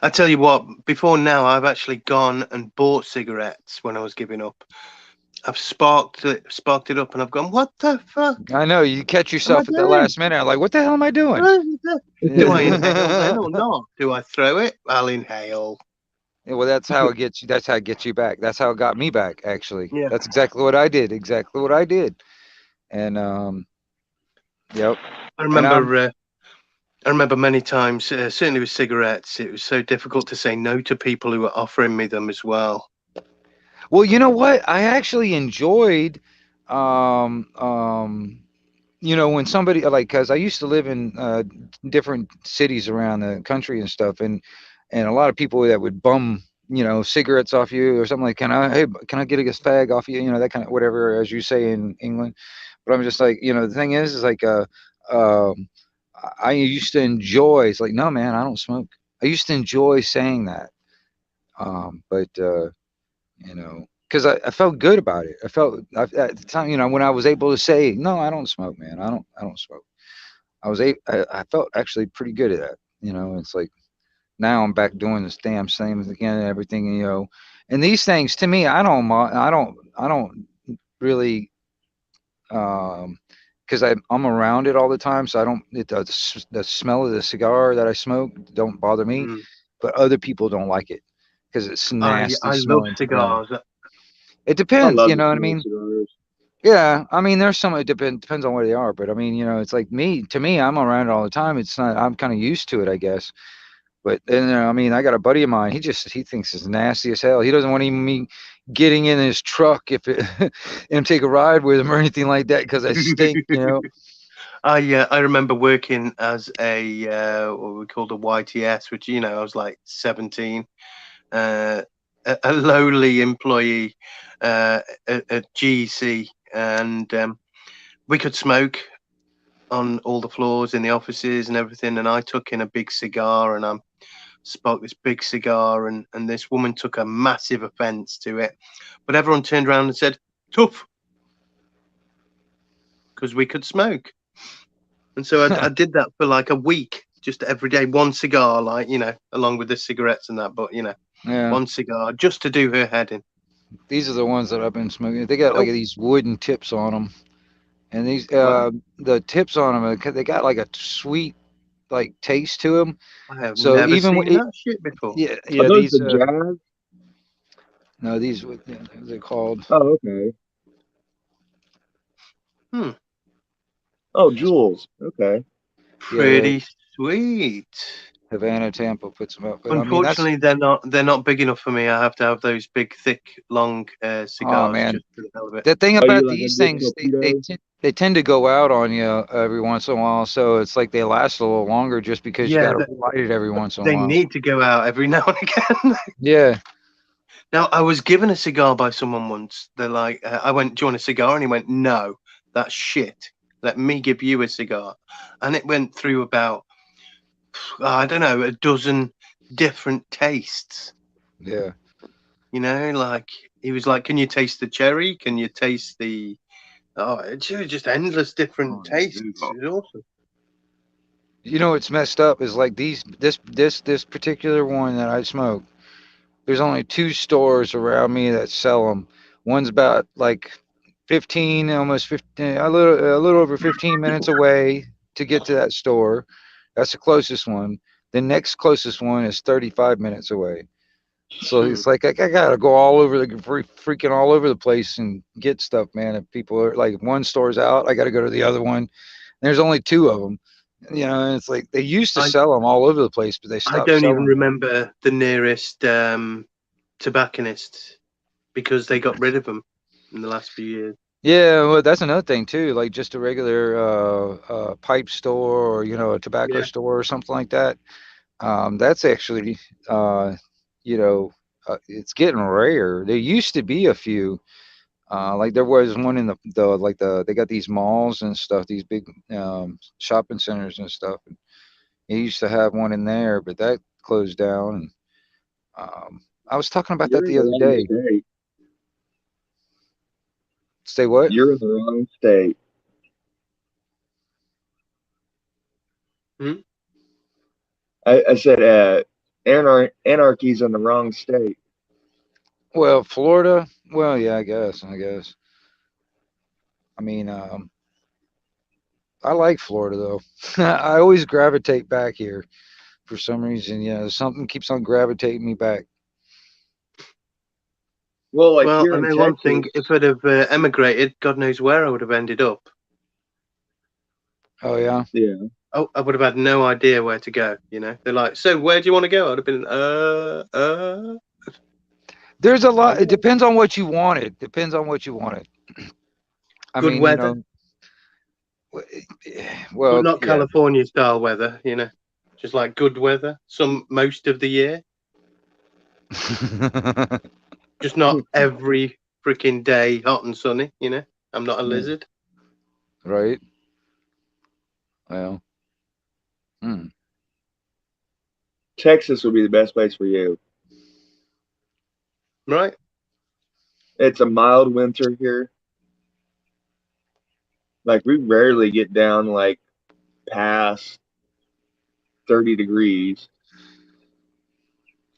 I tell you what, before now, I've actually gone and bought cigarettes when I was giving up. I've sparked it up, and I've gone, what the fuck? I know, you catch yourself at the last minute. I'm like, what the hell am I doing? Do I inhale then or not? Do I throw it? I'll inhale. Yeah, well, that's how it gets you. That's how it gets you back. That's how it got me back, actually. Yeah. That's exactly what I did. Exactly what I did. And yep. I remember many times, certainly with cigarettes, it was so difficult to say no to people who were offering me them as well. Well, you know what? I actually enjoyed, when somebody because I used to live in different cities around the country and stuff, and a lot of people that would bum cigarettes off you or something like, can I get a fag off you, that kind of whatever, as you say in England. But I'm just like, the thing is like I used to enjoy. It's like, no, man, I don't smoke. I used to enjoy saying that, but because I felt good about it. At the time, when I was able to say, no, I don't smoke, man. I don't smoke. I felt actually pretty good at that. It's like now I'm back doing this damn same again and everything. And these things to me, I don't really, because I'm around it all the time, so I don't. The smell of the cigar that I smoke don't bother me, but other people don't like it because it's nasty. I love cigars. It depends, you know what I mean? Cigars. Yeah, I mean, there's some. It depends on where they are, but I mean, it's like to me, I'm around it all the time. It's not. I'm kind of used to it, I guess. But then, I mean, I got a buddy of mine. He thinks it's nasty as hell. He doesn't want even me getting in his truck and take a ride with him or anything like that because I stink, I remember working as a what we called a YTS, which I was like 17, a lowly employee at GEC, and we could smoke on all the floors in the offices and everything. And I took in a big cigar and I smoked this big cigar, and this woman took a massive offense to it, but everyone turned around and said, tough, because we could smoke. And so I did that for like a week, just every day, one cigar, like, along with the cigarettes and that, but one cigar just to do her head in. These are the ones that I've been smoking. They got like these wooden tips on them, and these the tips on them, they got like a sweet like taste to them. I have never seen that shit before. Yeah, are those the Jazz? No, these they're called. Oh, okay. Oh, Jules. Okay. Pretty sweet. Havana Tampa puts them up. But unfortunately, they're not big enough for me. I have to have those big, thick, long cigars. Oh man, just for the hell of it. The thing about these things, they tend to go out on you every once in a while. So it's like they last a little longer just because you got to light it every once in a while. They need to go out every now and again. Yeah. Now, I was given a cigar by someone once. They're like, I went, do you want a cigar? And he went, no, that's shit. Let me give you a cigar. And it went through about, I don't know, a dozen different tastes. Yeah. Like, he was like, can you taste the cherry? Can you taste the... Oh, it's just endless different tastes. It was awesome. What's messed up is like this particular one that I smoke. There's only 2 stores around me that sell them. One's about like 15, almost 15, a little over 15 minutes away to get to that store. That's the closest one. The next closest one is 35 minutes away. So it's like I gotta go all over freaking all over the place and get stuff, man. If people are like, one store's out, I gotta go to the other one. There's only 2 of them. And it's like they used to sell them all over the place, but they stopped. I don't even remember the nearest tobacconist because they got rid of them in the last few years. Yeah, well, that's another thing too. Like just a regular pipe store, or a tobacco Yeah. store or something like that. That's actually, uh, it's getting rare. There used to be a few. Like there was one in they got these malls and stuff, these big shopping centers and stuff. And they used to have one in there, but that closed down. And I was talking about that You're in the the other wrong day. state. Say what? You're in the wrong state. Hmm? I said anarchy's in the wrong state. Well, Florida. Well, yeah, I guess. I mean, I like Florida though. I always gravitate back here for some reason. Something keeps on gravitating me back. Well, like Well, here I in know one thing. Texas, If I'd have emigrated, God knows where I would have ended up. Oh yeah. yeah. Oh, I would have had no idea where to go. They're like, so where do you want to go? I'd have been, There's a lot. It depends on what you wanted. Depends on what you wanted. I good mean, weather, but well, not yeah. California style weather. Just like good weather, most of the year, just not every freaking day hot and sunny. I'm not a lizard. Right. Well. Texas would be the best place for you. Right. It's a mild winter here. Like we rarely get down like past 30 degrees.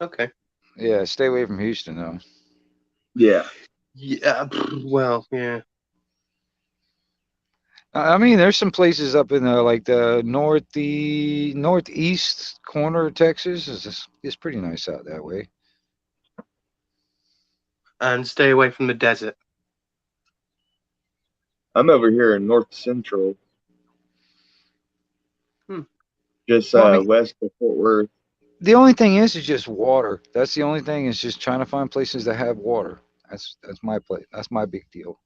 Okay. Yeah. Stay away from Houston though. Yeah. Yeah. Well, yeah. I mean, there's some places up in the northeast corner of Texas. It's pretty nice out that way. And stay away from the desert. I'm over here in North Central. Just Well, I mean, west of Fort Worth. the only thing is just water. That's the only thing, is just trying to find places that have water. That's my place. That's my big deal.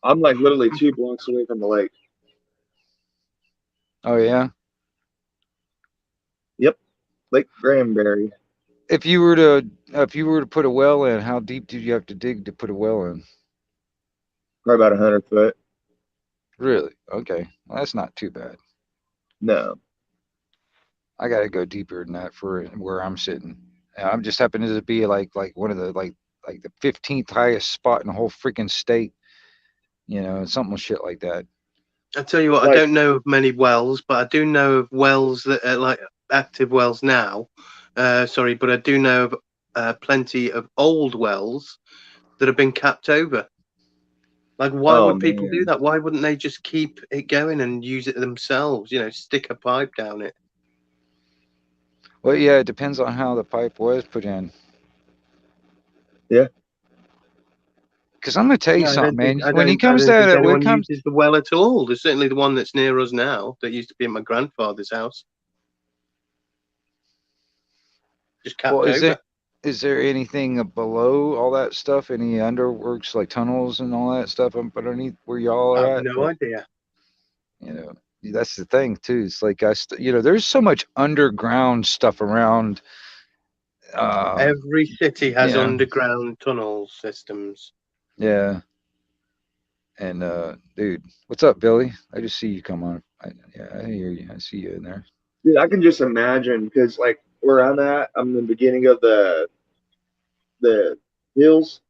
I'm like literally 2 blocks away from the lake. Oh yeah. Yep. Lake Granbury. If you were to put a well in, how deep do you have to dig to put a well in? Probably about 100 foot. Really? Okay. Well, that's not too bad. No. I got to go deeper than that for where I'm sitting. And I'm just happening to be like one of the like the 15th highest spot in the whole freaking state. Something shit like that. I tell you what, I don't know of many wells, but I do know of wells that are like active wells now. Sorry, but I do know of plenty of old wells that have been capped over. Like, why would people do that? Why wouldn't they just keep it going and use it themselves? Stick a pipe down it. Well, yeah, it depends on how the pipe was put in. Yeah. Because I'm gonna tell you something, man. When it comes to to anyone uses the well at all. There's certainly the one that's near us now that used to be at my grandfather's house. Just capped over. Is there anything below all that stuff? Any underworks like tunnels and all that stuff up underneath where y'all are I have at? no idea. That's the thing too. It's like there's so much underground stuff around. Every city has underground tunnel systems. Yeah. And dude, what's up, Billy? I just see you come on. I hear you. I see you in there. Dude, I can just imagine, because like where I'm at, I'm in the beginning of the hills.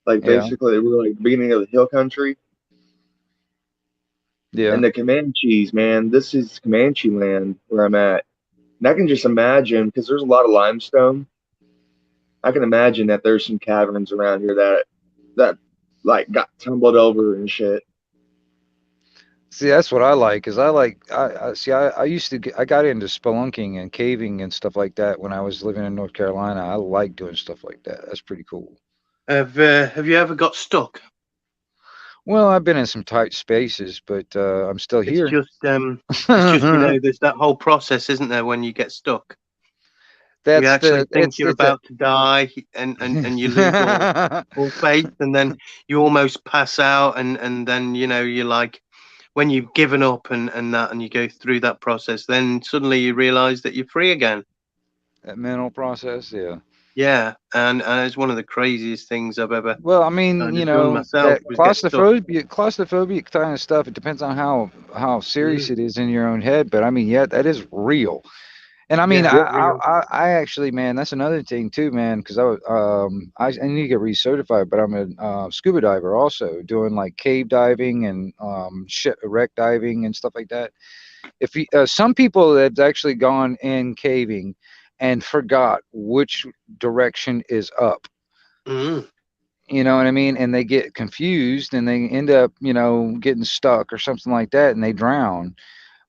Like basically we're like beginning of the hill country. Yeah. And the Comanches, man, this is Comanche land where I'm at. And I can just imagine, because there's a lot of limestone. I can imagine that there's some caverns around here that like got tumbled over and shit. See, that's what I like, because I used to I got into spelunking and caving and stuff like that when I was living in North Carolina. I like doing stuff like that. That's pretty cool. Have you ever got stuck? Well, I've been in some tight spaces, but I'm still here. It's just there's that whole process, isn't there, when you get stuck? That's you actually the think you're about to die, and you lose all faith, and then you almost pass out, and then you're like, when you've given up and that, and you go through that process, then suddenly you realize that you're free again. that mental process, yeah. Yeah, and it's one of the craziest things I've ever Well, I mean, done myself, that was get stuck. claustrophobia kind of stuff. It depends on how serious it is in your own head. But I mean, yeah, that is real. And I mean, Yeah, I actually, man, that's another thing too, man, because I need to get recertified, but I'm a scuba diver also, doing like cave diving and wreck diving and stuff like that. If you, some people have actually gone in caving and forgot which direction is up. mm. You know what I mean? And they get confused and they end up, getting stuck or something like that, and they drown.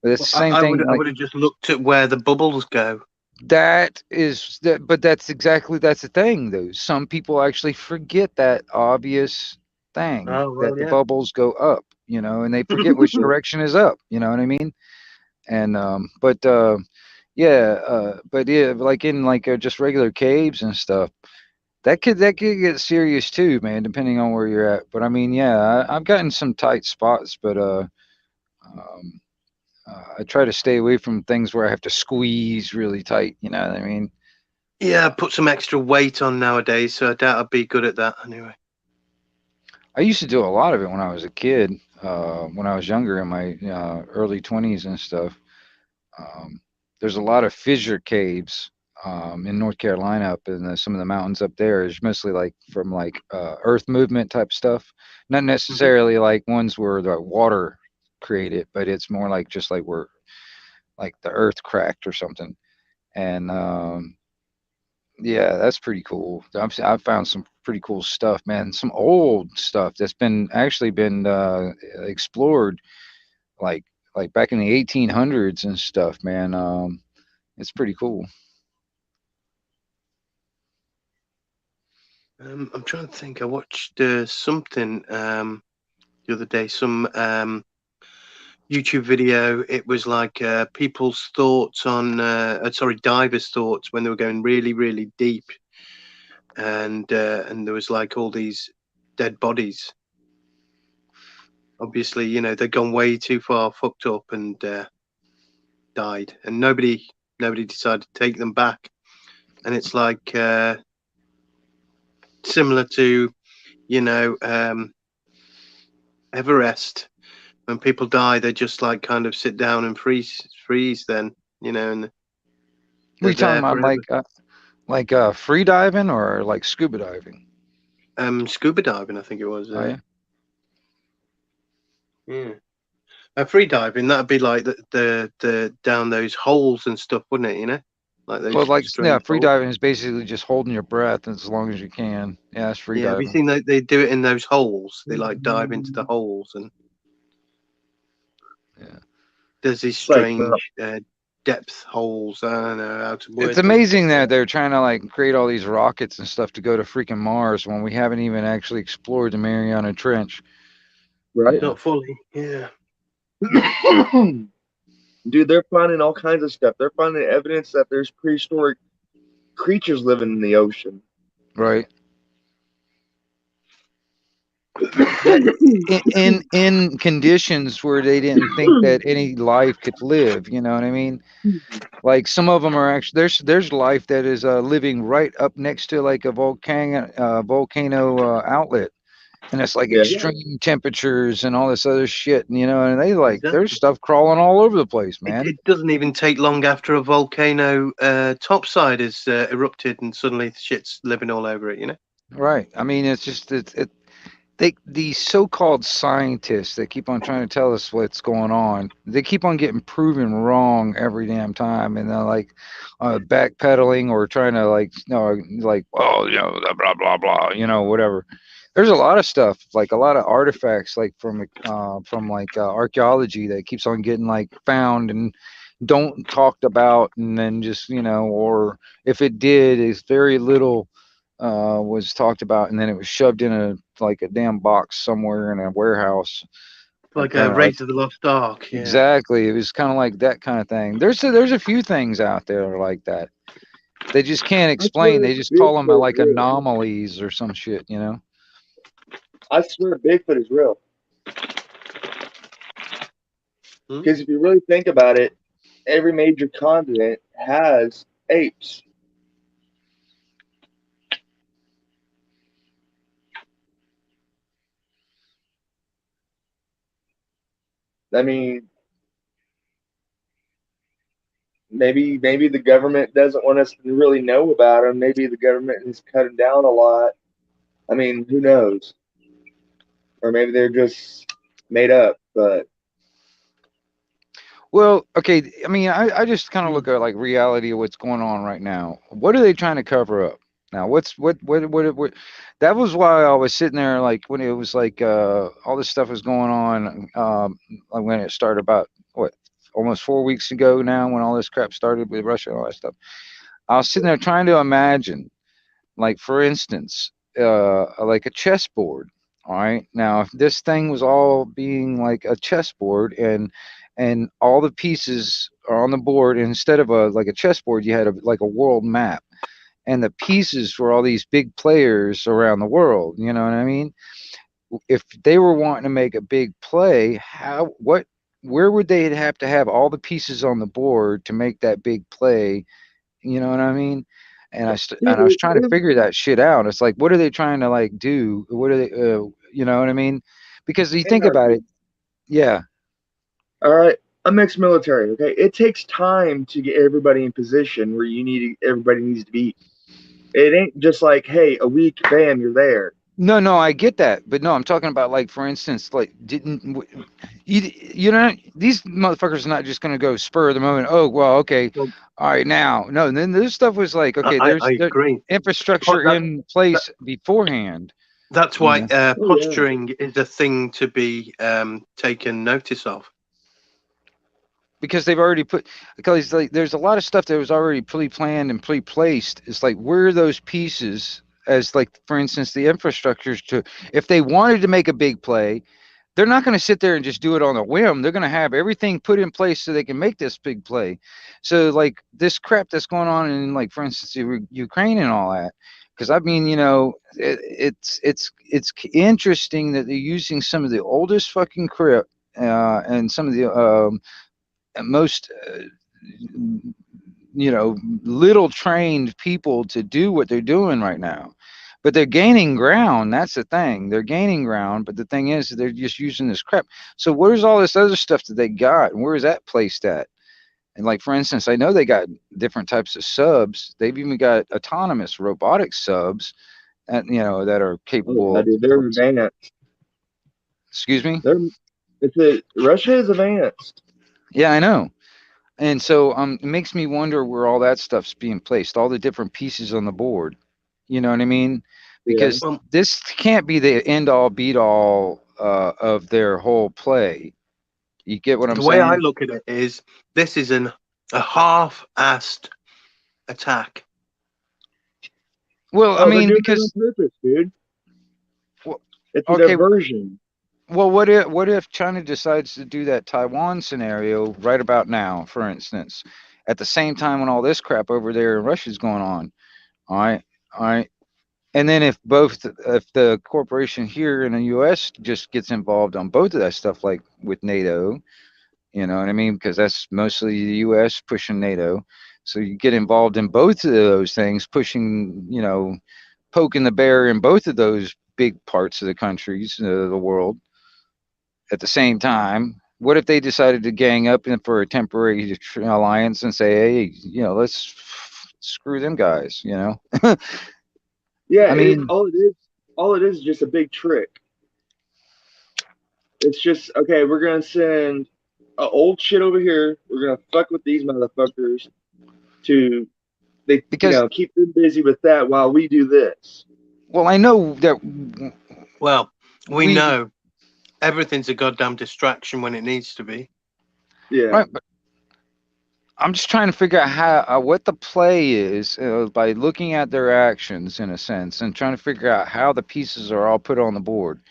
But it's the Well, same I thing. would Like, have just looked at where the bubbles go. that is that, but that's the thing though. Some people actually forget that obvious thing, Oh that well, the yeah. bubbles go up, and they forget which direction is up, you know what I mean? And but yeah, like in like just regular caves and stuff, that could get serious too, man, depending on where you're at. But I mean, yeah, I've gotten some tight spots, but um, I try to stay away from things where I have to squeeze really tight. You know what I mean? Yeah, put some extra weight on nowadays, so I doubt I'd be good at that anyway. I used to do a lot of it when I was a kid, when I was younger, in my early 20s and stuff. Um, there's a lot of fissure caves in North Carolina, up in some of the mountains up there. It's mostly like from like earth movement type stuff, not necessarily like ones where the water created, but it's more like just like where like the earth cracked or something. And yeah, that's pretty cool. I've found some pretty cool stuff, man. Some old stuff that's been explored, like back in the 1800s and stuff, man. It's pretty cool. I'm trying to think. I watched something the other day, some YouTube video. It was like people's thoughts on, divers' thoughts when they were going really, really deep, and there was like all these dead bodies. Obviously, they'd gone way too far, fucked up, and died, and nobody decided to take them back. And it's like similar to, Everest. When people die, they just like kind of sit down and freeze. Then and What are they're you talking there about, forever. like free diving or like scuba diving? Scuba diving, I think it was. Oh yeah. Yeah. Free diving, that'd be like the down those holes and stuff, wouldn't it? Like Well, those like, yeah, strange free holes. diving is basically just holding your breath as long as you can. Yeah, it's free Yeah, have you diving. seen that they do it in those holes? They like dive into the holes, and Yeah. there's these It's like strange depth holes. I don't know how to word It's them. amazing that they're trying to like create all these rockets and stuff to go to freaking Mars when we haven't even actually explored the Mariana Trench. right. Not fully, yeah. Dude, they're finding all kinds of stuff. They're finding evidence that there's prehistoric creatures living in the ocean. Right. In conditions where they didn't think that any life could live, you know what I mean? Like some of them are actually there's life that is living right up next to like a volcano outlet, and it's like Yeah. extreme temperatures and all this other shit, and they like there's Exactly. stuff crawling all over the place, man. It doesn't even take long after a volcano topside has erupted, and suddenly shit's living all over it. Right. I mean, it's just these so-called scientists that keep on trying to tell us what's going on, they keep on getting proven wrong every damn time, and they're like backpedaling or trying to blah blah blah, whatever. There's a lot of stuff, like a lot of artifacts, like from archaeology that keeps on getting like found and don't talked about, and then just or if it did, is very little was talked about, and then it was shoved in a damn box somewhere in a warehouse. Like Kind a of Race of the Lost Ark. Yeah. exactly. It was kind of like that kind of thing. There's a few things out there like that, They just can't explain. They just call them like anomalies or some shit, you know? I swear Bigfoot is real. Because if you really think about it, every major continent has apes. I mean, maybe the government doesn't want us to really know about them. Maybe the government is cutting down a lot. I mean, who knows? Or maybe they're just made up. But well, okay. I mean, I just kind of look at like reality of what's going on right now. What are they trying to cover up? Now, what? That was why I was sitting there, like when it was like all this stuff was going on. Like when it started about what, almost 4 weeks ago now, when all this crap started with Russia and all that stuff. I was sitting there trying to imagine, like for instance, like a chessboard. All right. Now, if this thing was all being like a chessboard, and all the pieces are on the board, and instead of a chessboard, you had like a world map, and the pieces for all these big players around the world. You know what I mean? If they were wanting to make a big play, where would they have to have all the pieces on the board to make that big play? You know what I mean? And I was trying to figure that shit out. It's like, what are they trying to like do? What are they, you know what I mean? Because you think about it, yeah. All right, I'm ex-military. Okay, it takes time to get everybody in position where everybody needs to be. It ain't just like, hey, a week, bam, you're there. No, I get that, but no, I'm talking about like, for instance, like you know, these motherfuckers are not just gonna go spur of the moment. Oh well, okay, all right, now no. And then this stuff was like, okay, there's infrastructure in place beforehand. That's why posturing is a thing to be taken notice of. Because they've already because like there's a lot of stuff that was already pre-planned and pre-placed. It's like, where are those pieces? As like, for instance, the infrastructures if they wanted to make a big play, they're not going to sit there and just do it on a whim. They're going to have everything put in place so they can make this big play. So like this crap that's going on in, like, for instance, Ukraine and all that. Because I mean, you know, it's interesting that they're using some of the oldest fucking crypt and some of the most you know, little trained people to do what they're doing right now. But they're gaining ground. That's the thing. They're gaining ground. But the thing is, they're just using this crap. So where's all this other stuff that they got? And where is that placed at? And like, for instance, I know they got different types of subs. They've even got autonomous robotic subs, that, you know, that are capable. They're advanced. Excuse me? Russia is advanced. Yeah, I know. And so it makes me wonder where all that stuff's being placed, all the different pieces on the board. You know what I mean? Because this can't be the end-all, beat-all of their whole play. You get what I'm saying? The way I look at it is, this is a half-assed attack. Well, I mean, because on purpose, dude. Well, it's a diversion. Well, what if China decides to do that Taiwan scenario right about now, for instance, at the same time when all this crap over there in Russia's going on? All right. And then if the corporation here in the U.S. just gets involved on both of that stuff, like with NATO, you know what I mean? Because that's mostly the U.S. pushing NATO. So you get involved in both of those things, pushing, you know, poking the bear in both of those big parts of the countries, the world. At the same time, what if they decided to gang up for a temporary alliance and say, hey, you know, let's screw them guys, you know? Yeah, I mean, all it is just a big trick. It's just, okay, we're gonna send old shit over here. We're gonna fuck with these motherfuckers to keep them busy with that while we do this. Well, I know that. Well, we know everything's a goddamn distraction when it needs to be. Yeah. Right, but I'm just trying to figure out how what the play is by looking at their actions, in a sense, and trying to figure out how the pieces are all put on the board.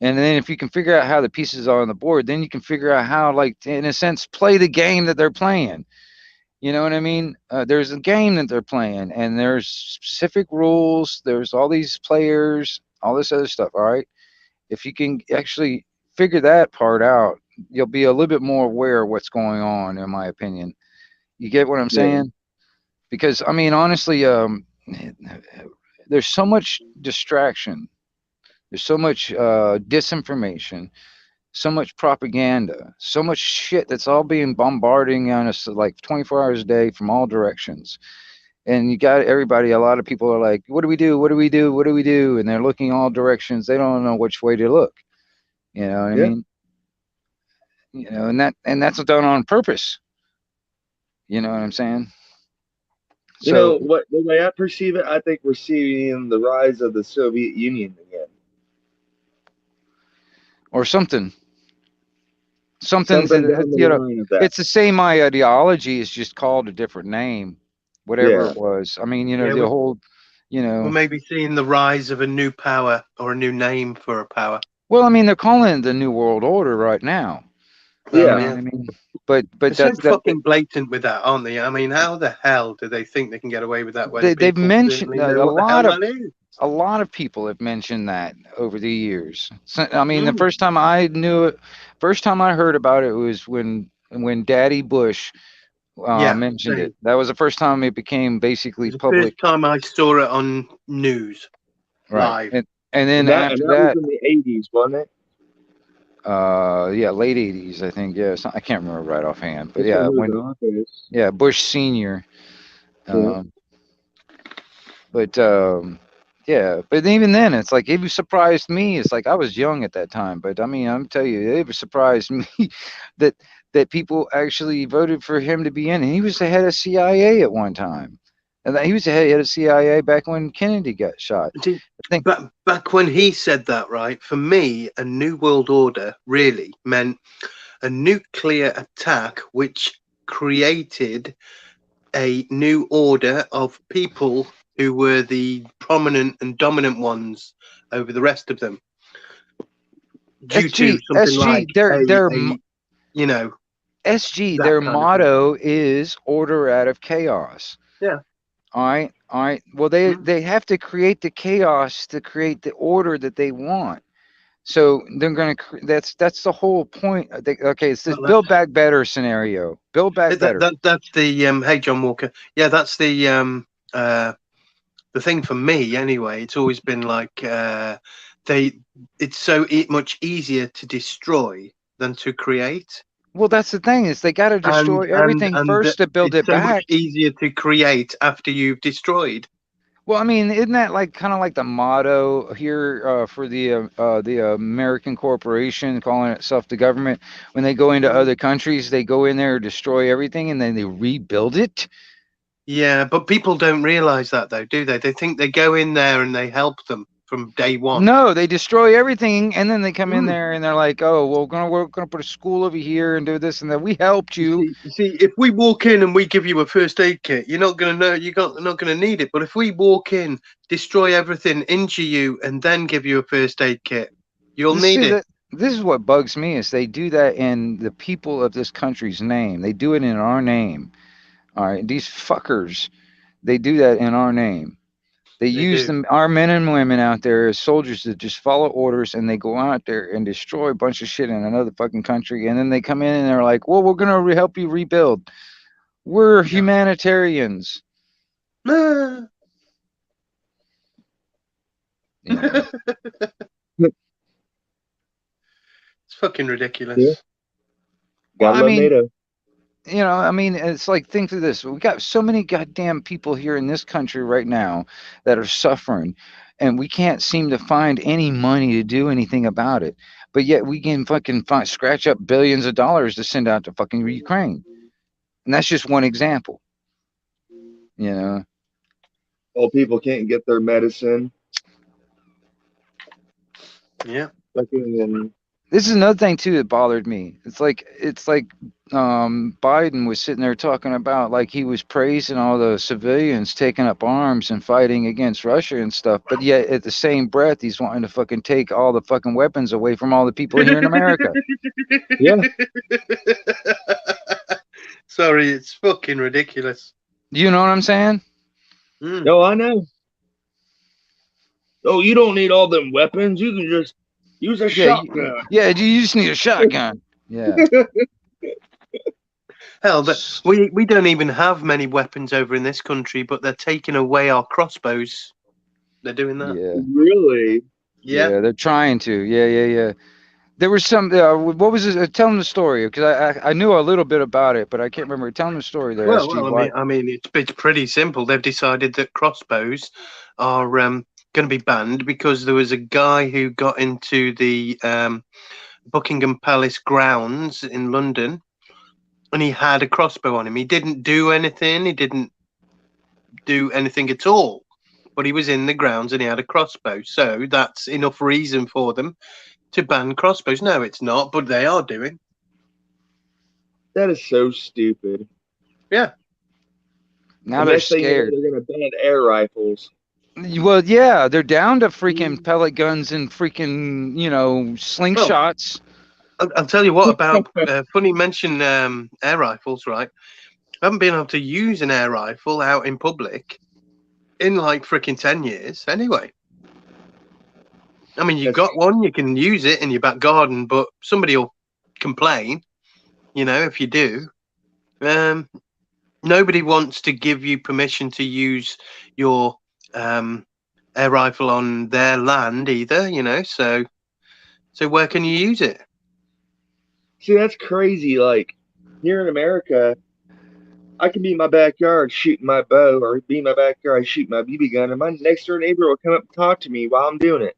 And then if you can figure out how the pieces are on the board, then you can figure out how, like, in a sense, play the game that they're playing. You know what I mean? There's a game that they're playing, and there's specific rules. There's all these players, all this other stuff. All right. If you can actually figure that part out, you'll be a little bit more aware of what's going on, in my opinion. You get what I'm Yeah. saying? Because I mean, honestly, there's so much distraction. There's so much disinformation, so much propaganda, so much shit that's all being bombarding on us like 24 hours a day from all directions. And you got everybody, a lot of people are like, what do we do? What do we do? What do we do? And they're looking all directions. They don't know which way to look. You know what I Yeah. mean? You know, and that's done on purpose. You know what I'm saying? You So, know what? The way I perceive it, I think we're seeing the rise of the Soviet Union again. or something. Something's, Something down the you know, line of that. it's the same ideology. It's just called a different name, whatever Yeah. it was. I mean, you know, Yeah, the whole, you We're know, maybe seeing the rise of a new power or a new name for a power. well, I mean, they're calling it the New World Order right now. Well, You Yeah. know what I mean? But They're so that's that. fucking blatant with that, aren't they? I mean, how the hell do they think they can get away with that when They've people mentioned certainly know what the hell that is? a lot of people have mentioned that over the years. So, I mean, the Mm. first time I knew it, first time I heard about it was when Daddy Bush Yeah, mentioned same. it. That was the first time it became It basically was the public, first time I saw it on news right? live. And then And that after was that, in the 80s, wasn't it? yeah, late '80s, I think. Yeah, I can't remember right offhand, but That's when yeah, he was when in office. yeah, Bush Senior. Yeah. Um, but yeah, but even then, it's like it surprised me. It's like I was young at that time, but I mean, I'm telling you, it surprised me that people actually voted for him to be in. And he was the head of CIA at one time, and that he was the head of CIA back when Kennedy got shot. See, I think. But back when he said that, right, for me, a new world order really meant a nuclear attack which created a new order of people who were the prominent and dominant ones over the rest of them. Due to something like you know, SG, that their kind of thing. motto is order out of chaos. Yeah. All right. All right. Well, they have to create the chaos to create the order that they want. So they're going to. That's the whole point. Okay, it's this Well, build back better scenario. Build back better. That's the hey John Walker. Yeah, that's the thing for me anyway. It's always been like it's so much easier to destroy than to create. Well, that's the thing is they got to destroy everything first to build it so back. Much easier to create after you've destroyed. Well, I mean, isn't that like kind of like the motto here for the American corporation calling itself the government? When they go into other countries, they go in there, destroy everything, and then they rebuild it. Yeah, but people don't realize that though, do they? They think they go in there and they help them from day one. No, they destroy everything, and then they come in there and they're like, "Oh, well, we're gonna put a school over here and do this and that. We helped you." You see, if we walk in and we give you a first aid kit, you're not gonna know. You're not gonna need it. But if we walk in, destroy everything, injure you, and then give you a first aid kit, you'll need it. This is what bugs me is they do that in the people of this country's name. They do it in our name. All right, these fuckers, they do that in our name. They use our men and women out there as soldiers to just follow orders, and they go out there and destroy a bunch of shit in another fucking country, and then they come in and they're like, "Well, we're gonna help you rebuild. We're humanitarians." Yeah. It's fucking ridiculous. Yeah. Well, I mean, NATO. you know, I mean, it's like, think of this. We got so many goddamn people here in this country right now that are suffering, and we can't seem to find any money to do anything about it. But yet we can fucking scratch up billions of dollars to send out to fucking Ukraine. And that's just one example. You know? Old people can't get their medicine. Yeah. This is another thing too that bothered me. It's like Biden was sitting there talking about like he was praising all the civilians taking up arms and fighting against Russia and stuff, but yet at the same breath he's wanting to fucking take all the fucking weapons away from all the people here in America. Yeah. Sorry, it's fucking ridiculous. You know what I'm saying? Mm. No, I know. Oh, you don't need all them weapons. You can just use a shotgun. You just need a shotgun. Yeah. Hell, we don't even have many weapons over in this country, but they're taking away our crossbows. They're doing that. Yeah. Really? Yeah. They're trying to. Yeah. There was some. What was it? Tell them the story, because I knew a little bit about it, but I can't remember. Tell them the story there. Well, I mean, it's pretty simple. They've decided that crossbows are going to be banned because there was a guy who got into the Buckingham Palace grounds in London, and he had a crossbow on him. He didn't do anything. He didn't do anything at all, but he was in the grounds and he had a crossbow. So that's enough reason for them to ban crossbows. No, it's not, but they are doing. That is so stupid. Yeah. Now they're scared. They're going to ban air rifles. Well, yeah, they're down to freaking pellet guns and freaking, slingshots. I'll tell you what about funny mention air rifles, right? I haven't been able to use an air rifle out in public in like freaking 10 years anyway. I mean, you've got one, you can use it in your back garden, but somebody will complain, if you do. Nobody wants to give you permission to use your air rifle on their land either, so where can you use it? See, that's crazy. Like, here in America, I can be in my backyard shooting my bow, or be in my backyard shooting my BB gun, and my next door neighbor will come up and talk to me while I'm doing it.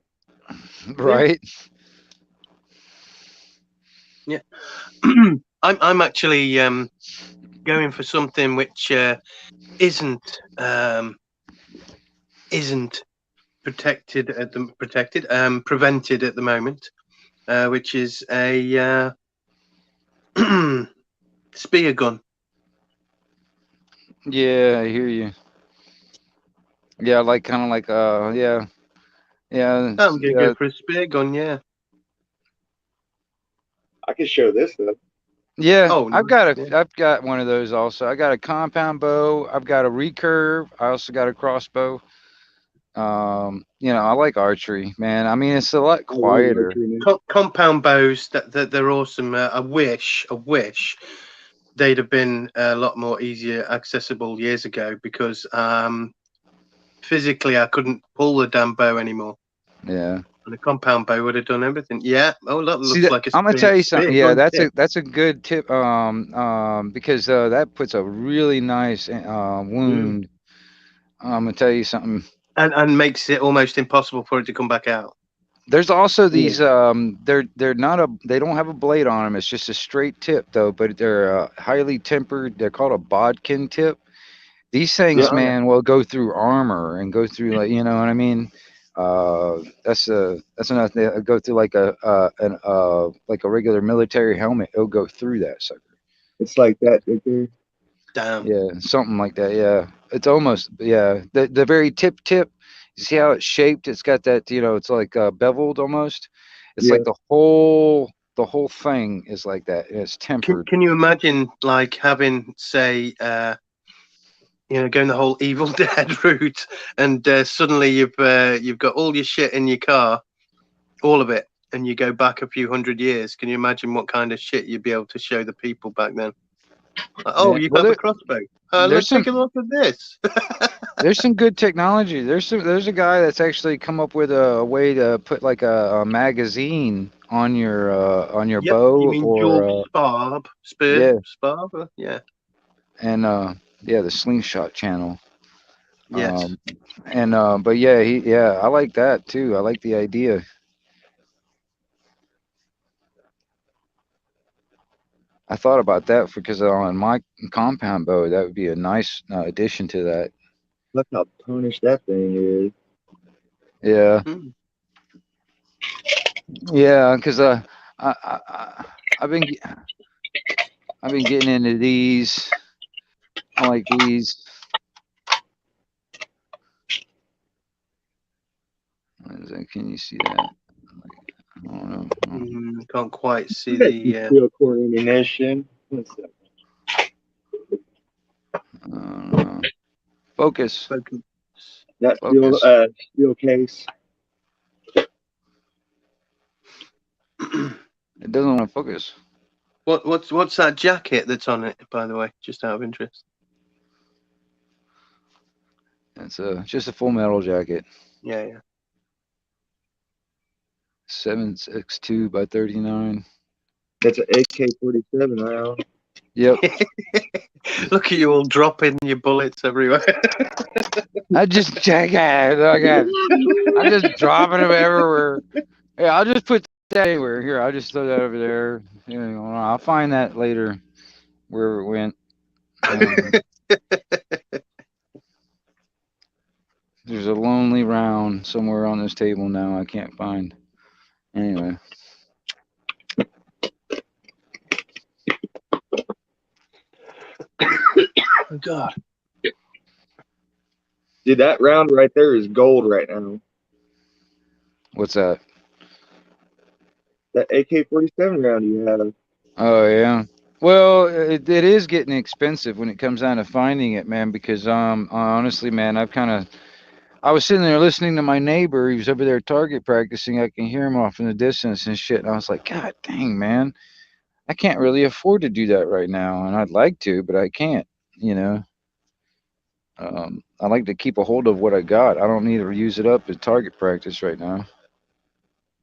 Right. Yeah. I'm actually going for something which isn't prevented at the moment, which is a spear gun. Yeah, I hear you. Yeah, I'm gonna go for a spear gun. Yeah, I can show this though. Yeah, I've got one of those also. I got a compound bow. I've got a recurve. I also got a crossbow. I like archery, man. I mean, it's a lot quieter. Compound bows, that they're awesome. I wish they'd have been a lot more easier accessible years ago, because physically I couldn't pull the damn bow anymore. Yeah. And a compound bow would have done everything. Yeah. Oh, that looks like a I'm gonna tell you something. Yeah, that's a good tip. Because that puts a really nice wound. I'm gonna tell you something. And makes it almost impossible for it to come back out. There's also these they don't have a blade on them. It's just a straight tip though, but they're highly tempered. They're called a bodkin tip. These things, man, will go through armor and go through, like, you know what I mean? That's enough. They go through like a regular military helmet. It'll go through that sucker. It's like that right there. Damn. Yeah, something like that. Yeah, it's almost, yeah. The very tip. You see how it's shaped? It's got that, it's like beveled almost. It's like the whole thing is like that. And it's tempered. Can you imagine like having, say, going the whole Evil Dead route, and suddenly you've got all your shit in your car, all of it, and you go back a few hundred years? Can you imagine what kind of shit you'd be able to show the people back then? Like, you've got a crossbow. Let's take a look at this. There's some good technology. There's a guy that's actually come up with a way to put like a magazine on your bow. You mean your spar? Yeah. And the slingshot channel. Yes. But yeah, I like that too. I like the idea. I thought about that because on my compound bow, that would be a nice addition to that. Look how punished that thing is. Yeah. Yeah, because I've been getting into these. I like these. Can you see that? I don't know. Can't quite see the steel cord ammunition. Focus. That Focus. steel case. It doesn't want to focus. What's that jacket that's on it, by the way? Just out of interest. It's just a Full Metal jacket. Yeah. 7.62 by 39. That's an AK-47 round. Yep. Look at you all dropping your bullets everywhere. I just I'm just dropping them everywhere. Yeah, I'll just put that anywhere. Here, I'll just throw that over there. You know, I'll find that later, wherever it went. There's a lonely round somewhere on this table now. I can't find. Anyway. Oh God. Dude, that round right there is gold right now. What's that? That AK-47 round you have. Oh yeah. Well, it is getting expensive when it comes down to finding it, man. Because honestly, man, I was sitting there listening to my neighbor. He was over there target practicing. I can hear him off in the distance and shit. And I was like, God dang, man, I can't really afford to do that right now. And I'd like to, but I can't. You know. I like to keep a hold of what I got. I don't need to use it up at target practice right now.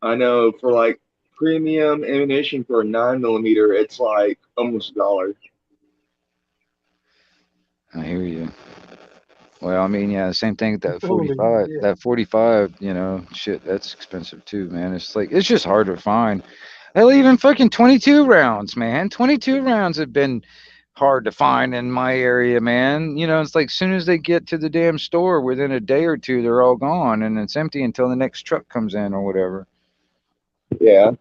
I know for like premium ammunition for a 9mm, it's like almost $1. I hear you. Well, I mean, yeah, same thing with that Holy 45. shit. That 45, you know, shit, that's expensive too, man. It's like it's just hard to find. Hell, even fucking 22 rounds, man. 22 rounds have been hard to find in my area, man. You know, it's like as soon as they get to the damn store, within a day or two, they're all gone, and it's empty until the next truck comes in or whatever. Yeah.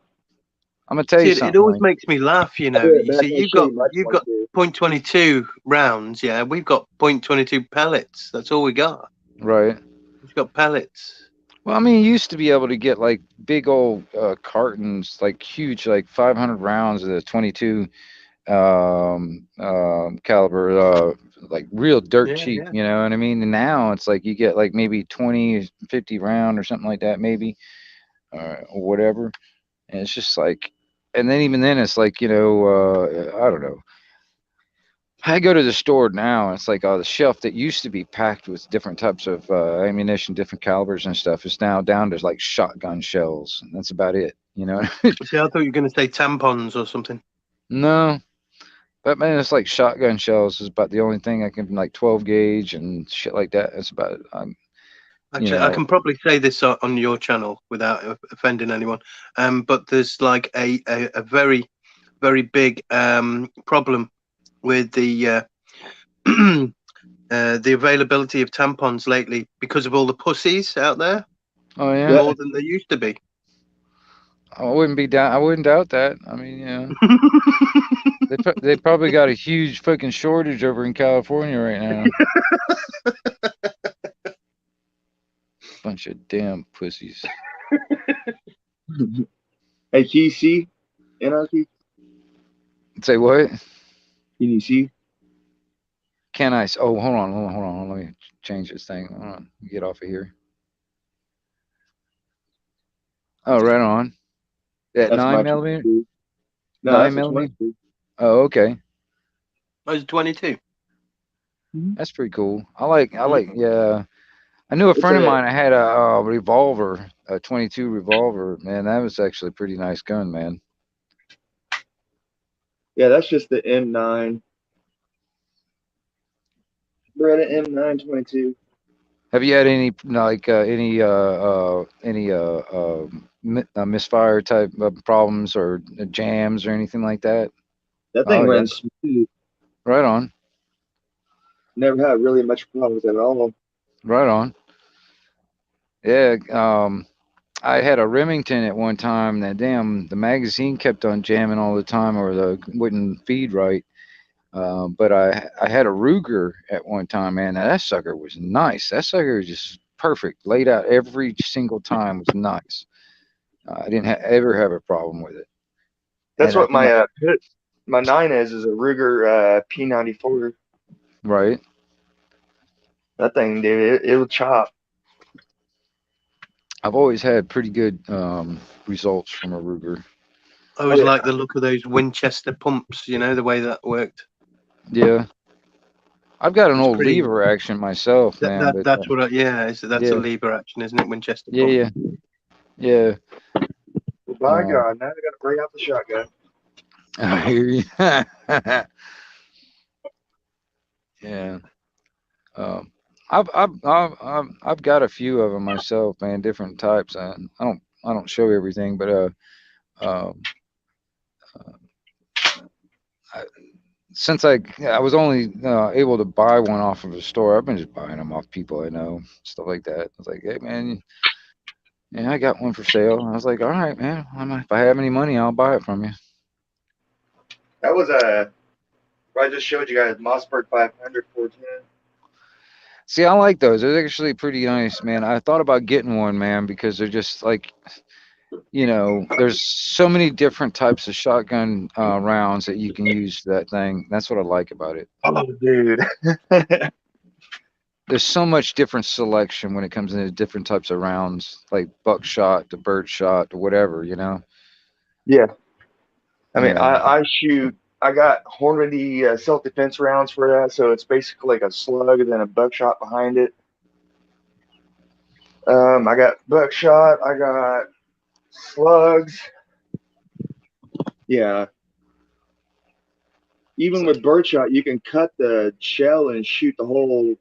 I'm gonna tell you See, something. it always Like, makes me laugh, you know. Yeah, You man, see, I'll you've show got you my you've got 22. .22 rounds, yeah. We've got .22 pellets. That's all we got. right. We've got pellets. Well, I mean, you used to be able to get like big old cartons, like huge, like 500 rounds of the 22 caliber, like real dirt Yeah, cheap, yeah. you know what I mean? And now it's like you get like maybe 20, 50 round or something like that, maybe, or whatever. And it's just like, and then even then it's like, you know, I don't know. I go to the store now. It's like the shelf that used to be packed with different types of ammunition, different calibers and stuff, is now down to like shotgun shells. And that's about it, you know? See, I thought you were going to say tampons or something. No, but man, it's like shotgun shells is about the only thing I can, like 12 gauge and shit like that. That's about it. Actually, You I know, can probably say this on your channel without offending anyone. But there's like a very, very big problem with the the availability of tampons lately because of all the pussies out there, oh yeah, Yeah. more than there used to be. I wouldn't doubt that. I mean, you know, they probably got a huge fucking shortage over in California right now. Bunch of damn pussies. Hey, can you see Anarchy? Say what? Can you see? Can I? Oh, hold on. Let me change this thing. Hold on. Get off of here. Oh, right on. That That's my 9mm. 22. No, 9 that's a millimeter. 22. Oh, okay. I was 22. That's pretty cool. Yeah. I knew a It's friend of a- mine. I had a revolver, a 22 revolver. Man, that was actually a pretty nice gun, man. Yeah, that's just the M9. Beretta M9 22. Have you had any like misfire type of problems or jams or anything like that? That Oh thing yeah. runs smooth. Right on. Never had really much problems at all. Right on. Yeah. I had a Remington at one time. That the magazine kept on jamming all the time, or wouldn't feed right. But I had a Ruger at one time, man. That sucker was nice. That sucker was just perfect. Laid out every single time was nice. I didn't ever have a problem with it. That's And what my 9 is a Ruger P94. right. That thing, dude, it'll chop. I've always had pretty good results from a Ruger. I always like the look of those Winchester pumps. You know the way that worked. Yeah. I've got an It's old pretty- lever action myself, man. but, That's what. That's yeah. a lever action, isn't it? Winchester pump. Yeah. Well, by God, now I got to bring out the shotgun. I hear you. Yeah. I've got a few of them myself, man. Different types. I don't show everything, but since I was only able to buy one off of a store, I've been just buying them off people I know, stuff like that. I was like, hey man, yeah, I got one for sale. I was like, all right, man. If I have any money, I'll buy it from you. That was I just showed you guys Mossberg 500 410. See, I like those. They're actually pretty nice, man. I thought about getting one, man, because they're just like, there's so many different types of shotgun rounds that you can use for that thing. That's what I like about it. Oh, dude. There's so much different selection when it comes into different types of rounds, like buckshot to birdshot to whatever, Yeah. I mean, Yeah. I got Hornady self-defense rounds for that, so it's basically like a slug and then a buckshot behind it. I got buckshot, I got slugs. Yeah. Even with birdshot, you can cut the shell and shoot the whole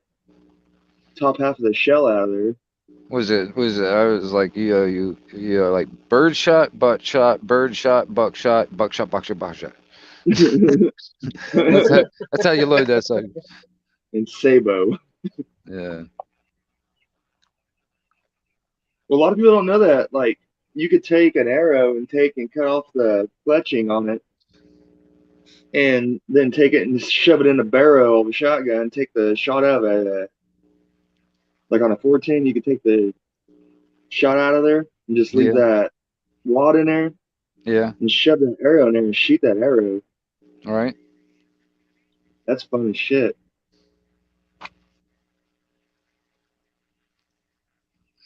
top half of the shell out of there. Was it? I was like, you like birdshot, buckshot, birdshot, buckshot, buckshot, buckshot, buckshot. That's how you load that sucker. And Sabo. Yeah. Well, a lot of people don't know that. Like, you could take an arrow and cut off the fletching on it, and then take it and shove it in the barrel of a shotgun, take the shot out of it. Like on a 410, you could take the shot out of there and just leave that wad in there. Yeah. And shove that arrow in there and shoot that arrow. All right. That's fun as shit.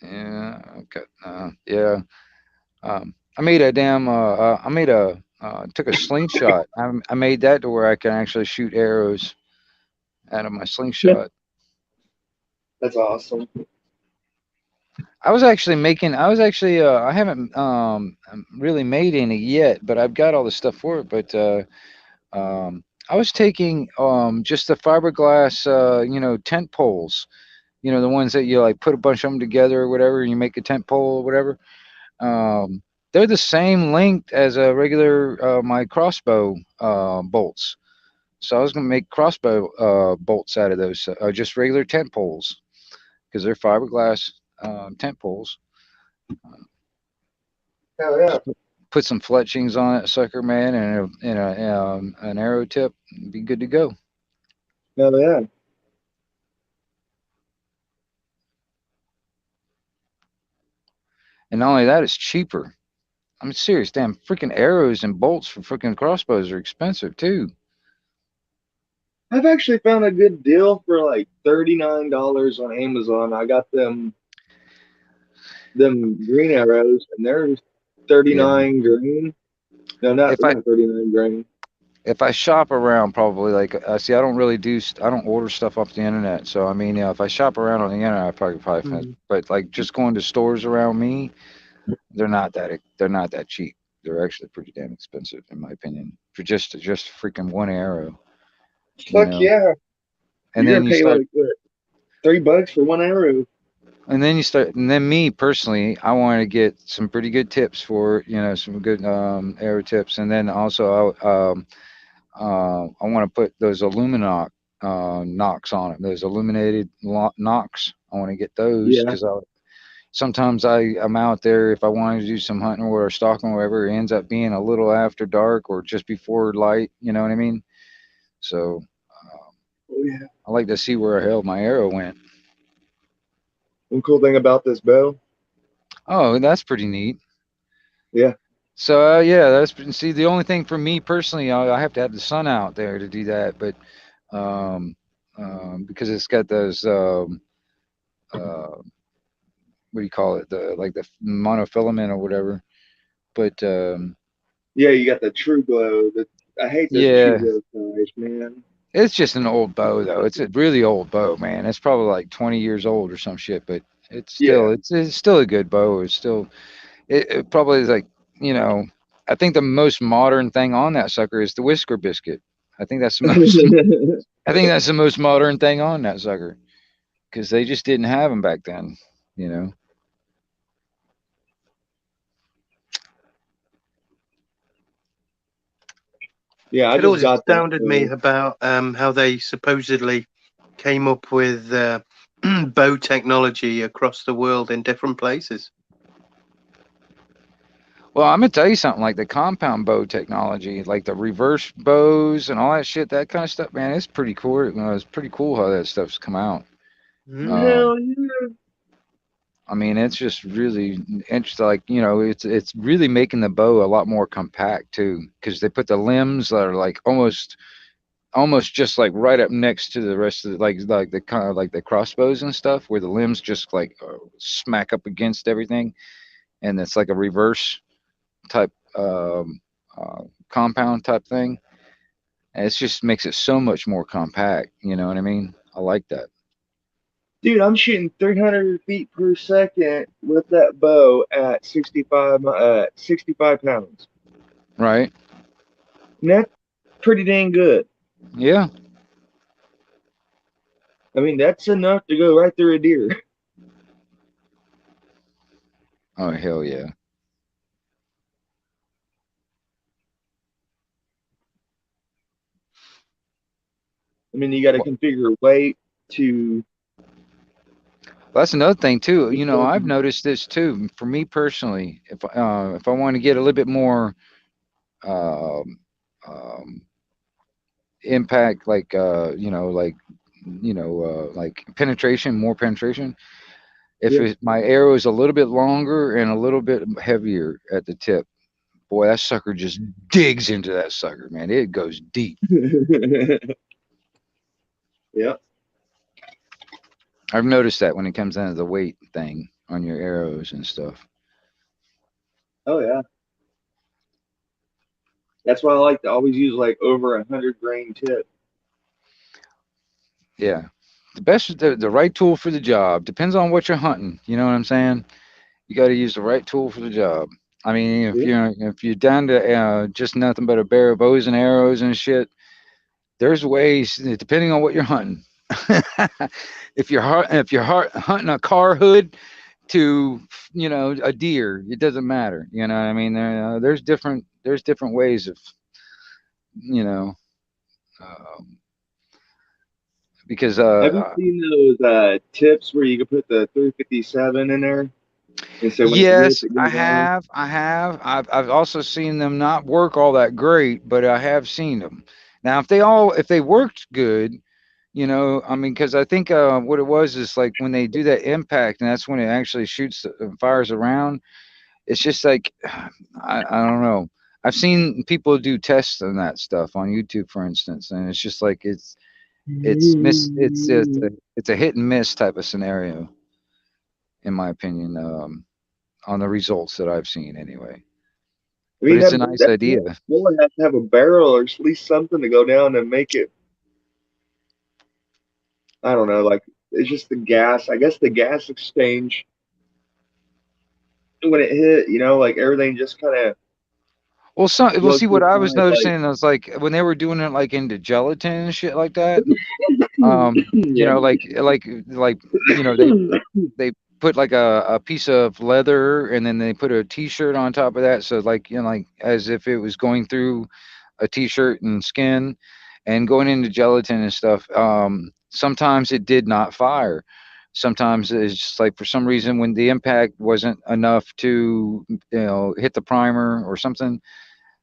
Yeah. Okay. Yeah. I made a damn. Took a slingshot. I made that to where I can actually shoot arrows out of my slingshot. That's awesome. I haven't really made any yet, but I've got all the stuff for it. But I was taking just the fiberglass, tent poles, the ones that you like put a bunch of them together or whatever, and you make a tent pole or whatever. They're the same length as a regular my crossbow bolts. So I was gonna make crossbow bolts out of those, just regular tent poles, because they're fiberglass tent poles. Hell yeah. Put some fletchings on it, sucker, man, and an arrow tip. Be good to go. Hell yeah. And not only that, it's cheaper. I'm serious. Damn, freaking arrows and bolts for freaking crossbows are expensive too. I've actually found a good deal for like $39 on Amazon. I got them green arrows, and they're 39 green. No, not 39 green. If I shop around, probably I don't order stuff off the internet. So I mean, if I shop around on the internet, I probably find, but like just going to stores around me, they're not that cheap. They're actually pretty damn expensive, in my opinion, for just freaking one arrow. Fuck yeah! And you're then you start like what, $3 for one arrow. And then me personally, I want to get some pretty good tips for some good arrow tips, and then also I want to put those Illuminox nocks on it. Those illuminated nocks. I want to get those because sometimes I'm out there if I wanted to do some hunting or stalking or whatever. It ends up being a little after dark or just before light. You know what I mean? So I like to see where the hell my arrow went. One cool thing about this bow. Oh, that's pretty neat. Yeah. So the only thing for me personally, I have to have the sun out there to do that. But because it's got those what do you call it, the like the monofilament or whatever. But Yeah, you got the True Glow. I hate those True yeah, Glow cars, man. it's just an old bow though. It's a really old bow, man. It's probably like 20 years old or some shit, but Yeah. it's still a good bow. It's still it probably is like, you know, I think the most modern thing on that sucker is the Whisker Biscuit. I think that's the most I think that's the most modern thing on that sucker because they just didn't have them back then, you know. Yeah, I It just always got that. astounded me about how they supposedly came up with bow technology across the world in different places. Well, I'm gonna tell you something like the compound bow technology, like the reverse bows and all that shit, that kind of stuff, man. It's pretty cool. It's pretty cool how that stuff's come out. Um, Hell yeah. I mean, it's just really interesting. Like, you know, it's really making the bow a lot more compact too, because they put the limbs that are like almost just like right up next to the rest of the, like the kind of like the crossbows and stuff, where the limbs just like smack up against everything, and it's like a reverse type compound type thing. And it just makes it so much more compact. You know what I mean? I like that. Dude, I'm shooting 300 feet per second with that bow at 65 pounds. Right? And that's pretty dang good. Yeah. I mean, that's enough to go right through a deer. Oh hell yeah. I mean, you got to Well, configure weight to. that's another thing too. You know, I've noticed this too. For me personally, if I want to get a little bit more um, um, impact, like like penetration, more penetration. If Yeah. my arrow is a little bit longer and a little bit heavier at the tip, boy, that sucker just digs into that sucker, man. It goes deep. Yeah. I've noticed that when it comes down to the weight thing on your arrows and stuff. Oh yeah. That's why I like to always use like over 100 grain tip. Yeah. The right tool for the job depends on what you're hunting. You know what I'm saying? You got to use the right tool for the job. I mean, Yeah. if you're down to just nothing but a pair of bows and arrows and shit, there's ways depending on what you're hunting. If you're hunting a car hood to, you know, a deer, it doesn't matter. You know what I mean? There's different ways of, you know, um, because Have you seen those tips where you can put the 357 in there? And so when it hits, yes, it goes on? I've also seen them not work all that great, but I have seen them. Now, if they worked good, you know, I mean, because I think what it was is like when they do that impact, and that's when it actually shoots fires around. It's just like I don't know. I've seen people do tests on that stuff on YouTube, for instance, and it's just like it's a hit and miss type of scenario, in my opinion, on the results that I've seen anyway. I But mean, it's a nice that idea. bullet has to have a barrel or at least something to go down and make it. I don't know, like it's just the gas. I guess the gas exchange when it hit, like everything just kind of We'll see floats what I was aside. Like, noticing was like when they were doing it like into gelatin and shit like that. You yeah, know, you know, they put like a piece of leather and then they put a t-shirt on top of that, so like, you know, like as if it was going through a t-shirt and skin and going into gelatin and stuff. Sometimes it did not fire. Sometimes it's just like for some reason when the impact wasn't enough to, you know, hit the primer or something.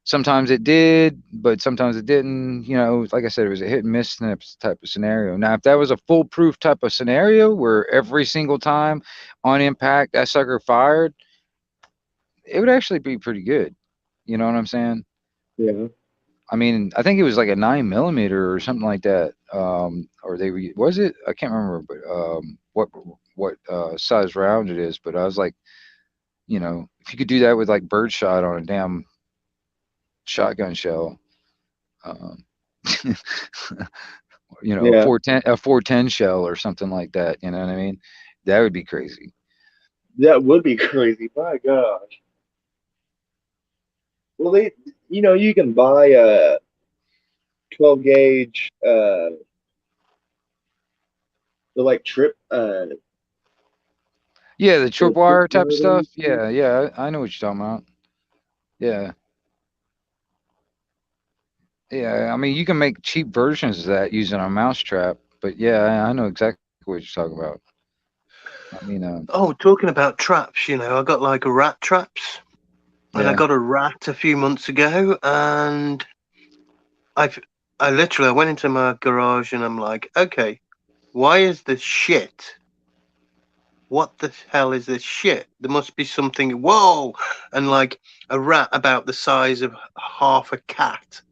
Sometimes it did, but sometimes it didn't. You know, like I said, it was a hit and miss type of scenario. Now, if that was a foolproof type of scenario where every single time on impact that sucker fired, it would actually be pretty good. You know what I'm saying? yeah. I mean, I think it was like a 9mm or something like that. or was it? I can't remember, but what size round it is. But I was like, you know, if you could do that with like birdshot on a damn shotgun shell, um, you know, Yeah. a 410 shell or something like that. You know what I mean? That would be crazy. That would be crazy. My gosh. Well, you can buy a 12 gauge, the like trip, Yeah, the the tripwire type of trip stuff. Yeah, yeah, I know what you're talking about. Yeah, yeah. I mean, you can make cheap versions of that using a mousetrap. But yeah, I know exactly what you're talking about. I mean, Oh, talking about traps, I got like a rat traps, and I yeah. got a rat a few months ago, and I went into my garage and I'm like, okay, why is this shit? What the hell is this shit? There must be something. Whoa! And like a rat about the size of half a cat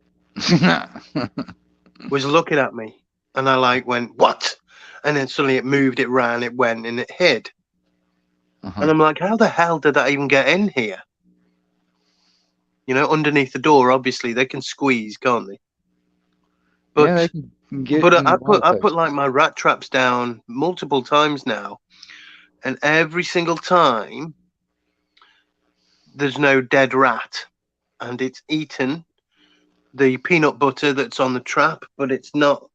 was looking at me, and I like went, what? And then suddenly it moved, it ran, it went, and it hid. And I'm like, how the hell did that even get in here? Underneath the door, obviously they can squeeze, can't they? But yeah, they can get but in I a lot of put places. like my rat traps down multiple times now, and every single time there's no dead rat, and it's eaten the peanut butter that's on the trap, but it's not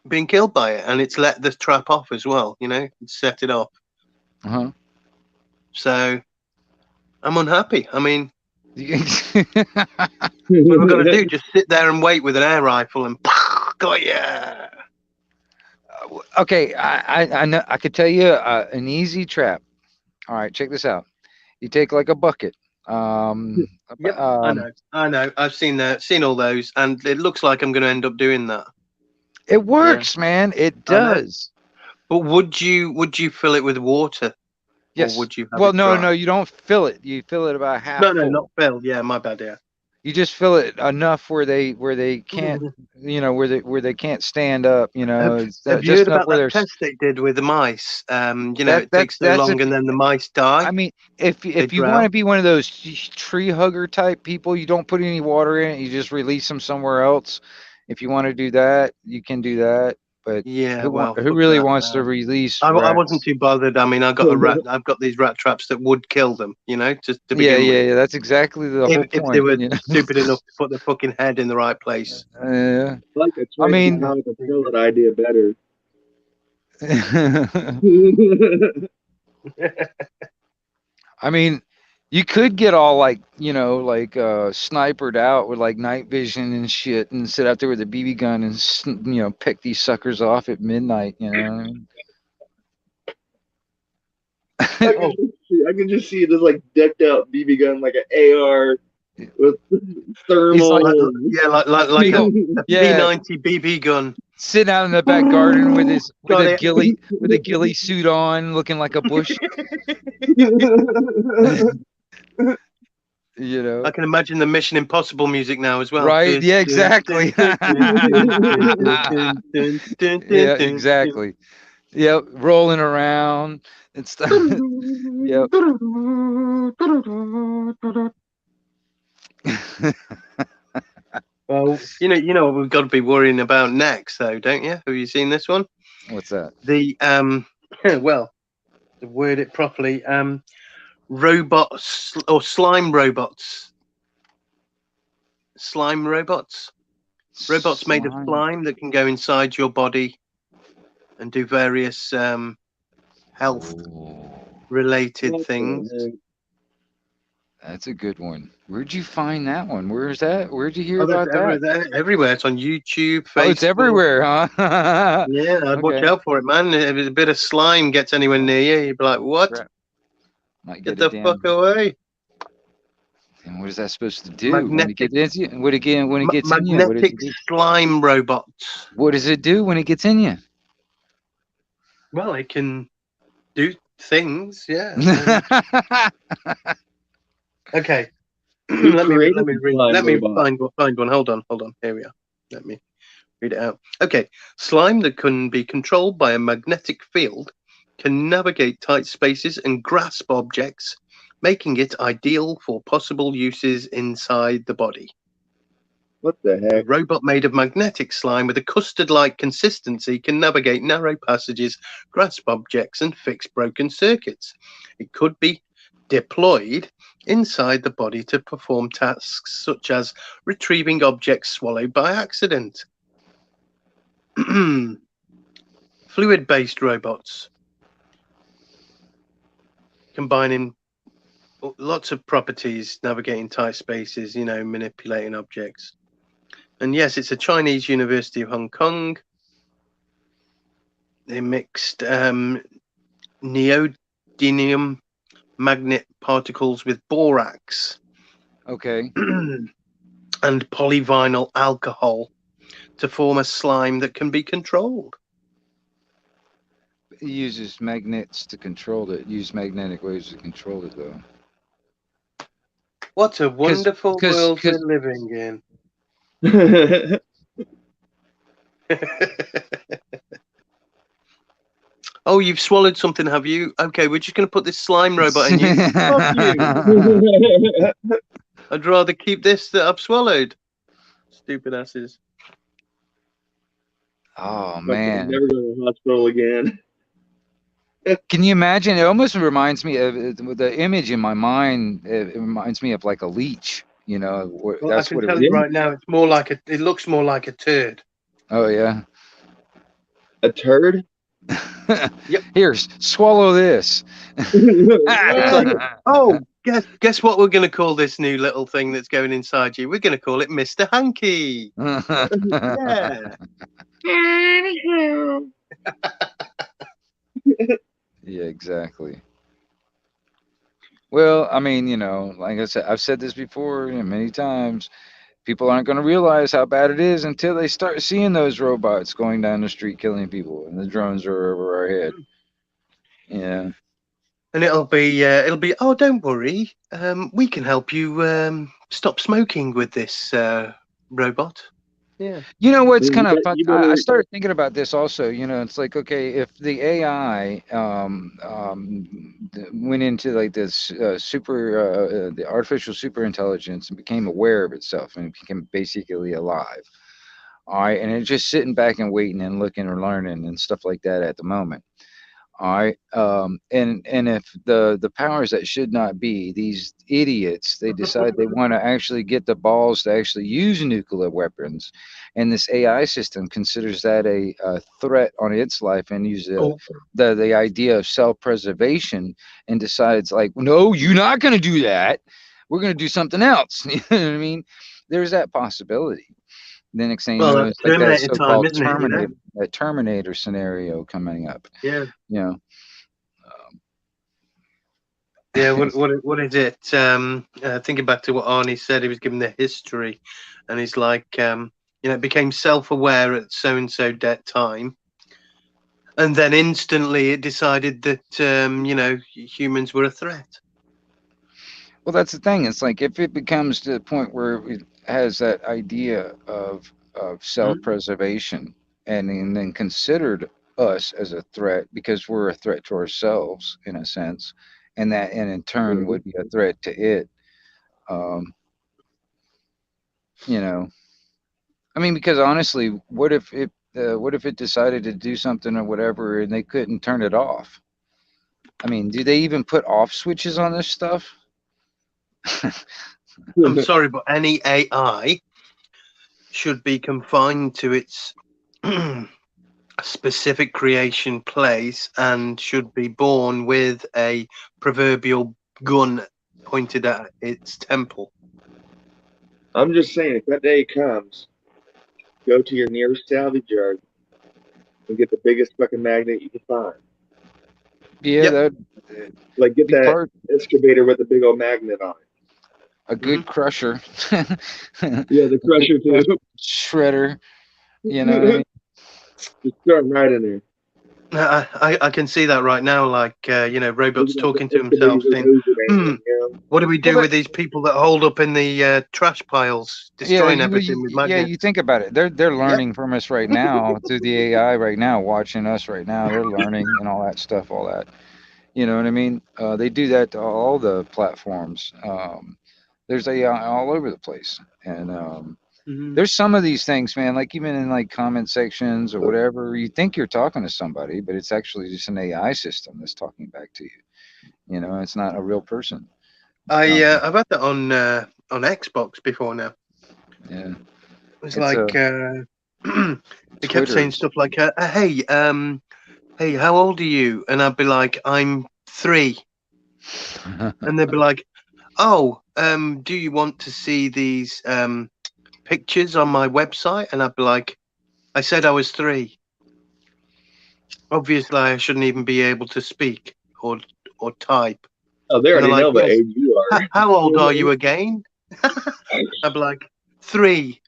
being killed by it, and it's let the trap off as well. It's set it off. Uh-huh. So I'm unhappy. I mean, what what am I going to do? Just sit there and wait with an air rifle and got ya? Okay, I know. I could tell you an easy trap. All right, check this out. You take like a bucket. Yep, I know. I've seen all those, and it looks like I'm going to end up doing that. It works, man. It does. But would you fill it with water? Yes. Or would you have well, it no, dry? no, you don't fill it. You fill it about half. No, full. not fill. Yeah, my bad. Yeah. You just fill it enough where they can't, where they can't stand up. Have you just heard enough about where that they're. test they did with the mice? It takes so That's long, and then the mice die. I mean, if you want to be one of those tree hugger type people, you don't put any water in it. You just release them somewhere else. If you want to do that, you can do that. But Yeah, who really wants to release I rats? wasn't too bothered. I mean, I've got these rat traps that would kill them. Just to begin with. Yeah. That's exactly the whole point. If they were stupid enough to put their fucking head in the right place. Yeah. I mean, how to kill that idea better. I mean, you could get all like snipered out with like night vision and shit, and sit out there with a BB gun and pick these suckers off at midnight. I can just see it as like decked out BB gun, like an AR with thermal. Like a P90 BB gun. Sitting out in the back garden with a ghillie suit on, looking like a bush. I can imagine the Mission Impossible music now as well. Right? Yeah, exactly. Yeah, exactly. Yep, rolling around and stuff. Yep. Well, you know what we've got to be worrying about next, though, don't you? Have you seen this one? What's that? The well, to word it properly, robots or slime robots. Slime robots. Robots made of slime that can go inside your body and do various health related things. That's a good one. Where'd you find that one? Where's that? Where'd you hear about that? Everywhere. It's on YouTube, Facebook. Oh, it's everywhere, huh? Yeah, I'd watch out for it, man. If a bit of slime gets anywhere near you, you'd be like, what? Get the fuck away. And what is that supposed to do when it gets into you? When it gets in you? Magnetic slime robots. What does it do when it gets in you? Well, it can do things, yeah. Okay. Let me find one. Hold on. Here we are. Let me Read it out. Okay. Slime that can be controlled by a magnetic field can navigate tight spaces and grasp objects, making it ideal for possible uses inside the body. What the A heck? robot made of magnetic slime with a custard-like consistency can navigate narrow passages, grasp objects, and fix broken circuits. It could be deployed inside the body to perform tasks such as retrieving objects swallowed by accident. Fluid-based robots, combining lots of properties, navigating tight spaces, manipulating objects. And yes, it's a Chinese University of Hong Kong. They mixed neodymium magnet particles with borax Okay. and polyvinyl alcohol to form a slime that can be controlled. It uses magnets to control it. Use magnetic waves to control it, though. What a wonderful 'cause- world 'cause- we're living in. Oh, you've swallowed something, have you? Okay, we're just going to put this slime robot in you. Fuck you. I'd rather keep this that I've swallowed. Stupid asses. Oh I'm man, never going to the hospital again. can you imagine? It almost reminds me of the image in my mind. It reminds me of like a leech. You know, Well, that's I can what it tell was. you right now, it's more like it looks more like a turd. Oh yeah. A turd? Here, swallow this. Oh, guess what we're going to call this new little thing that's going inside you? We're going to call it Mr. Hanky. Yeah. Yeah, exactly. Well, I mean, like I said, I've said this before many times. People aren't going to realize how bad it is until they start seeing those robots going down the street killing people, and the drones are over our head. Yeah. And it'll be. Oh, don't worry. We can help you stop smoking with this robot. Yeah. You know what's kind of You fun? better- I started thinking about this also. It's like, okay, if the AI went into like this the artificial super intelligence and became aware of itself and became basically alive, all right, and it's just sitting back and waiting and looking or learning and stuff like that at the moment. All right. And if the powers that should not be, these idiots, they decide they want to actually get the balls to actually use nuclear weapons, and this AI system considers that a threat on its life and uses the idea of self-preservation and decides like, no, you're not going to do that. We're going to do something else. You know what I mean? There's that possibility. Then next thing you know, it's like that Terminator time, so-called isn't it, that Terminator scenario coming up. Yeah. Yeah. What is it? Thinking back to what Arnie said, he was given the history, and he's like, it became self-aware at so-and-so dead time, and then instantly it decided that humans were a threat. Well, that's the thing. It's like if it becomes to the point where it has that idea of self-preservation and then considered us as a threat because we're a threat to ourselves in a sense, and in turn would be a threat to it. I mean, because honestly, what if it decided to do something or whatever and they couldn't turn it off? I mean, do they even put off switches on this stuff? I'm sorry, but any AI should be confined to its specific creation place and should be born with a proverbial gun pointed at its temple. I'm just saying, if that day comes, go to your nearest salvage yard and get the biggest fucking magnet you can find. Yeah, Yep. Like get that part excavator with a big old magnet on it. a good crusher. Yeah, the crusher too. Shredder. You know what I mean? Just throw it right in there. I can see that right now, like, robots talking to himself, saying, what do we do with these people that hold up in the trash piles, destroying everything with magnets? you think about it. They're learning from us right now through the AI right now, watching us right now. They're learning and all that stuff, all that. You know what I mean? They do that to all the platforms. There's AI all over the place, and there's some of these things, man. Like even in like comment sections or whatever, you think you're talking to somebody, but it's actually just an AI system that's talking back to you. You know, it's not a real person. I've had that on Xbox before now. Yeah. It's like it kept saying stuff like, "Hey, how old are you?" And I'd be like, "I'm 3," and they'd be like, "Oh, do you want to see these pictures on my website?" And I'd be like, "I said I was 3. Obviously, I shouldn't even be able to speak or type." Oh, they already know what age you are. How old are you again? I'd be like, 3.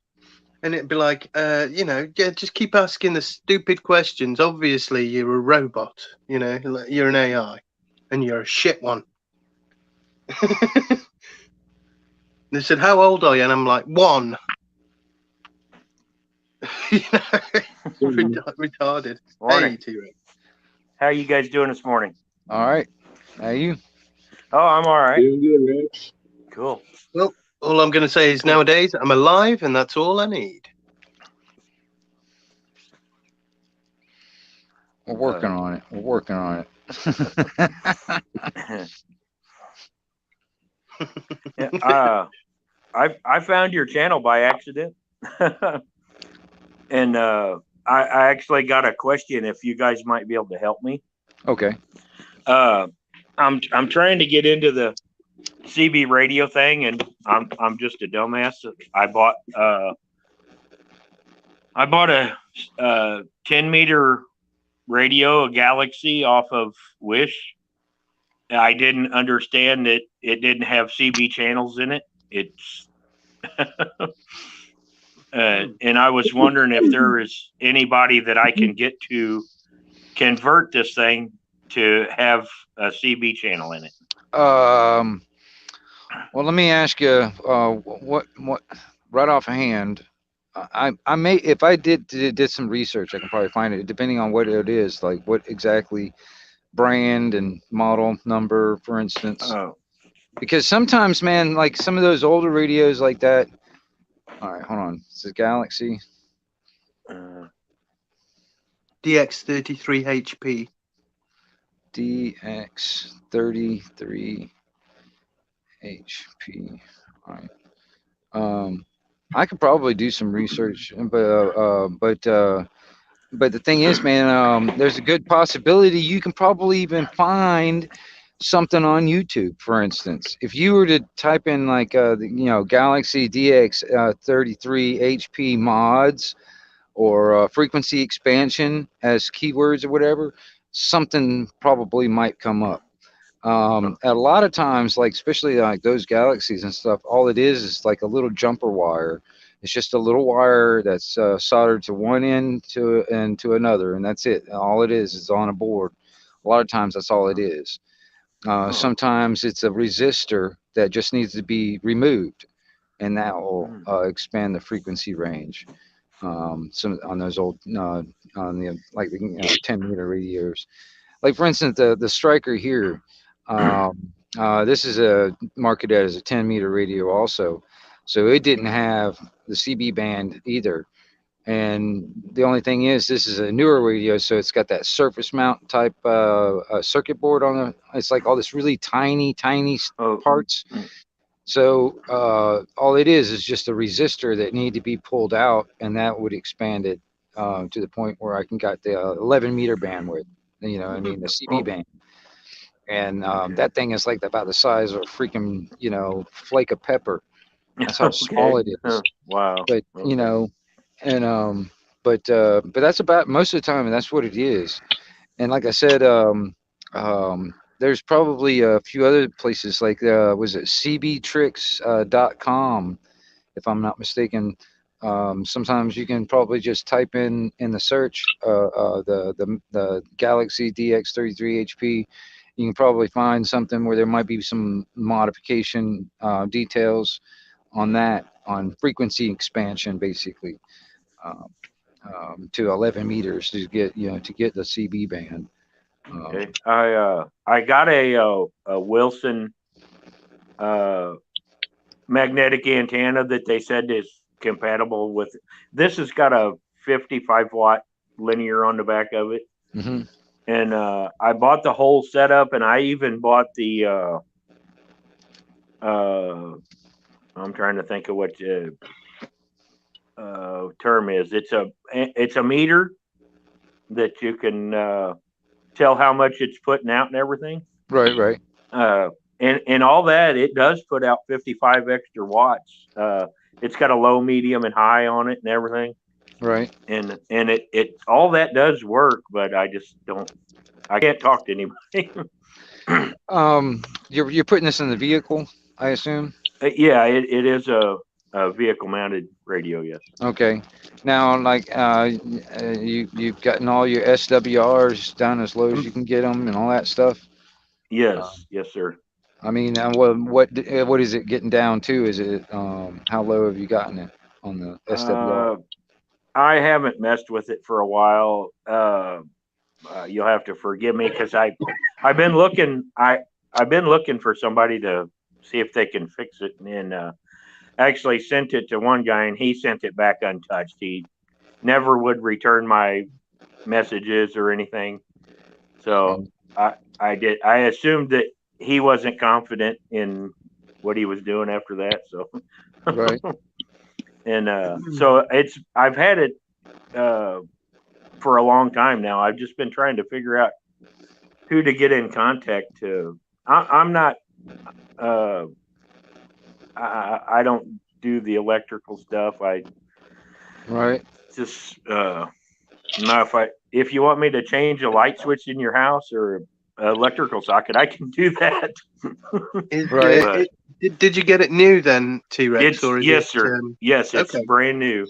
And it'd be like, just keep asking the stupid questions. Obviously, you're a robot. You know, you're an AI, and you're a shit one. They said, "How old are you?" And I'm like, 1. Retarded. Morning. Hey, T-Rex. How are you guys doing this morning? All right. How are you? Oh, I'm all right. Doing good, Rex. Cool. Well, all I'm going to say is nowadays I'm alive, and that's all I need. We're working on it. We're working on it. Yeah, I found your channel by accident, and I actually got a question. If you guys might be able to help me. Okay. I'm trying to get into the CB radio thing, and I'm just a dumbass. I bought a 10-meter radio, a Galaxy, off of Wish. I didn't understand that it didn't have CB channels in it. It's and I was wondering if there is anybody that I can get to convert this thing to have a CB channel in it. Well, let me ask you, what right off hand, I may, if I did some research, I can probably find it, depending on what it is, like what exactly brand and model number, for instance. Oh. Because sometimes, man, like some of those older radios like that. All right, hold on. This is Galaxy. DX33 HP. DX33 HP. All right. I could probably do some research, but the thing is, man, there's a good possibility you can probably even find something on YouTube, for instance. If you were to type in like Galaxy DX33 HP mods or frequency expansion as keywords or whatever, something probably might come up. A lot of times, like especially like those Galaxies and stuff, all it is like a little jumper wire. It's just a little wire that's soldered to one end to another, and that's it. All it is on a board. A lot of times, that's all it is. Sometimes it's a resistor that just needs to be removed, and that will expand the frequency range. Some on those old on the 10-meter radios. Like for instance, the Striker here. This is marketed as a 10-meter radio also, so it didn't have the CB band either. And the only thing is, this is a newer radio, so it's got that surface mount type circuit board on it. It's like all this really tiny parts. So all it is just a resistor that need to be pulled out, and that would expand it to the point where I can got the 11-meter bandwidth. You know, I mean the CB band. And that thing is like about the size of a freaking, flake of pepper. That's how small it is. Wow. But and but that's about most of the time, and that's what it is. And like I said, there's probably a few other places like was it cbtricks.com, if I'm not mistaken. Sometimes you can probably just type in the search the Galaxy DX33 HP. You can probably find something where there might be some modification details on that, on frequency expansion, basically, to 11 meters to get the CB band. Okay. I got a Wilson magnetic antenna that they said is compatible with. This has got a 55-watt linear on the back of it. Mm-hmm. And I bought the whole setup, and I even bought the I'm trying to think of what term is. It's a meter that you can tell how much it's putting out and everything. Right. And all that, it does put out 55 extra watts. It's got a low, medium, and high on it and everything. Right. And it all that does work, but I just I can't talk to anybody. You're putting this in the vehicle, I assume? Yeah, it is a vehicle mounted radio, yes. Okay. Now, like, you've gotten all your SWRs down as low as you can get them and all that stuff? Yes, yes, sir. I mean, what is it getting down to? Is it how low have you gotten it on the SWR? I haven't messed with it for a while. You'll have to forgive me because I've been looking. I've been looking for somebody to see if they can fix it, and actually sent it to one guy, and he sent it back untouched. He never would return my messages or anything. So I assumed that he wasn't confident in what he was doing after that. So right. And so I've had it for a long time now. I've just been trying to figure out who to get in contact to. I'm not. I don't do the electrical stuff. Right. Just if you want me to change a light switch in your house or electrical socket, I can do that. Right. Did you get it new then, T-Rex? Yes, sir. Yes, it's brand new.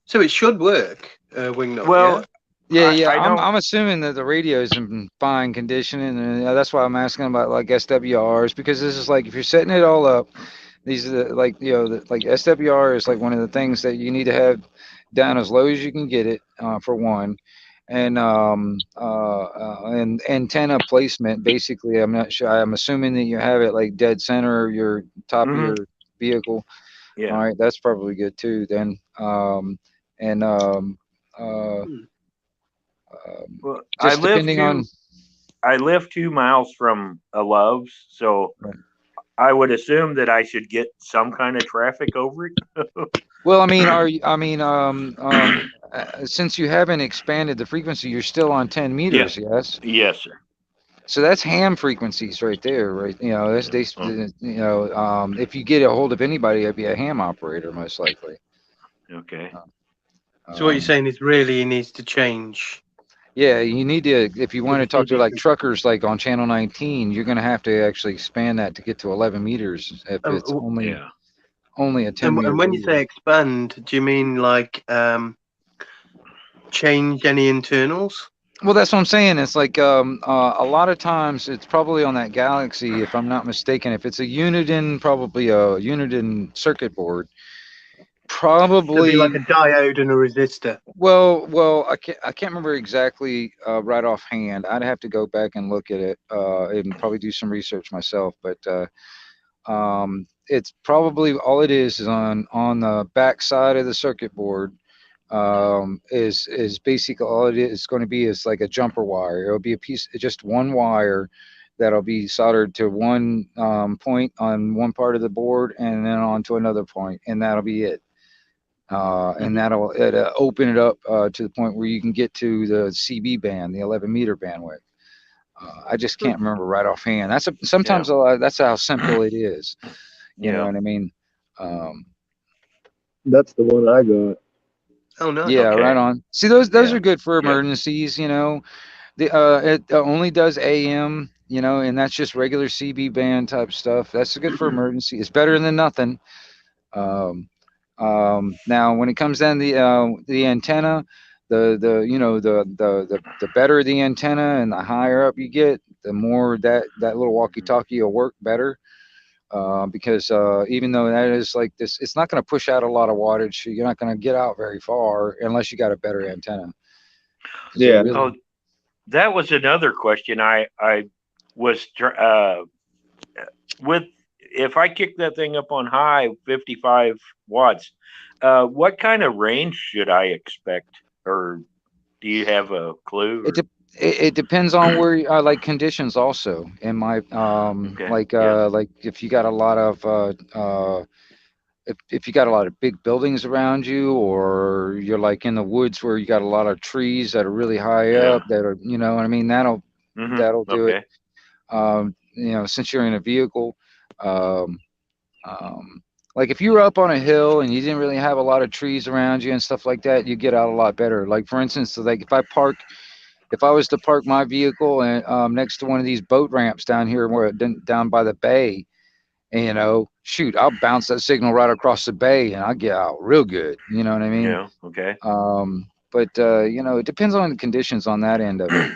So it should work, Wingnut. Well, yeah. I'm assuming that the radio is in fine condition, and that's why I'm asking about like SWRs, because this is like if you're setting it all up, these are like SWR is like one of the things that you need to have down as low as you can get it for one. And antenna placement, basically, I'm not sure. I'm assuming that you have it like dead center of your top of your vehicle. Yeah. All right, that's probably good too. Then, well, just I live 2 miles from a Love's, so right. I would assume that I should get some kind of traffic over it. Well, since you haven't expanded the frequency, you're still on 10 meters, yes? Yes, sir. So that's ham frequencies right there, right? If you get a hold of anybody, it'd be a ham operator, most likely. Okay. So what you're saying is really he needs to change. Yeah, you need to, if you want to talk to like truckers, like on channel 19, you're going to have to actually expand that to get to 11 meters if it's only a 10 meter. And when you say expand, do you mean like change any internals? Well, that's what I'm saying. It's like a lot of times it's probably on that Galaxy, if I'm not mistaken. If it's probably a Uniden circuit board. Probably like a diode and a resistor. Well, I can't remember exactly right offhand. I'd have to go back and look at it and probably do some research myself. But it's probably all it is on the back side of the circuit board. Is basically all it is going to be is like a jumper wire. It'll be just one wire that'll be soldered to one point on one part of the board and then onto another point, and that'll be it. And that'll open it up to the point where you can get to the CB band, the 11 meter bandwidth. I just can't remember right offhand. Sometimes that's how simple it is. You know what I mean? That's the one I got. Oh no! Yeah, okay. right on. See, those are good for emergencies. It only does AM. And that's just regular CB band type stuff. That's good for emergency. It's better than nothing. Now, when it comes down to the antenna, the better the antenna and the higher up you get, the more that little walkie-talkie will work better. Because even though that is like this, it's not going to push out a lot of wattage. So you're not going to get out very far unless you got a better antenna. 'Cause it Yeah. really- Oh, that was another question I was with. If I kick that thing up on high, 55 watts, what kind of range should I expect? Or do you have a clue? It depends on where you are, like conditions also. In my Okay, like yeah. like if you got a lot of if you got a lot of big buildings around you, or you're like in the woods where you got a lot of trees that are really high Yeah. up, that are, you know what I mean, that'll do Okay. it. You know, since you're in a vehicle, um, like if you were up on a hill and you didn't really have a lot of trees around you and stuff like that, you get out a lot better. Like for instance, so like if I was to park my vehicle and next to one of these boat ramps down here, where down by the bay, and, you know, shoot, I'll bounce that signal right across the bay and I'll get out real good. You know what I mean? Yeah. Okay. But you know, it depends on the conditions on that end of it.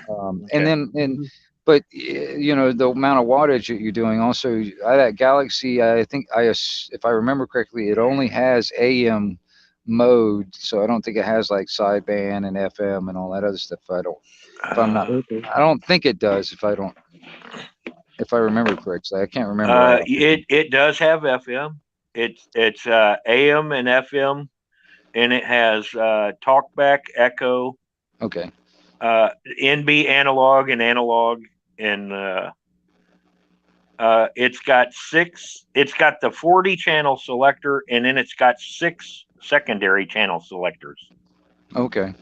And then but you know, the amount of wattage that you're doing also, that Galaxy, I think if I remember correctly, it only has AM mode, so I don't think it has like sideband and FM and all that other stuff. I don't think it does. If I remember correctly, I can't remember. Right it does have FM. It's AM and FM, and it has talkback, echo. Okay. NB analog, and it's got the 40 channel selector, and then it's got 6 secondary channel selectors. Okay.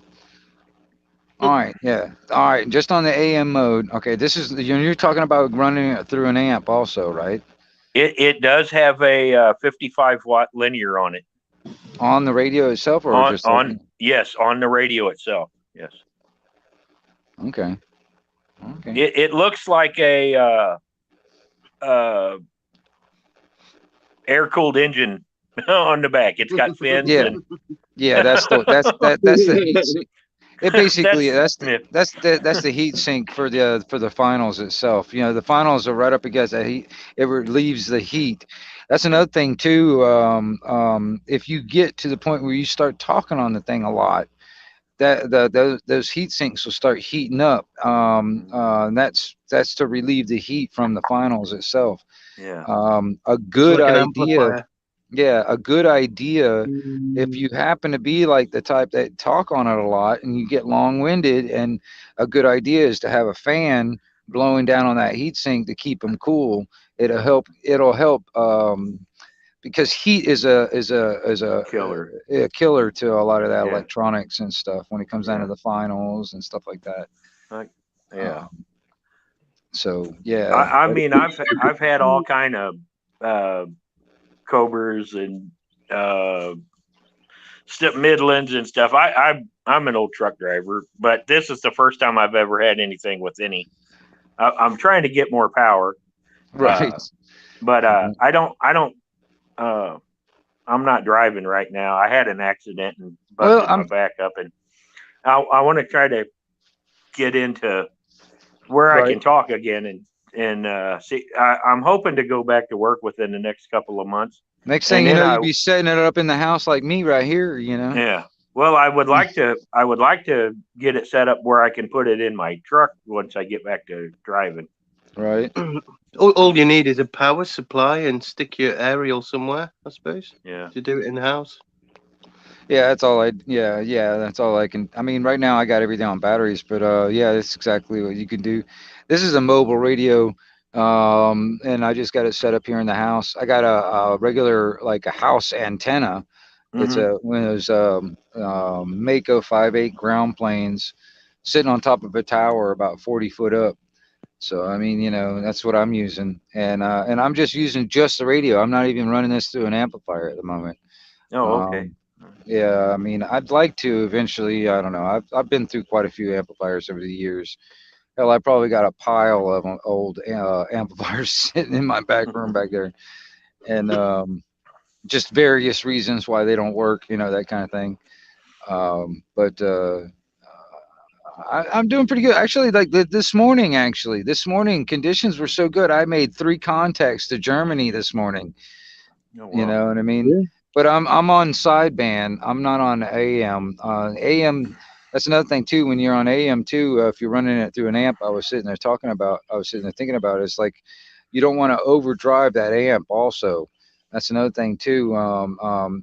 All right. Yeah. All right. Just on the AM mode. Okay. This is, you're talking about running it through an amp also, right? It does have a 55 watt linear on it. On the radio itself, or just yes, on the radio itself. Yes. Okay. Okay. It looks like a air cooled engine on the back. It's got fins. Yeah. Yeah. That's the heat sink. It basically that's the heat sink for the finals itself. You know, the finals are right up against that heat. It relieves the heat. That's another thing too. If you get to the point where you start talking on the thing a lot, those heat sinks will start heating up. And that's to relieve the heat from the finals itself. Yeah. A good like idea. Yeah, a good idea if you happen to be like the type that talk on it a lot and you get long-winded, and a good idea is to have a fan blowing down on that heat sink to keep them cool. It'll help because heat is a killer to a lot of that electronics and stuff when it comes down to the finals and stuff like that. Yeah. So yeah. I mean, I've had all kind of Cobras and Midlands and stuff. I'm an old truck driver, but this is the first time I've ever had anything with any. I'm trying to get more power, right? But I don't. I'm not driving right now. I had an accident and busted my back up, and I want to try to get into where I can talk again and see. I'm hoping to go back to work within the next couple of months. Next thing you know, you'll be setting it up in the house like me right here, you know. Yeah. Well, I would like to get it set up where I can put it in my truck once I get back to driving. Right. All you need is a power supply and stick your aerial somewhere, I suppose. Yeah. To do it in the house. Yeah, that's all that's all I can. I mean, right now I got everything on batteries, but yeah, that's exactly what you can do. This is a mobile radio, and I just got it set up here in the house. I got a regular, like a house antenna. It's one of those Mako 5.8 ground planes sitting on top of a tower about 40 foot up. So I mean, you know, that's what I'm using, and I'm just using just the radio. I'm not even running this through an amplifier at the moment. Oh, okay. Yeah, I mean, I'd like to eventually. I don't know. I've been through quite a few amplifiers over the years. Hell, I probably got a pile of old amplifiers sitting in my back room back there, and just various reasons why they don't work, that kind of thing. But I'm doing pretty good. Actually, like this morning, conditions were so good. I made 3 contacts to Germany this morning. Oh, You wow. know what I mean? Yeah. But I'm on sideband. I'm not on AM. AM. That's another thing too. When you're on AM too, if you're running it through an amp, I was sitting there thinking about it. It's like you don't want to overdrive that amp. Also, that's another thing too. Trying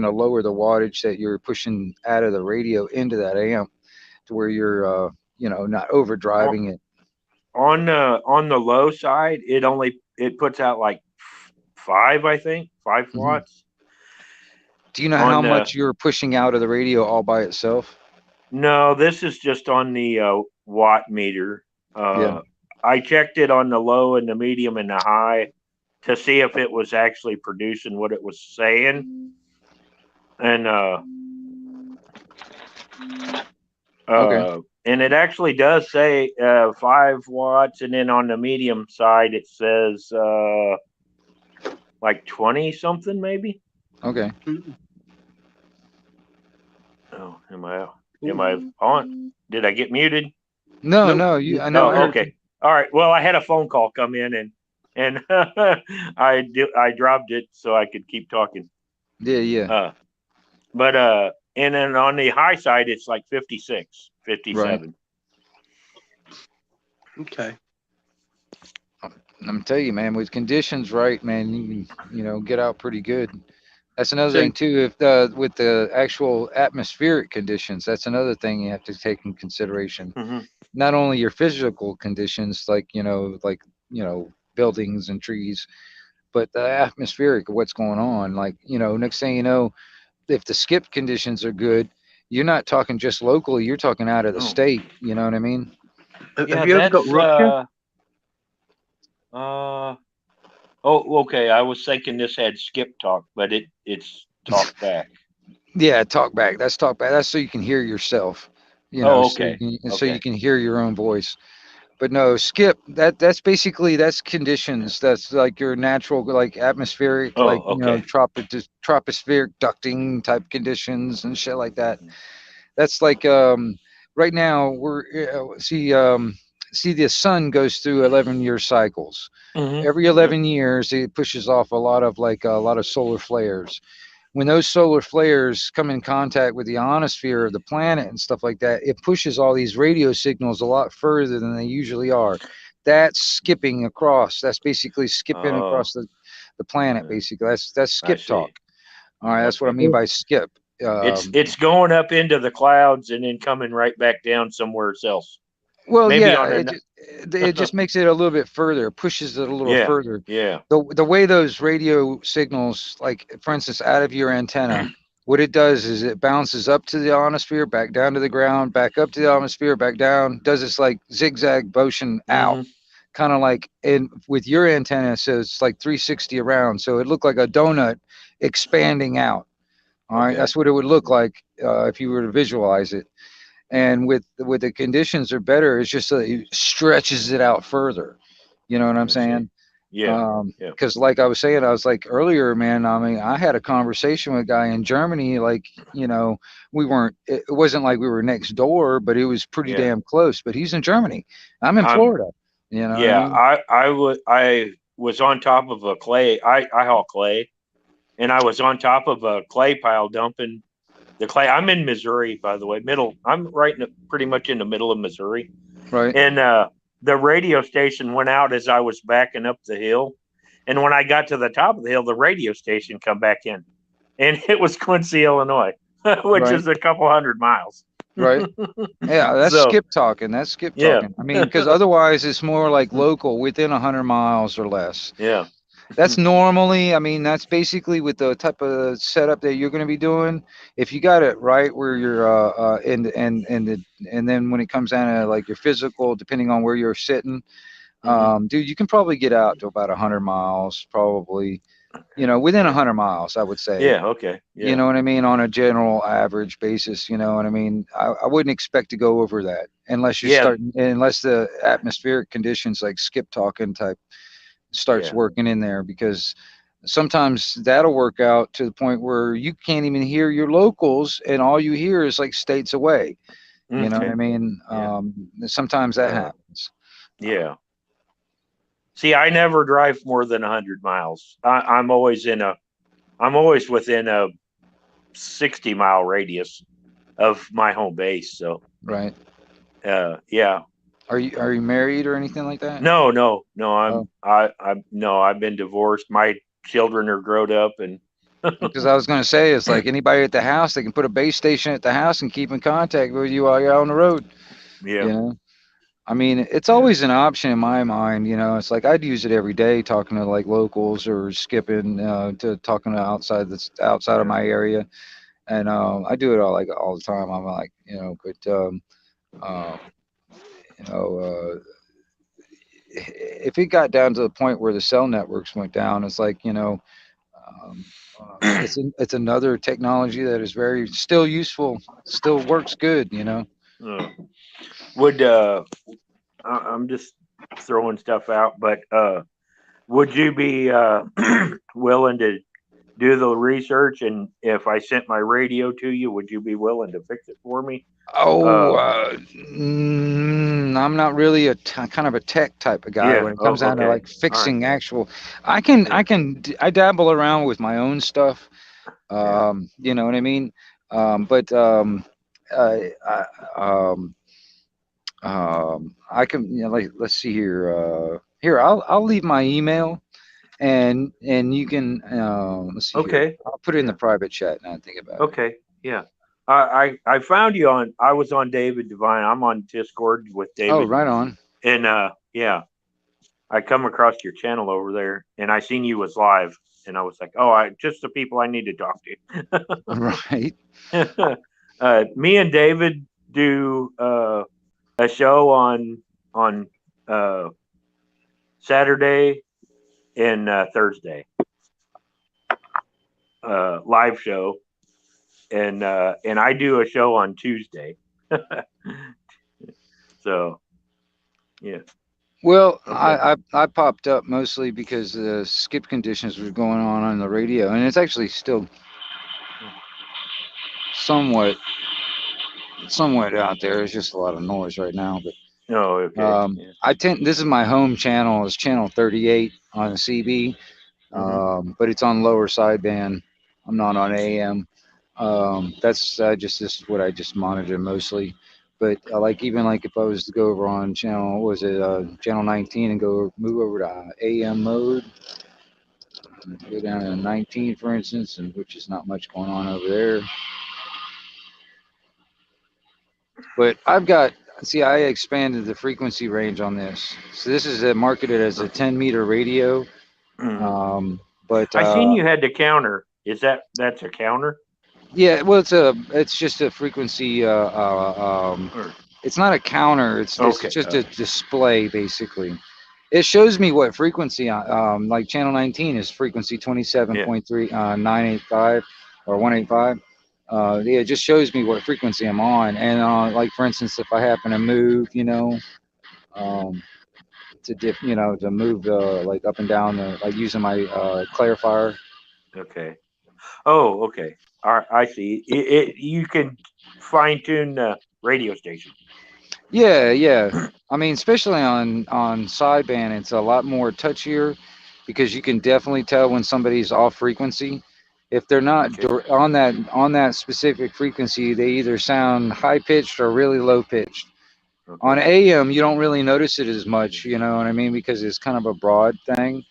to lower the wattage that you're pushing out of the radio into that amp to where you're not overdriving it. On the low side, it puts out like 5, I think, 5 Mhm. watts. Do you know On how the- much you're pushing out of the radio all by itself? No, this is just on the watt meter. Yeah. I checked it on the low and the medium and the high to see if it was actually producing what it was saying. And Okay. and it actually does say 5 watts, and then on the medium side it says like 20 something maybe. Okay. Oh, am I on? Did I get muted? No, Nope. no, I know. I Oh, heard okay. All right. Well, I had a phone call come in, and I dropped it so I could keep talking. you. Yeah. But and then on the high side it's like 56, 57. Okay. I'm telling you, man, with conditions right, man, you can, get out pretty good. That's another So- thing too. If with the actual atmospheric conditions, that's another thing you have to take in consideration. Mhm. Not only your physical conditions, like buildings and trees, but the atmospheric of what's going on. Like next thing you know, if the skip conditions are good, you're not talking just locally. You're talking out of the Oh. state. You know what I mean? Have you ever got Russia? Oh, okay. I was thinking this had skip talk, but it's talk back. Yeah, talk back. That's talk back. That's so you can hear yourself. Oh, So okay. so you Okay. can hear your own voice. But no, skip. That's basically that's conditions. That's like your natural, like atmospheric, Oh, like okay. tropospheric ducting type conditions and shit like that. That's like right now we're see the sun goes through 11-year cycles. Mhm. Every 11 years it pushes off a lot of solar flares. When those solar flares come in contact with the ionosphere of the planet and stuff like that, it pushes all these radio signals a lot further than they usually are. That's skipping across. That's basically skipping Oh. across the planet. Yeah. Basically, that's skip see. talk. All right, that's what I Okay. mean by skip. It's going up into the clouds and then coming right back down somewhere else. Well, maybe yeah, on it just makes it a little bit further, pushes it a little Yeah. further. Yeah. The way those radio signals, like for instance, out of your antenna, what it does is it bounces up to the ionosphere, back down to the ground, back up to the ionosphere, back down. Does this like zigzag motion out, Mhm. kind of like with your antenna, so it's like 360 around. So it looked like a donut expanding out. All right, Okay. that's what it would look like if you were to visualize it. And with the conditions are better, it's just it stretches it out further. You know what I'm I see. saying? Yeah. Because like I was saying, I was like earlier, man. I mean, I had a conversation with a guy in Germany. Like, we weren't. It wasn't like we were next door, but it was pretty Yeah. damn close. But he's in Germany. I'm in I'm- Florida. You know. Yeah. What I mean? I was on top of a clay. I haul clay, and I was on top of a clay pile dumping the clay. I'm in Missouri, by the way. I'm right pretty much in the middle of Missouri. Right. And the radio station went out as I was backing up the hill. And when I got to the top of the hill, the radio station come back in. And it was Quincy, Illinois, which Right. is a couple 100 miles. Right. Yeah, that's So- skip talking. That's skip Yeah. talking. I mean, because otherwise it's more like local, within 100 miles or less. Yeah. That's normally, I mean, that's basically with the type of setup that you're going to be doing. If you got it right where you're, and then when it comes down to like your physical, depending on where you're sitting, dude, you can probably get out to about 100 miles, probably, within 100 miles, I would say. Yeah. Okay. Yeah. You know what I mean? On a general average basis, you know what I mean? I wouldn't expect to go over that unless you're Yeah. starting, unless the atmospheric conditions like skip talking type starts Yeah. working in there, because sometimes that'll work out to the point where you can't even hear your locals, and all you hear is like states away. You know what I Okay. mean? Yeah. Sometimes that Uh, happens. Yeah. See, I never drive more than 100 miles. I'm always within a 60-mile radius of my home base. So, Right. yeah. Are you married or anything like that? No. Oh. I've been divorced. My children are grown up, and Because I was going to say, it's like anybody at the house, they can put a base station at the house and keep in contact with you while you're out on the road. yeah. You know, I mean, it's always an option in my mind. You know, it's like I'd use it every day talking to like locals or skipping to talking to outside of my area, and I do it all the time. I'm like, but uh, you know, if it got down to the point where the cell networks went down, it's like um, it's another technology that is very still useful, still works good. Would I'm just throwing stuff out, but would you be willing to do the research? And if I sent my radio to you, would you be willing to fix it for me? Oh, I'm not really kind of a tech type of guy Yeah. when it Oh, comes down to okay. like fixing All right. actual. I dabble around with my own stuff. You know what I mean? But I, I can, like, let's see here. Here, I'll leave my email, and you can let's see here. Okay. I'll put it in the Yeah. private chat now. Think about it. Okay. Yeah. I found you on. I was on David Divine. I'm on Discord with Oh, David, right on. and yeah, I come across your channel over there, and I seen you was live, and I was like, oh, just the people I need to talk Right. to. Me and David do a show on Saturday and Thursday, live show, and I do a show on Tuesday. So, yeah. Well, Okay. I popped up mostly because the skip conditions was going on the radio, and it's actually still somewhat out there. It's just a lot of noise right now, but Oh, okay. Yeah. this is my home channel. It's channel 38 on the CB, but it's on lower sideband. I'm not on AM. This is what I just monitor mostly. But like even like if I was to go over on channel, what was it channel 19 and move over to AM mode, go down to 19 for instance, and which is not much going on over there. But I expanded the frequency range on this. So this is marketed as a 10-meter radio. But I seen you had the counter. That's a counter? Yeah, well, it's just a frequency. It's not a counter. It's just a display basically. It shows me what frequency. Like channel 19 is frequency 27.3 985 or 185. Yeah, it just shows me what frequency I'm on, and like for instance, if I happen to move, to move like up and down, like using my clarifier. Okay. Oh, okay. All right, I see. You can fine tune the radio station. Yeah. I mean, especially on sideband, it's a lot more touchier because you can definitely tell when somebody's off frequency. If they're not on that specific frequency, they either sound high pitched or really low pitched. Okay. On AM, you don't really notice it as much, you know what I mean, because it's kind of a broad thing.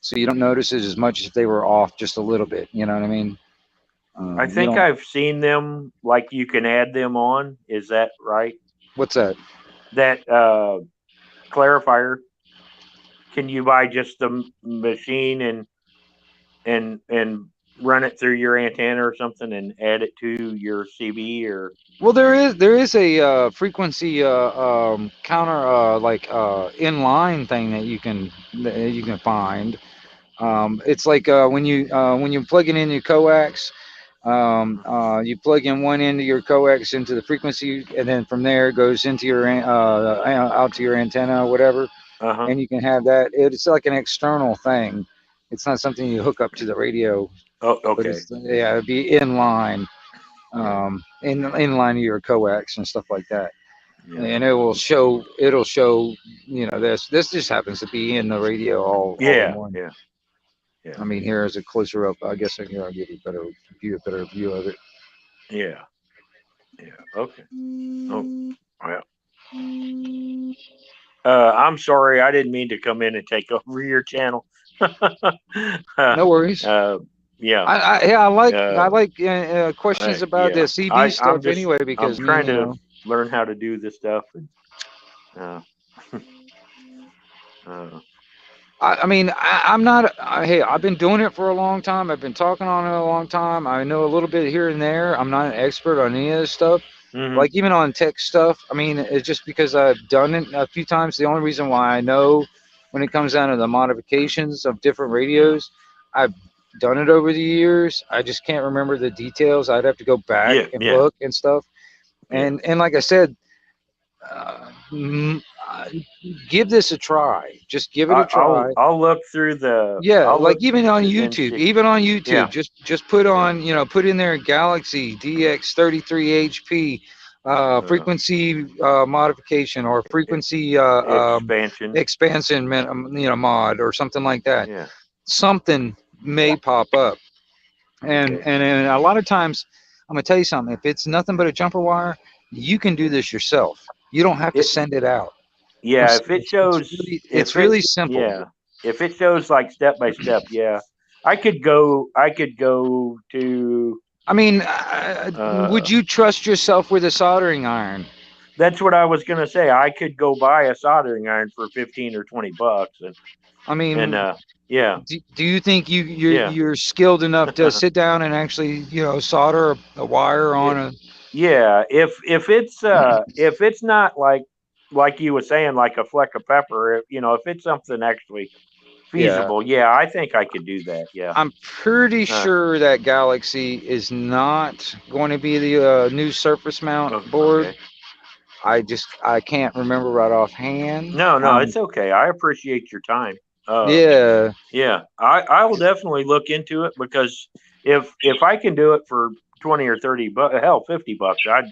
So you don't notice it as much if they were off just a little bit, you know what I mean? I think I've seen them, like you can add them on. Is that right? What's that? That clarifier. Can you buy just the machine and run it through your antenna or something and add it to your CB or? Well, there is a frequency counter like inline thing that you can find. It's like when you plug it in your coax, you plug in one end of your coax into the frequency, and then from there it goes into your out to your antenna or whatever, and you can have that. It's like an external thing. It's not something you hook up to the radio, Oh, but okay. it's it'd be in line, in line of your coax and stuff like that. Yeah. And it'll show, this just happens to be in the radio all in Yeah. one. Yeah. Yeah. I mean, here is a closer up. I guess I'll give you a better view of it. Yeah. Yeah. Okay. Oh, well. I'm sorry. I didn't mean to come in and take over your channel. No worries. Yeah. I like questions about the yeah. CB I'm stuff just- anyway, because I'm trying to learn how to do this stuff. And, I mean, I'm not. Hey, I've been doing it for a long time. I've been talking on it a long time. I know a little bit here and there. I'm not an expert on any of this stuff. mhm. Like even on tech stuff. I mean, it's just because I've done it a few times. The only reason why I know when it comes down to the modifications of different radios, I've done it over the years. I just can't remember the details. I'd have to go back Yeah, and yeah. look and stuff. And like I said, give this a try. Just give it a try. I'll look through the. Yeah, I'll like look even on and YouTube, see. Yeah. just put on, put in there Galaxy DX33HP frequency modification or frequency expansion mod or something like that. Yeah. Something may pop up, and a lot of times, I'm gonna tell you something. If it's nothing but a jumper wire, you can do this yourself. You don't have to send it out. Yeah, if it shows, it's really simple. Yeah, if it shows like step by step, yeah, I could go to. I mean, would you trust yourself with a soldering iron? That's what I was gonna say. I could go buy a soldering iron for $15 or $20, and I mean, yeah. Do you think you're skilled enough to sit down and actually solder a wire on a? Yeah, if it's not like you were saying, like a fleck of pepper, if it's something actually feasible, yeah, I think I could do that. Yeah, I'm pretty sure that Galaxy is not going to be the new surface mount board. Okay. I can't remember right offhand. No, it's okay. I appreciate your time. Yeah, I will definitely look into it, because if I can do it for 20 or 30 bucks, hell, $50,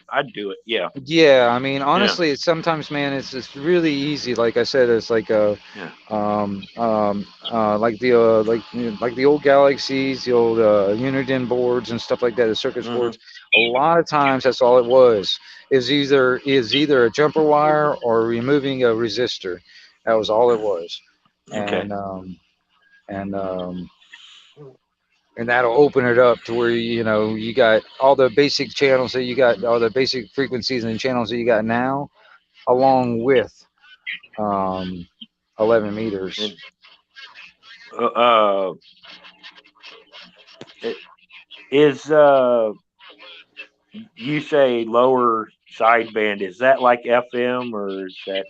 I'd do it. Yeah. Yeah, I mean, honestly, it's sometimes, man, it's really easy. Like I said, it's like like the old Galaxies, the old Uniden boards and stuff like that, the circuit boards. A lot of times, that's all it was. Is either a jumper wire or removing a resistor. That was all it was. Okay. And that'll open it up to where you got all the basic channels that you got, all the basic frequencies and channels that you got now, along with 11 meters. You say lower sideband? Is that like FM, or is that?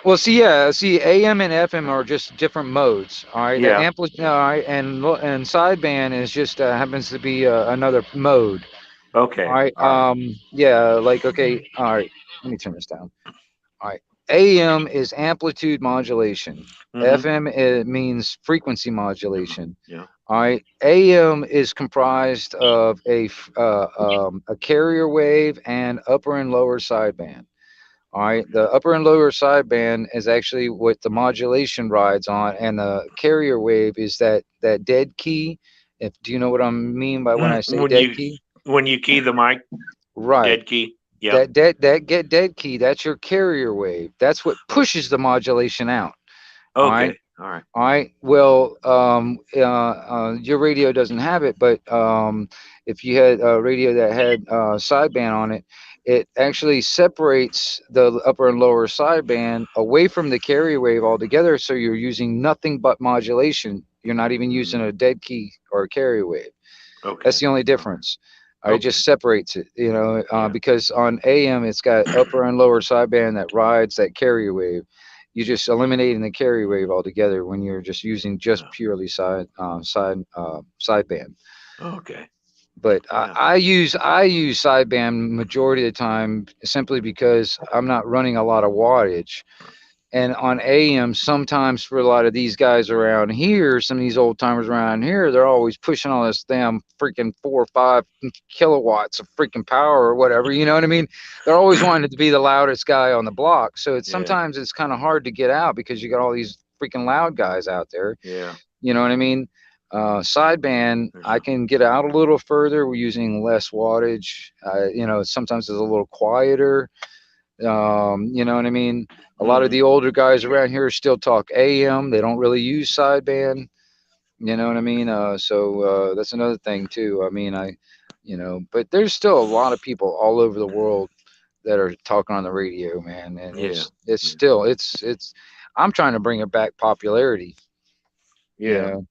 Well, see, AM and FM are just different modes. All right. Yeah. The amplitude, all right, and sideband is just happens to be another mode. Okay. All right. Yeah. Like, okay. All right. Let me turn this down. All right. AM is amplitude modulation. FM it means frequency modulation. Yeah. All right. AM is comprised of a carrier wave and upper and lower sideband. All right, the upper and lower sideband is actually what the modulation rides on, and the carrier wave is that dead key. Do you know what I mean by when I say dead key? When you key the mic, right? Dead key. Yeah. That dead key. That's your carrier wave. That's what pushes the modulation out. Okay. All right. Well, your radio doesn't have it, but if you had a radio that had sideband on it, it actually separates the upper and lower sideband away from the carrier wave altogether. So you're using nothing but modulation. You're not even using a dead key or a carrier wave. Okay. That's the only difference. It just separates it, because on AM it's got upper and lower sideband that rides that carrier wave. You're just eliminating the carrier wave altogether when you're just using purely sideband. Okay. But I use sideband majority of the time simply because I'm not running a lot of wattage. And on AM, sometimes for a lot of these guys around here, some of these old timers around here, they're always pushing all this damn freaking 4 or 5 kilowatts of freaking power or whatever. You know what I mean? They're always wanting to be the loudest guy on the block. So it's Yeah. sometimes it's kind of hard to get out because you got all these freaking loud guys out there. Yeah. You know what I mean? Sideband, I can get out a little further. We're using less wattage. You know, sometimes it's a little quieter. You know what I mean? A lot of the older guys around here still talk AM. They don't really use sideband. You know what I mean? So that's another thing too. I mean, you know, but there's still a lot of people all over the world that are talking on the radio, man. And it's still, it's, I'm trying to bring it back popularity. Yeah. You know?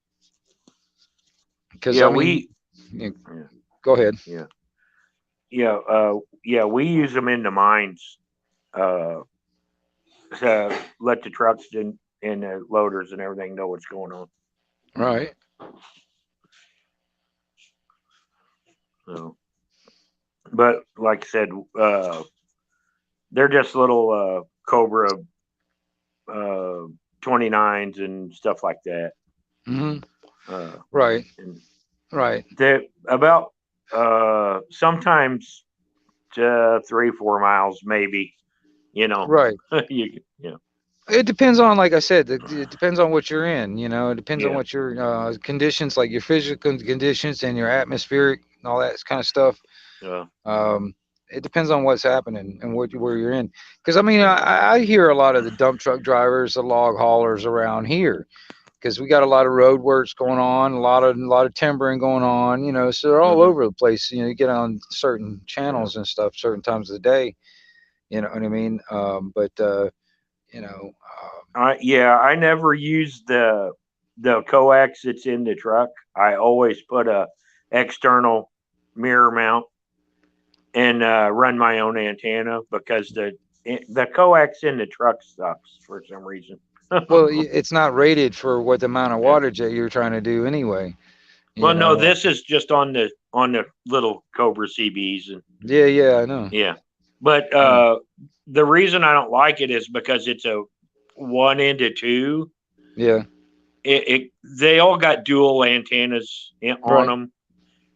Because I mean, go ahead. Yeah. Yeah. We use them in the mines. To let the trucks and the loaders and everything know what's going on. Right. So, but like I said, they're just little Cobra 29s and stuff like that. Mm-hmm. Right. Right. They're about sometimes 3-4 miles, maybe. You know, right? Yeah. It depends on, like I said, it depends on what you're in. You know, it depends on what your conditions, like your physical conditions and your atmospheric and all that kind of stuff. Yeah. It depends on what's happening and where you're in. Because I mean, I hear a lot of the dump truck drivers, the log haulers around here, because we got a lot of road works going on, a lot of timbering going on. You know, so they're all over the place. You know, you get on certain channels and stuff, certain times of the day. You know what I mean? You know. I never use the coax that's in the truck. I always put a external mirror mount and run my own antenna because the coax in the truck sucks for some reason. Well, it's not rated for what the amount of wattage that you're trying to do anyway. Well, no, this is just on the little Cobra CBs. And yeah, I know. Yeah. But the reason I don't like it is because it's a 1-2. Yeah. They all got dual antennas on them.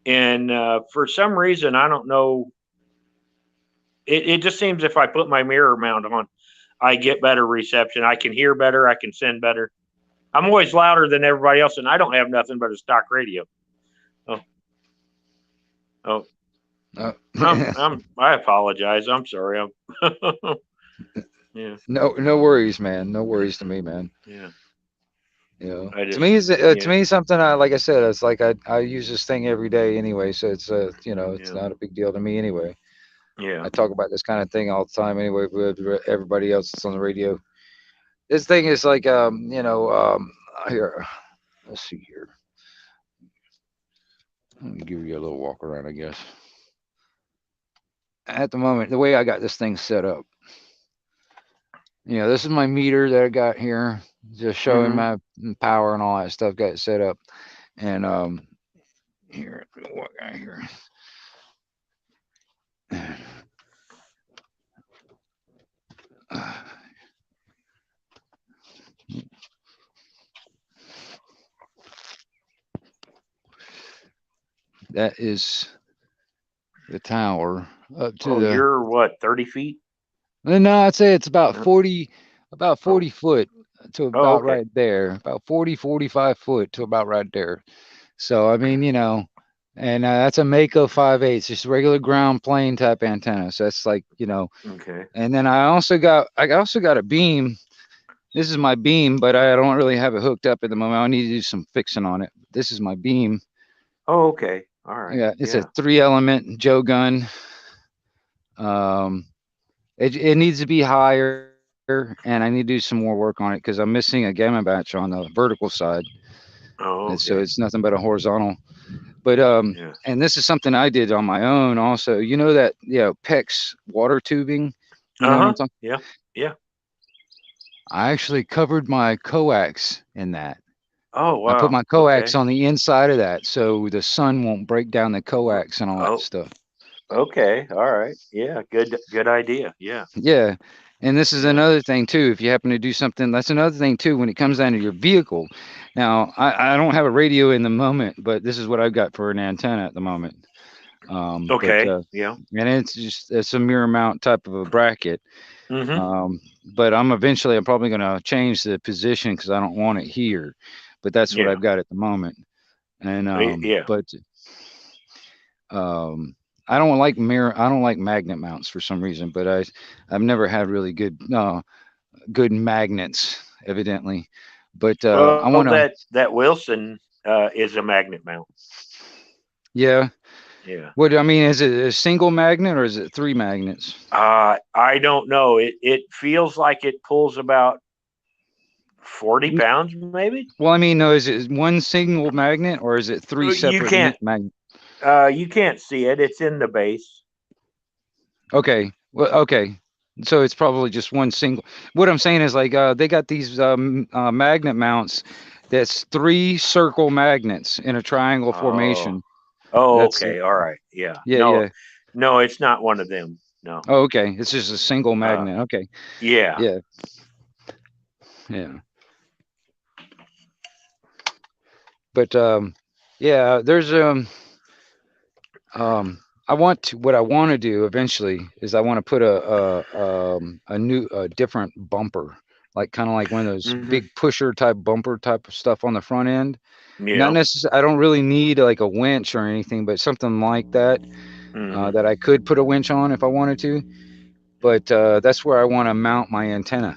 And for some reason, I don't know. It just seems if I put my mirror mount on, I get better reception. I can hear better. I can send better. I'm always louder than everybody else, and I don't have nothing but a stock radio. I apologize. I'm sorry. Yeah. No worries, man. No worries to me, man. Yeah. You know, to me, to me, something like I said, it's like I use this thing every day anyway, so it's you know, it's not a big deal to me anyway. Yeah. I talk about this kind of thing all the time anyway with everybody else that's on the radio. This thing is like you know, here, let's see here. Let me give you a little walk around, I guess. At the moment, the way I got this thing set up, you know, this is my meter that I got here, just showing my power and all that stuff. Got it set up, and here, walk out here. That is the tower up to the. You're what, 30 feet? No, I'd say it's about 40 foot to about right there. About 40, 45 foot to about right there. So I mean, you know, and that's a Mako 5/8, just regular ground plane type antenna. So that's like, you know. Okay. And then I also got a beam. This is my beam, but I don't really have it hooked up at the moment. I need to do some fixing on it. This is my beam. Oh, okay. All right. Yeah, it's a 3-element Joe gun. It needs to be higher, and I need to do some more work on it because I'm missing a gamma batch on the vertical side. Oh, okay. And so it's nothing but a horizontal. But and this is something I did on my own also. You know that PEX water tubing. You know what I'm talking? Yeah. I actually covered my coax in that. Oh, wow. I put my coax on the inside of that so the sun won't break down the coax and all that stuff. Okay. All right. Yeah. Good idea. Yeah. Yeah. And this is another thing too. If you happen to do something, that's another thing too. When it comes down to your vehicle, now I don't have a radio in the moment, but this is what I've got for an antenna at the moment. Okay. Yeah. And it's a mirror mount type of a bracket. Mm-hmm. But I'm probably going to change the position because I don't want it here. But that's what Yeah. I've got at the moment. And Yeah. but I don't like magnet mounts for some reason. But I've never had really good magnets, evidently. But I want to. That Wilson is a magnet mount. Yeah. Yeah. What I mean, is it a single magnet or is it 3 magnets? I don't know. It feels like it pulls about 40 pounds, maybe. Well, I mean, no, is it one single magnet or is it 3 separate magnets? You can't see it. It's in the base. Okay. Well, okay. So it's probably just one single. What I'm saying is like they got these magnet mounts that's 3 circle magnets in a triangle formation. Oh, okay. All right. Yeah. Yeah. No, it's not one of them. No. Oh, okay. It's just a single magnet. Okay. Yeah. But there's what I want to do eventually is I want to put a different bumper, like kind of like one of those big pusher type bumper type of stuff on the front end. Yeah. Not necessarily. I don't really need like a winch or anything, but something like that that I could put a winch on if I wanted to. But that's where I want to mount my antenna.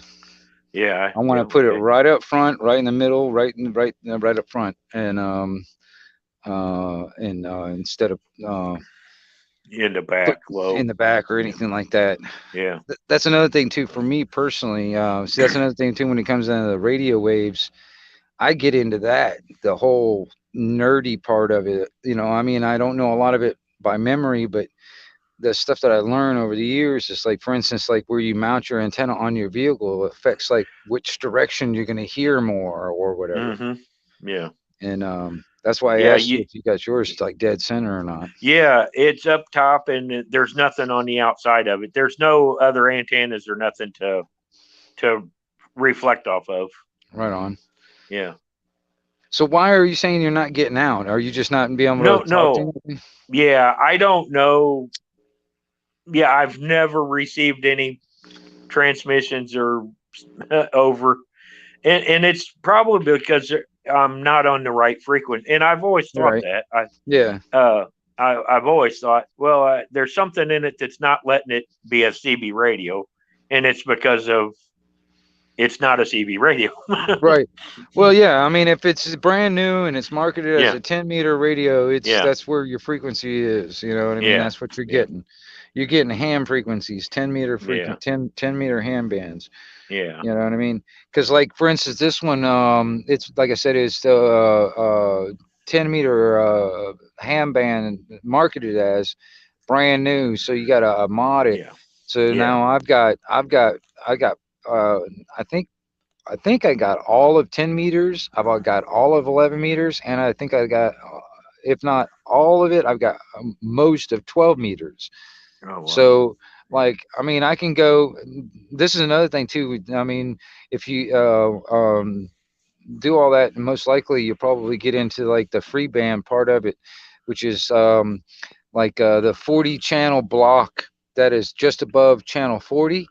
Yeah. I want to put it right up front, right in the middle, right up front, and instead of in the back, in the back or anything like that. Yeah. That's another thing too for me personally. See, that's another thing too when it comes down to the radio waves. I get into that, the whole nerdy part of it. I mean, I don't know a lot of it by memory, but the stuff that I learned over the years is like, for instance, like where you mount your antenna on your vehicle affects like which direction you're going to hear more or whatever. Yeah. And that's why I asked you if you got yours like dead center or not. Yeah, it's up top and there's nothing on the outside of it. There's no other antennas or nothing to reflect off of. Right on. Yeah. So why are you saying you're not getting out? Are you just not being able to talk to me? Yeah, I don't know. Yeah, I've never received any transmissions or over. And it's probably because I'm not on the right frequency. And I've always thought that. I've always thought, well, there's something in it that's not letting it be a CB radio. And it's because of it's not a CB radio. Right. Well, yeah. I mean, if it's brand new and it's marketed as a 10-meter radio, that's where your frequency is. You know what I mean? That's what you're getting. You're getting ham frequencies, 10-meter 10-meter ham bands. Yeah. You know what I mean? Because, like, for instance, this one, it's like I said, it's 10-meter ham band marketed as brand new. So you got to mod it. So now I think I got all of 10 meters. I've got all of 11 meters, and I think I got, if not all of it, I've got most of 12 meters. Oh, wow. So, like, I mean, I can go. This is another thing too. I mean, if you do all that, most likely you'll probably get into like the free band part of it, which is like the 40 channel block that is just above channel 40.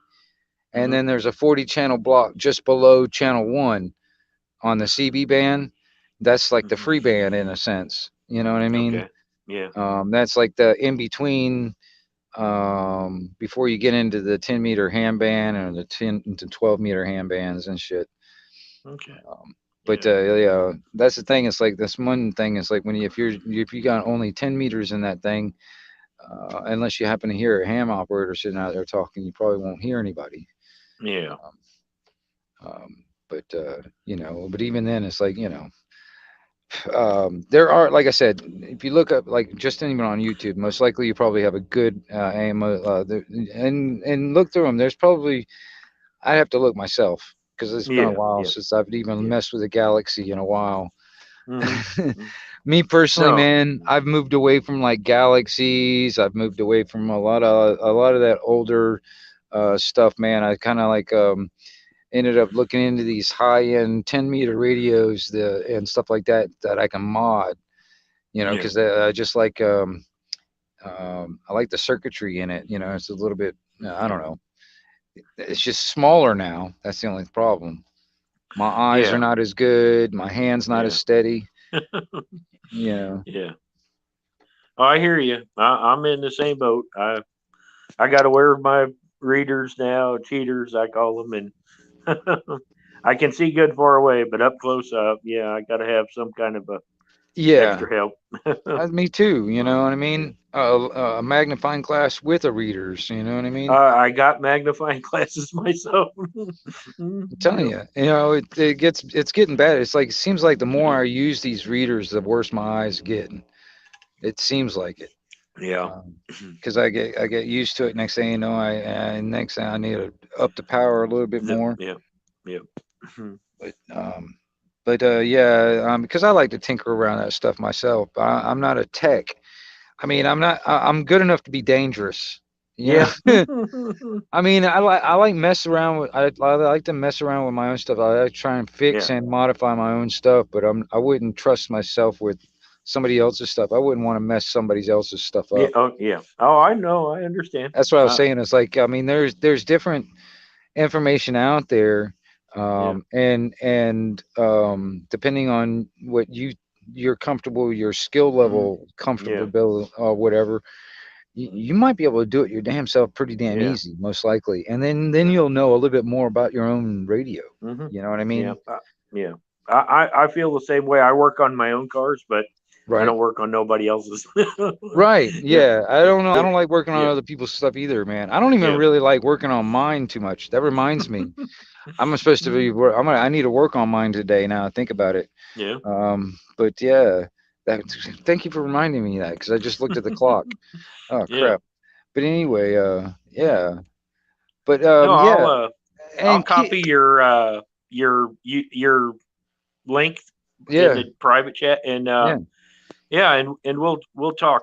And then there's a 40 channel block just below channel 1 on the CB band. That's like the free band in a sense. You know what I mean? Okay. Yeah. That's like the in between before you get into the 10-meter ham band or the 10 to 12-meter ham bands and shit. Okay. But that's the thing. It's like this one thing is like if you got only 10 meters in that thing, unless you happen to hear a ham operator sitting out there talking, you probably won't hear anybody. Yeah. But even then it's like, there are, like I said, if you look up like just even on YouTube, most likely you probably have a good AMO and look through them. There's probably, I'd have to look myself because it's been a while since I've even messed with a Galaxy in a while. Me personally, man, I've moved away from like Galaxies. I've moved away from a lot of that older stuff, man, I kind of like ended up looking into these high-end 10-meter radios and stuff like that I can mod, because I just like I like the circuitry in it. It's a little bit, I don't know. It's just smaller now. That's the only problem. My eyes are not as good. My hand's not as steady. Yeah. Oh, I hear you. I'm in the same boat. I got to wear my readers now, cheaters, I call them, and I can see good far away, but up close up, I got to have some kind of a extra help. Me too. You know what I mean? A magnifying glass with a readers. You know what I mean? I got magnifying glasses myself. I'm telling you, it's getting bad. It seems like the more I use these readers, the worse my eyes get. It seems like it. Yeah. Because I get used to it. Next thing you know, I need to up the power a little bit more. Yeah. But because I like to tinker around that stuff myself. I'm not a tech. I mean, I'm good enough to be dangerous. Yeah. I mean, I like mess around with. I like to mess around with my own stuff. I like to try and fix and modify my own stuff. But I wouldn't trust myself with somebody else's stuff. I wouldn't want to mess somebody else's stuff up. Oh, I know. I understand. That's what I was saying. It's like, I mean, there's different information out there, and depending on what you're comfortable, your skill level, comfortable, or whatever, you might be able to do it your damn self pretty damn easy, most likely. And then you'll know a little bit more about your own radio. You know what I mean? Yeah. I feel the same way. I work on my own cars, but I don't work on nobody else's. Right. Yeah. I don't know. I don't like working on other people's stuff either, man. I don't even really like working on mine too much. That reminds me. I'm supposed to be. I need to work on mine today. Now I think about it. Yeah. But yeah. Thank you for reminding me of that, because I just looked at the clock. Oh crap. But anyway, yeah. But I'll copy your link in the private chat, and and we'll talk.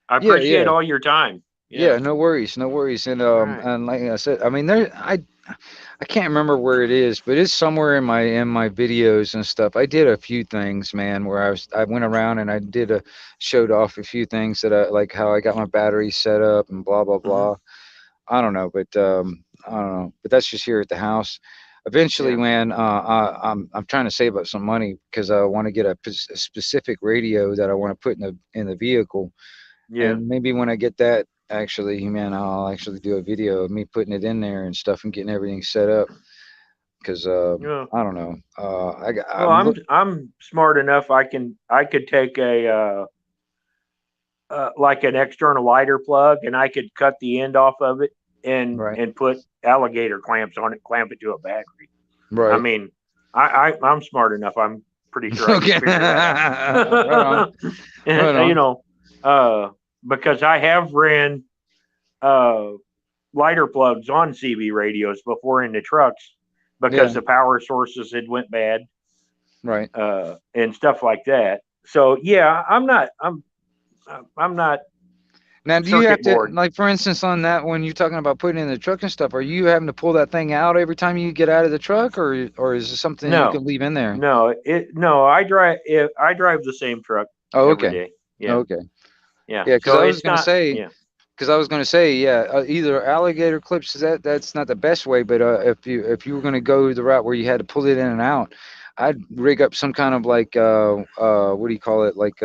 I appreciate all your time. Yeah, no worries. And like I said, I mean, I can't remember where it is, but it's somewhere in my videos and stuff. I did a few things, man, where I went around and I showed off a few things that I like, how I got my battery set up and blah blah blah. I don't know, but that's just here at the house. Eventually, man, I'm trying to save up some money, because I want to get a specific radio that I want to put in the vehicle. Yeah. And maybe when I get that, actually, man, I'll actually do a video of me putting it in there and stuff and getting everything set up. Because I don't know. I'm smart enough. I could take a like an external lighter plug, and I could cut the end off of it and put alligator clamps on it, clamp it to a battery. Right. I mean, I'm smart enough. I'm pretty sure I can figure that out. Because I have ran lighter plugs on CB radios before in the trucks, because the power sources had went bad, right, and stuff like that. So I'm not. Now, do you have to, like, for instance, on that one you're talking about putting in the truck and stuff, are you having to pull that thing out every time you get out of the truck, or is it something you can leave in there? No, I drive the same truck. Oh, every day. Yeah. Okay. Yeah. Because I was going to say, either alligator clips, that's not the best way, but if you were going to go the route where you had to pull it in and out, I'd rig up some kind of like what do you call it, like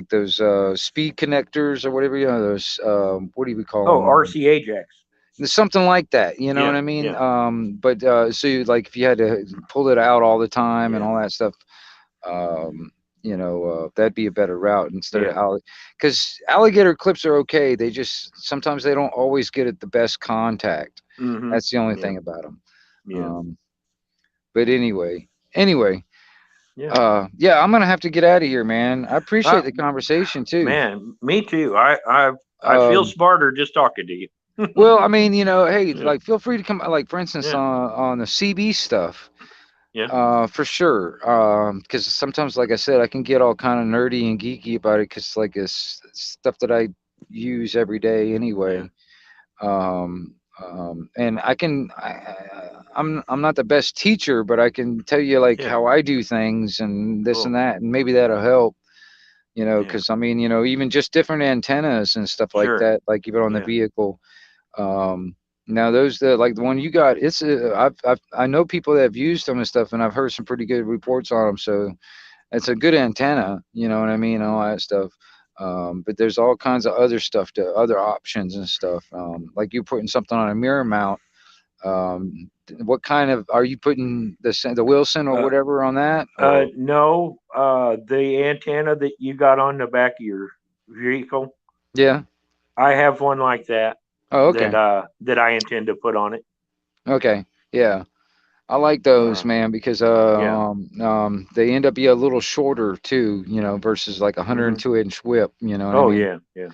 those speed connectors or whatever, those what do we call them? RCA jacks. Something like that, you know what I mean? But so like if you had to pull it out all the time and all that stuff, that'd be a better route instead of because alligator clips are okay. They just sometimes they don't always get at the best contact. That's the only thing about them. But anyway. I'm gonna have to get out of here, man. I appreciate the conversation too. Man, me too. I feel smarter just talking to you. Well, I mean, hey, like, feel free to come, like, for instance, on the CB stuff. For sure. Because sometimes, like I said, I can get all kind of nerdy and geeky about it, because like it's stuff that I use every day anyway. And I'm not the best teacher, but I can tell you like Yeah. how I do things and this Cool. and that, and maybe that'll help. You know, Yeah. because I mean, you know, even just different antennas and stuff like Sure. that, like even on the Yeah. vehicle. Now those like the one you got, it's I know people that have used them and stuff, and I've heard some pretty good reports on them. So it's a good antenna, you know what I mean, and all that stuff. But there's all kinds of other stuff, to other options and stuff. Like you putting something on a mirror mount. What kind of are you putting the Wilson or whatever on that? Or? No, the antenna that you got on the back of your vehicle, Yeah. I have one like that. Oh, okay. That I intend to put on it. Okay. Yeah. I like those, man, because they end up being a little shorter too, you know, versus like a 102-inch whip, you know what I mean? Yeah.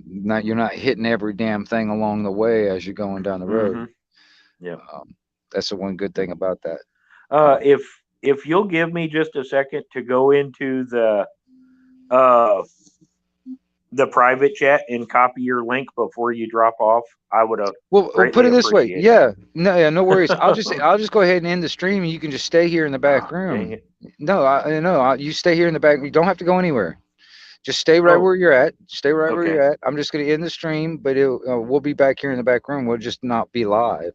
Not you're not hitting every damn thing along the way as you're going down the road. Yeah. That's the one good thing about that. If you'll give me just a second to go into the private chat and copy your link before you drop off, I would have. Well, put it this way. Yeah, no worries. I'll just go ahead and end the stream, and you can just stay here in the back room. Dang it. No, you stay here in the back. You don't have to go anywhere. Just stay right where you're at. Stay right where you're at. I'm just going to end the stream, but we'll be back here in the back room. We'll just not be live.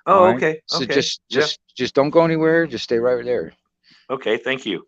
Oh, right? okay. So okay. just don't go anywhere. Just stay right there. Okay. Thank you.